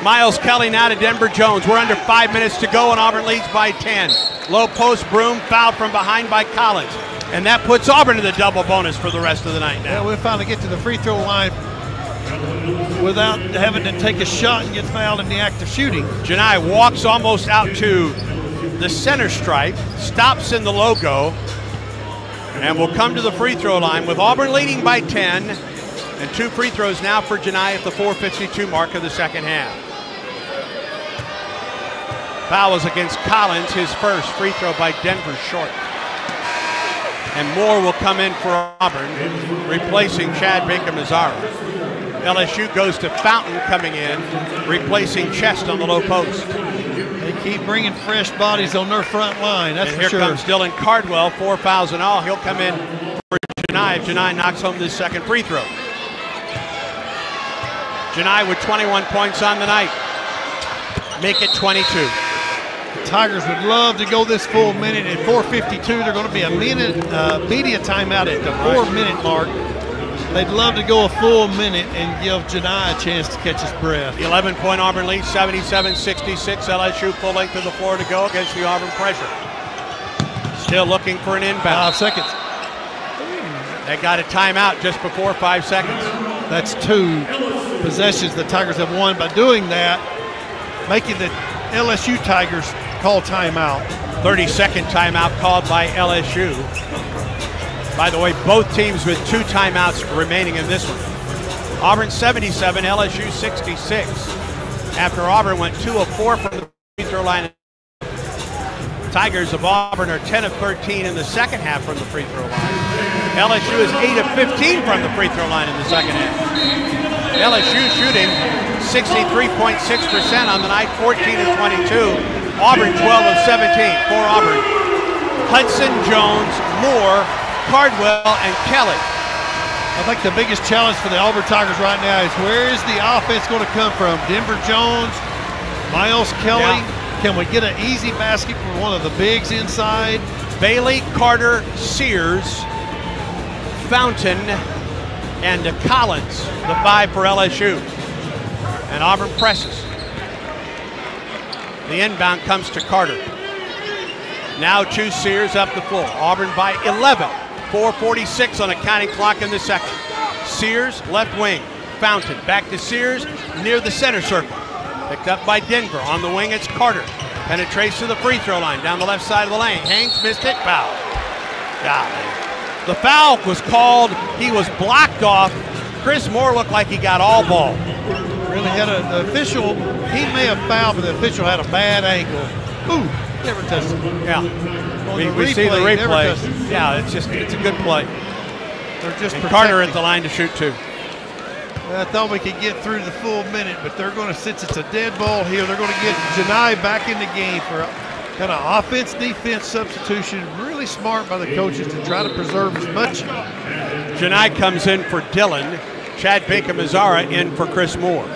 Miles Kelly now to Denver Jones. We're under 5 minutes to go and Auburn leads by 10. Low post, Broom, fouled from behind by Collins. And that puts Auburn in the double bonus for the rest of the night now. Yeah, we'll finally get to the free throw line without having to take a shot and get fouled in the act of shooting. Janai walks almost out to the center stripe, stops in the logo, and will come to the free throw line with Auburn leading by 10. And 2 free throws now for Janai at the 4:52 mark of the second half. Foul is against Collins, his first. Free throw by Denver short. And Moore will come in for Auburn, replacing Chad Bacon-Mazara. LSU goes to Fountain coming in, replacing Chest on the low post. They keep bringing fresh bodies on their front line, that's and for here sure. comes Dylan Cardwell, 4 fouls and all. He'll come in for Janai if Janai knocks home this second free throw. Janai with 21 points on the night. Make it 22. The Tigers would love to go this full minute. At 4:52, they're going to be a minute media timeout at the 4-minute mark. They'd love to go a full minute and give Janai a chance to catch his breath. 11-point Auburn lead, 77-66. LSU full length of the floor to go against the Auburn pressure. Still looking for an inbound. 5 seconds. They got a timeout just before 5 seconds. That's 2 possessions the Tigers have won by doing that, making the LSU Tigers call timeout. 30-second timeout called by LSU. By the way, both teams with 2 timeouts remaining in this one. Auburn 77, LSU 66. After Auburn went 2 of 4 from the free throw line. Tigers of Auburn are 10 of 13 in the second half from the free throw line. LSU is 8 of 15 from the free throw line in the second half. LSU shooting 63.6% on the night, 14 of 22. Auburn 12 of 17 for Auburn. Hudson, Jones, Moore, Cardwell, and Kelly. I think the biggest challenge for the Auburn Tigers right now is where is the offense going to come from? Denver Jones, Miles Kelly. Yeah. Can we get an easy basket for one of the bigs inside? Bailey, Carter, Sears, Fountain, and Collins, the 5 for LSU. And Auburn presses. The inbound comes to Carter. Now to Sears up the floor. Auburn by 11. 4:46 on a counting clock in the second. Sears, left wing. Fountain, back to Sears, near the center circle. Picked up by Denver. On the wing, it's Carter. Penetrates to the free throw line, down the left side of the lane. Hanks missed it, foul. Golly. The foul was called. He was blocked off. Chris Moore looked like he got all ball. Really had the official, he may have fouled, but the official had a bad angle. Ooh, never touched it. Yeah. We see the replay. Yeah, it's a good play. They're just Carter at the line to shoot 2. I thought we could get through the full minute, but they're going to, since it's a dead ball here, they're going to get Janai back in the game for kind of offense-defense substitution. Really smart by the coaches to try to preserve as much. Janai comes in for Dillon. Chad Baker-Mazara in for Chris Moore.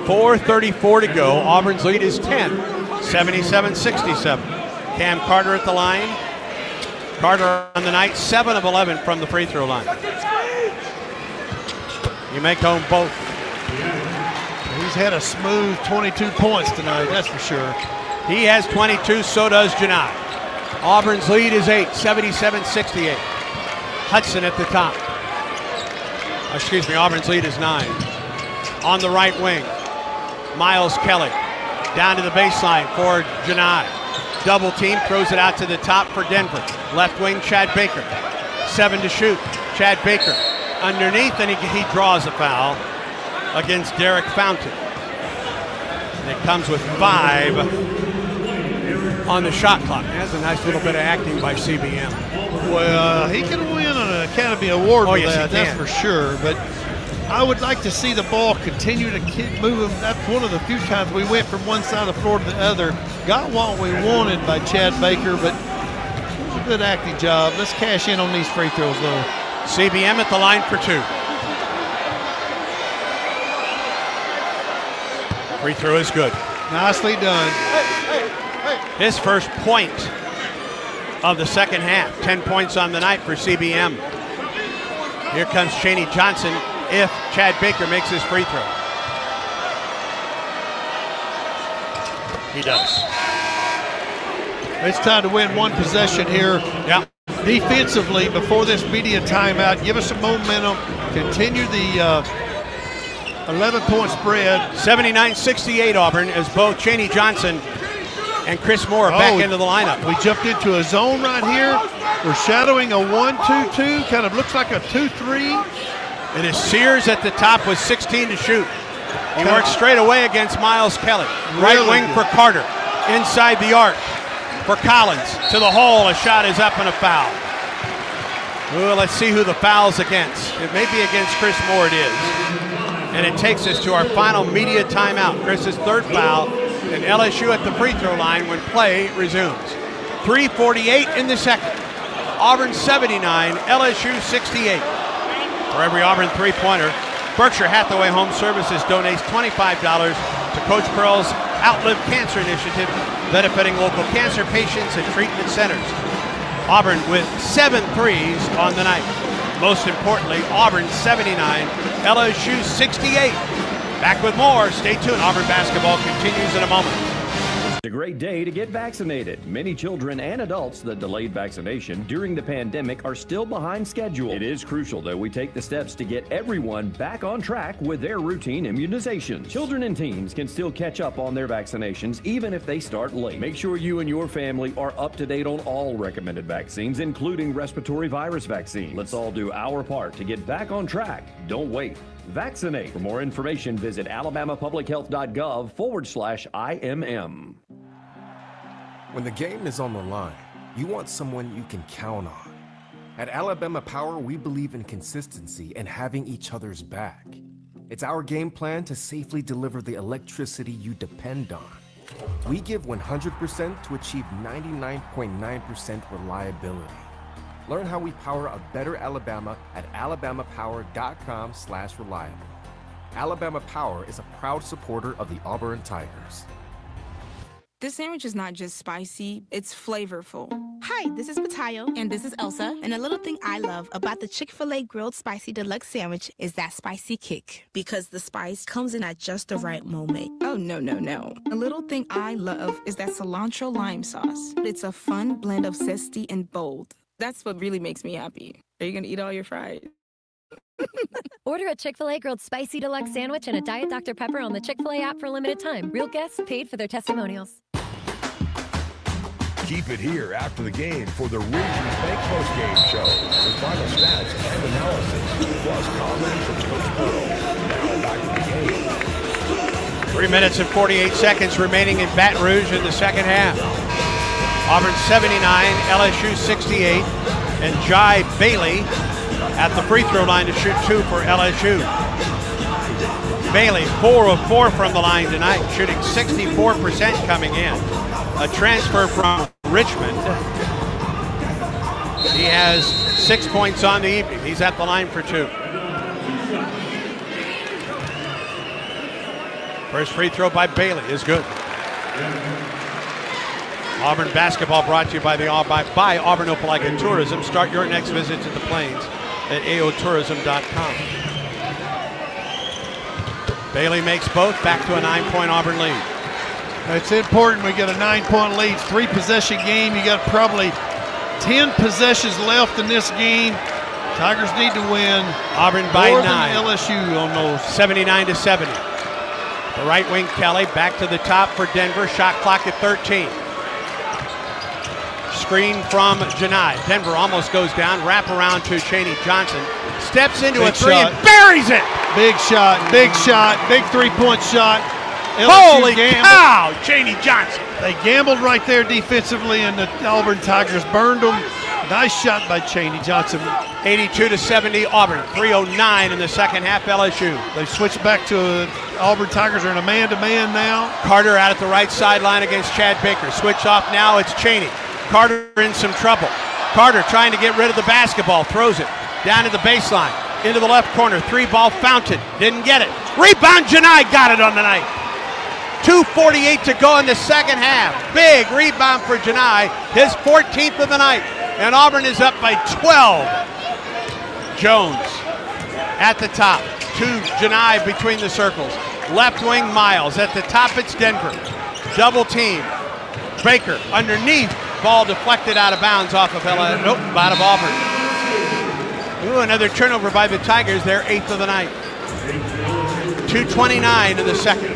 4:34 to go. Auburn's lead is 10, 77-67. Cam Carter at the line. Carter on the night, 7 of 11 from the free throw line. You make home both. He's had a smooth 22 points tonight, that's for sure. He has 22, so does Janai. Auburn's lead is 8, 77-68. Hudson at the top. Excuse me, Auburn's lead is 9. On the right wing, Miles Kelly. Down to the baseline for Janai. Double team, throws it out to the top for Denver. Left wing, Chad Baker. 7 to shoot. Chad Baker underneath, and he draws a foul against Derek Fountain. And it comes with 5 on the shot clock. That's a nice little bit of acting by CBM. Well, he can win an Academy Award for that, that's for sure. But I would like to see the ball continue to keep moving. That's one of the few times we went from one side of the floor to the other. Got what we wanted by Chad Baker, but it was a good acting job. Let's cash in on these free throws, though. CBM at the line for 2. Free throw is good. Nicely done. His first point of the second half. 10 points on the night for CBM. Here comes Chaney Johnson if Chad Baker makes his free throw. He does. It's time to win one possession here. Yeah. Defensively, before this media timeout, give us some momentum. Continue the 11-point spread. 79-68 Auburn as both Chaney Johnson and Chris Moore are back into the lineup. We jumped into a zone right here. We're shadowing a 1-2-2. Kind of looks like a 2-3. It is Sears at the top with 16 to shoot. He works straight away against Miles Kelly. Right wing for Carter. Inside the arc for Collins. To the hole, a shot is up and a foul. Ooh, let's see who the foul's against. It may be against Chris Moore, it is. And it takes us to our final media timeout. Chris's 3rd foul, and LSU at the free throw line when play resumes. 3:48 in the second. Auburn 79, LSU 68. For every Auburn three-pointer, Berkshire Hathaway Home Services donates $25 to Coach Pearl's Outlive Cancer Initiative, benefiting local cancer patients and treatment centers. Auburn with 7 threes on the night. Most importantly, Auburn 79, LSU 68. Back with more. Stay tuned. Auburn basketball continues in a moment. It's a great day to get vaccinated. Many children and adults that delayed vaccination during the pandemic are still behind schedule. It is crucial that we take the steps to get everyone back on track with their routine immunizations. Children and teens can still catch up on their vaccinations even if they start late. Make sure you and your family are up to date on all recommended vaccines, including respiratory virus vaccine. Let's all do our part to get back on track. Don't wait. Vaccinate. For more information, visit alabamapublichealth.gov/IMM. When the game is on the line, you want someone you can count on. At Alabama Power, we believe in consistency and having each other's back. It's our game plan to safely deliver the electricity you depend on. We give 100% to achieve 99.9% reliability. Learn how we power a better Alabama at alabamapower.com/reliable. Alabama Power is a proud supporter of the Auburn Tigers. This sandwich is not just spicy, it's flavorful. Hi, this is Matayo. And this is Elsa. And a little thing I love about the Chick-fil-A Grilled Spicy Deluxe Sandwich is that spicy kick. Because the spice comes in at just the right moment. Oh, no. A little thing I love is that cilantro lime sauce. It's a fun blend of zesty and bold. That's what really makes me happy. Are you gonna eat all your fries? Order a Chick-fil-A Grilled Spicy Deluxe Sandwich and a Diet Dr. Pepper on the Chick-fil-A app for a limited time. Real guests paid for their testimonials. Keep it here after the game for the Regions Bank post-game show with final stats and analysis, plus comments from Coach Pearl. Now back to the game. 3 minutes and 48 seconds remaining in Baton Rouge in the second half. Auburn 79, LSU 68, and Jai Bailey at the free throw line to shoot 2 for LSU. Bailey 4 of 4 from the line tonight, shooting 64% coming in. A transfer from Richmond. He has 6 points on the evening. He's at the line for 2. First free throw by Bailey is good. Auburn basketball brought to you by Auburn Opelika Tourism. Start your next visit to the Plains at aotourism.com. Bailey makes both, back to a 9-point Auburn lead. It's important we get a 9-point lead. 3-possession game. You got probably 10 possessions left in this game. Tigers need to win. Auburn by more 9. Than LSU on those. 79-70. The right wing Kelly back to the top for Denver. Shot clock at 13. Screen from Janai. Denver almost goes down. Wrap around to Chaney Johnson. Steps into a 3 and buries it. Big shot. Big 3-point shot. Holy cow, Chaney Johnson. They gambled right there defensively, and the Auburn Tigers burned them. Nice shot by Chaney Johnson. 82-70 Auburn. 3:09 in the second half LSU. They switched back to Auburn Tigers are in a man-to-man now. Carter out at the right sideline against Chad Baker. Switch off now, it's Chaney. Carter in some trouble. Carter trying to get rid of the basketball. Throws it down to the baseline. Into the left corner. 3-ball fountain. Didn't get it. Rebound, Janai got it on the night. 2:48 to go in the second half. Big rebound for Janai. His 14th of the night. And Auburn is up by 12. Jones at the top. To Janai between the circles. Left wing Miles. At the top it's Denver. Double team. Baker underneath. Ball deflected out of bounds off of out of Auburn. Ooh, another turnover by the Tigers. Their 8th of the night. 2:29 in the second.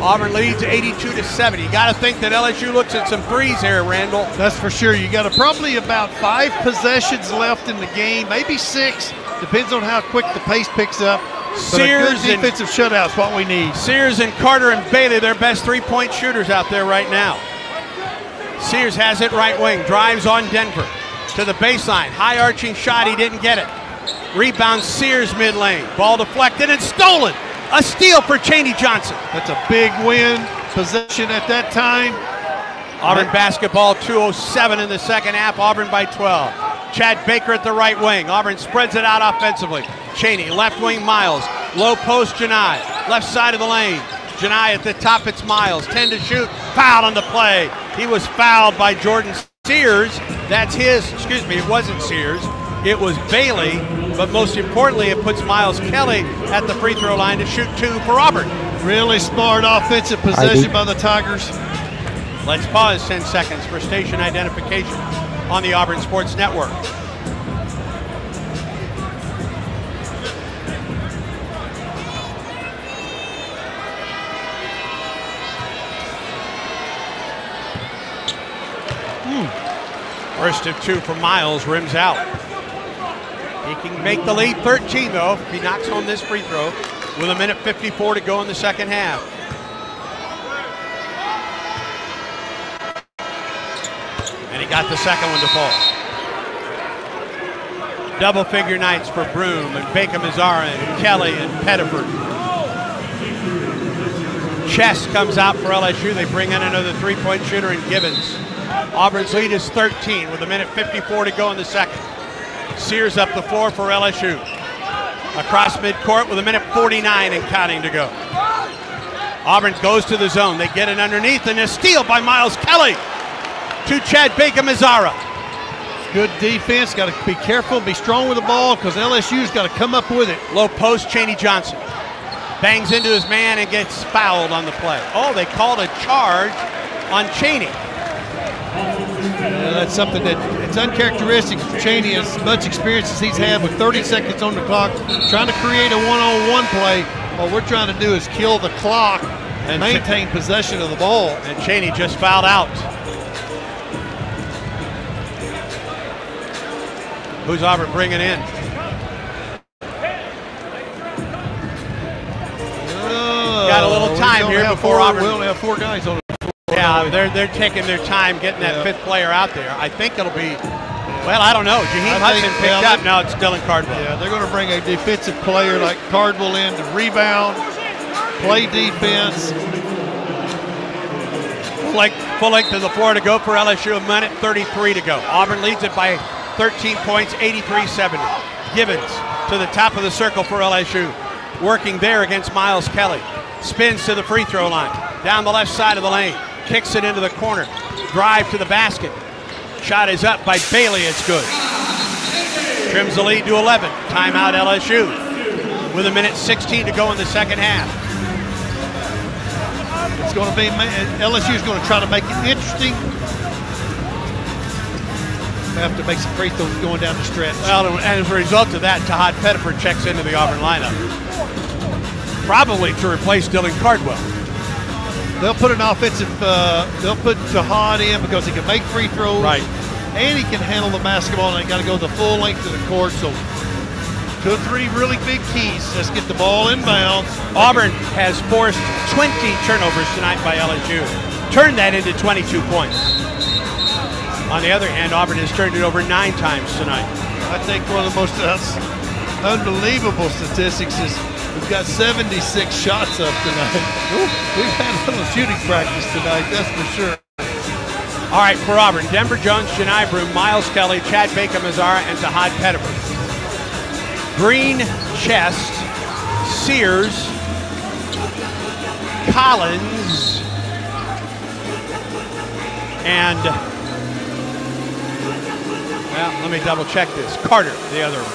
Auburn leads 82-70. You got to think that LSU looks at some threes here, Randall. That's for sure. You got probably about 5 possessions left in the game, maybe 6. Depends on how quick the pace picks up. But a good defensive shutout's what we need. Sears and Carter and Bailey, their best 3-point shooters out there right now. Sears has it right wing, drives on Denver to the baseline. High arching shot, he didn't get it. Rebound Sears mid lane. Ball deflected and stolen. A steal for Chaney Johnson. That's a big win possession at that time. Auburn basketball 2:07 in the second half. Auburn by 12. Chad Baker at the right wing. Auburn spreads it out offensively. Chaney, left wing Miles. Low post Janai. Left side of the lane. Janai at the top, it's Miles. 10 to shoot. Foul on the play. He was fouled by Jordan Sears. That's his, it wasn't Sears. It was Bailey, but most importantly, it puts Miles Kelly at the free throw line to shoot 2 for Auburn. Really smart offensive possession by the Tigers. Let's pause 10 seconds for station identification on the Auburn Sports Network. First of 2 for Miles, rims out. He can make the lead 13, though, if he knocks home this free throw with 1:54 to go in the second half. And he got the second one to fall. Double figure nights for Broome and Bacon Mazzara and Kelly and Pettiford. Chess comes out for LSU. They bring in another 3-point shooter in Gibbons. Auburn's lead is 13 with 1:54 to go in the second. Sears up the floor for LSU. Across midcourt with 1:49 and counting to go. Auburn goes to the zone. They get it underneath, and a steal by Miles Kelly to Chad Baker-Mazara. Good defense. Got to be careful, be strong with the ball, because LSU's got to come up with it. Low post, Chaney Johnson bangs into his man and gets fouled on the play. Oh, they called a charge on Chaney. Yeah, that's something that it's uncharacteristic for Chaney, as much experience as he's had with 30 seconds on the clock, trying to create a one-on-one play. What we're trying to do is kill the clock and maintain possession of the ball. And Chaney just fouled out. Who's Auburn bringing in? Got a little time here before Auburn. We only have 4 guys on the floor. Yeah, they're taking their time getting that 5th player out there. I think it'll be, well, I don't know. Jaheim Hudson picked up. Now it's Dylan Cardwell. Yeah, they're going to bring a defensive player like Cardwell in to rebound, play defense. Full length to the floor to go for LSU. 1:33 to go. Auburn leads it by 13 points, 83-70. Gibbons to the top of the circle for LSU. Working there against Miles Kelly. Spins to the free throw line. Down the left side of the lane. Kicks it into the corner. Drive to the basket. Shot is up by Bailey. It's good. Trims the lead to 11. Timeout LSU. With 1:16 to go in the second half. It's going to be, LSU's going to try to make it interesting. Have to make some free throws going down the stretch. Well, and as a result of that, Tahad Pettiford checks into the Auburn lineup. Probably to replace Dylan Cardwell. They'll put an offensive, they'll put Tahad in because he can make free throws. Right. And he can handle the basketball, and they got to go the full length of the court. So 2 or 3 really big keys. Let's get the ball in bounds. Auburn has forced 20 turnovers tonight by LSU. Turned that into 22 points. On the other hand, Auburn has turned it over 9 times tonight. I think one of the most unbelievable statistics is we've got 76 shots up tonight. We've had a little shooting practice tonight, that's for sure. All right, for Auburn, Denver Jones, Johni Broome, Miles Kelly, Chad Baker-Mazara, and Tahad Pettiford. Green, Chest, Sears, Collins, and, well, let me double check this. Carter, the other one.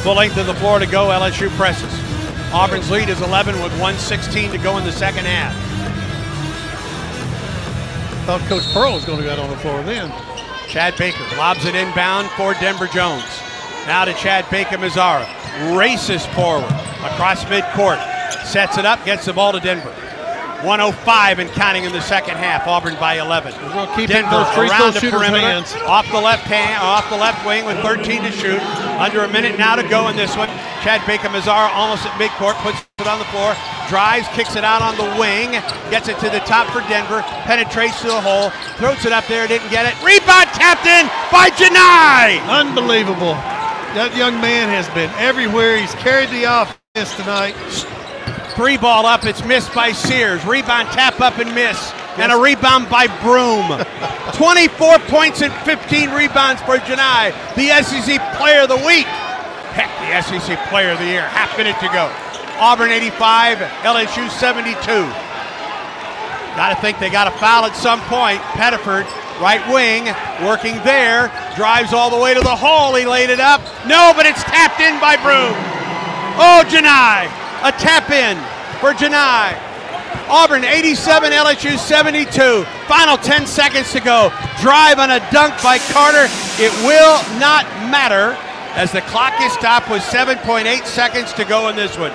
Full length of the floor to go, LSU presses. Auburn's lead is 11 with 1:16 to go in the second half. Thought Coach Pearl was going to get on the floor then. Chad Baker lobs it inbound for Denver Jones. Now to Chad Baker-Mazara. Races forward across midcourt. Sets it up, gets the ball to Denver. 1:05 and counting in the second half. Auburn by 11. Denver around the perimeter, off the left wing with 13 to shoot. Under a minute now to go in this one. Chad Baker-Mazara almost at midcourt, puts it on the floor, drives, kicks it out on the wing, gets it to the top for Denver, penetrates to the hole, throws it up there, didn't get it. Rebound tapped in by Johni! Unbelievable. That young man has been everywhere. He's carried the offense tonight. 3 ball up, it's missed by Sears. Rebound tap up and miss. And a rebound by Broome. 24 points and 15 rebounds for Johni, the SEC Player of the Week. Heck, the SEC Player of the Year. Half minute to go. Auburn 85, LSU 72. Got to think they got a foul at some point. Pettiford, right wing, working there. Drives all the way to the hole. He laid it up. No, but it's tapped in by Broome. Oh, Johni. A tap in for Johni. Auburn 87, LSU 72. Final 10 seconds to go. Drive on a dunk by Carter. It will not matter as the clock is stopped with 7.8 seconds to go in this one.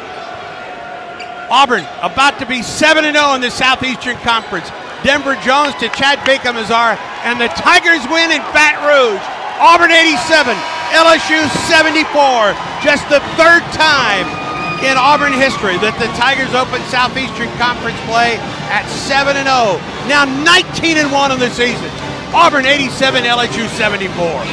Auburn about to be 7-0 in the Southeastern Conference. Denver Jones to Chad Baker-Mazara, and the Tigers win in Baton Rouge. Auburn 87, LSU 74. Just the 3rd time in Auburn history that the Tigers open Southeastern Conference play at 7-0. Now 19-1 in the season. Auburn 87, LSU 74.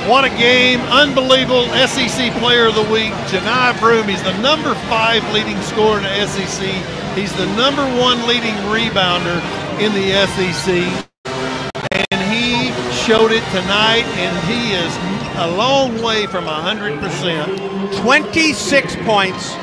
What a game. Unbelievable SEC Player of the Week. Johni Broome, he's the number 5 leading scorer in the SEC. He's the number 1 leading rebounder in the SEC. And he showed it tonight, and he is a long way from 100%. 26 points,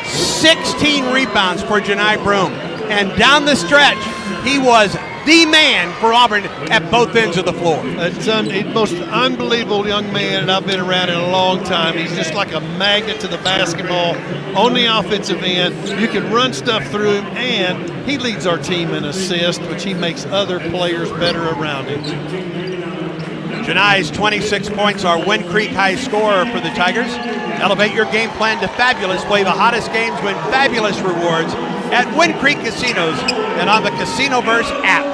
16 rebounds for Johni Broome. And down the stretch, he was the man for Auburn at both ends of the floor. He's the most unbelievable young man, and I've been around in a long time. He's just like a magnet to the basketball on the offensive end. You can run stuff through him, and he leads our team in assists, which he makes other players better around him. Johni's 26 points are Wind Creek high scorer for the Tigers. Elevate your game plan to fabulous. Play the hottest games, win fabulous rewards at Wind Creek Casinos and on the Casinoverse app.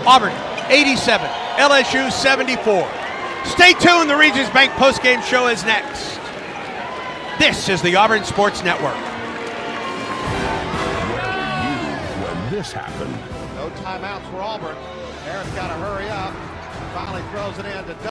Auburn 87, LSU 74. Stay tuned, the Regions Bank postgame show is next. This is the Auburn Sports Network. Where were you when this happened? No timeouts for Auburn. Harris got to hurry up. Finally throws it in to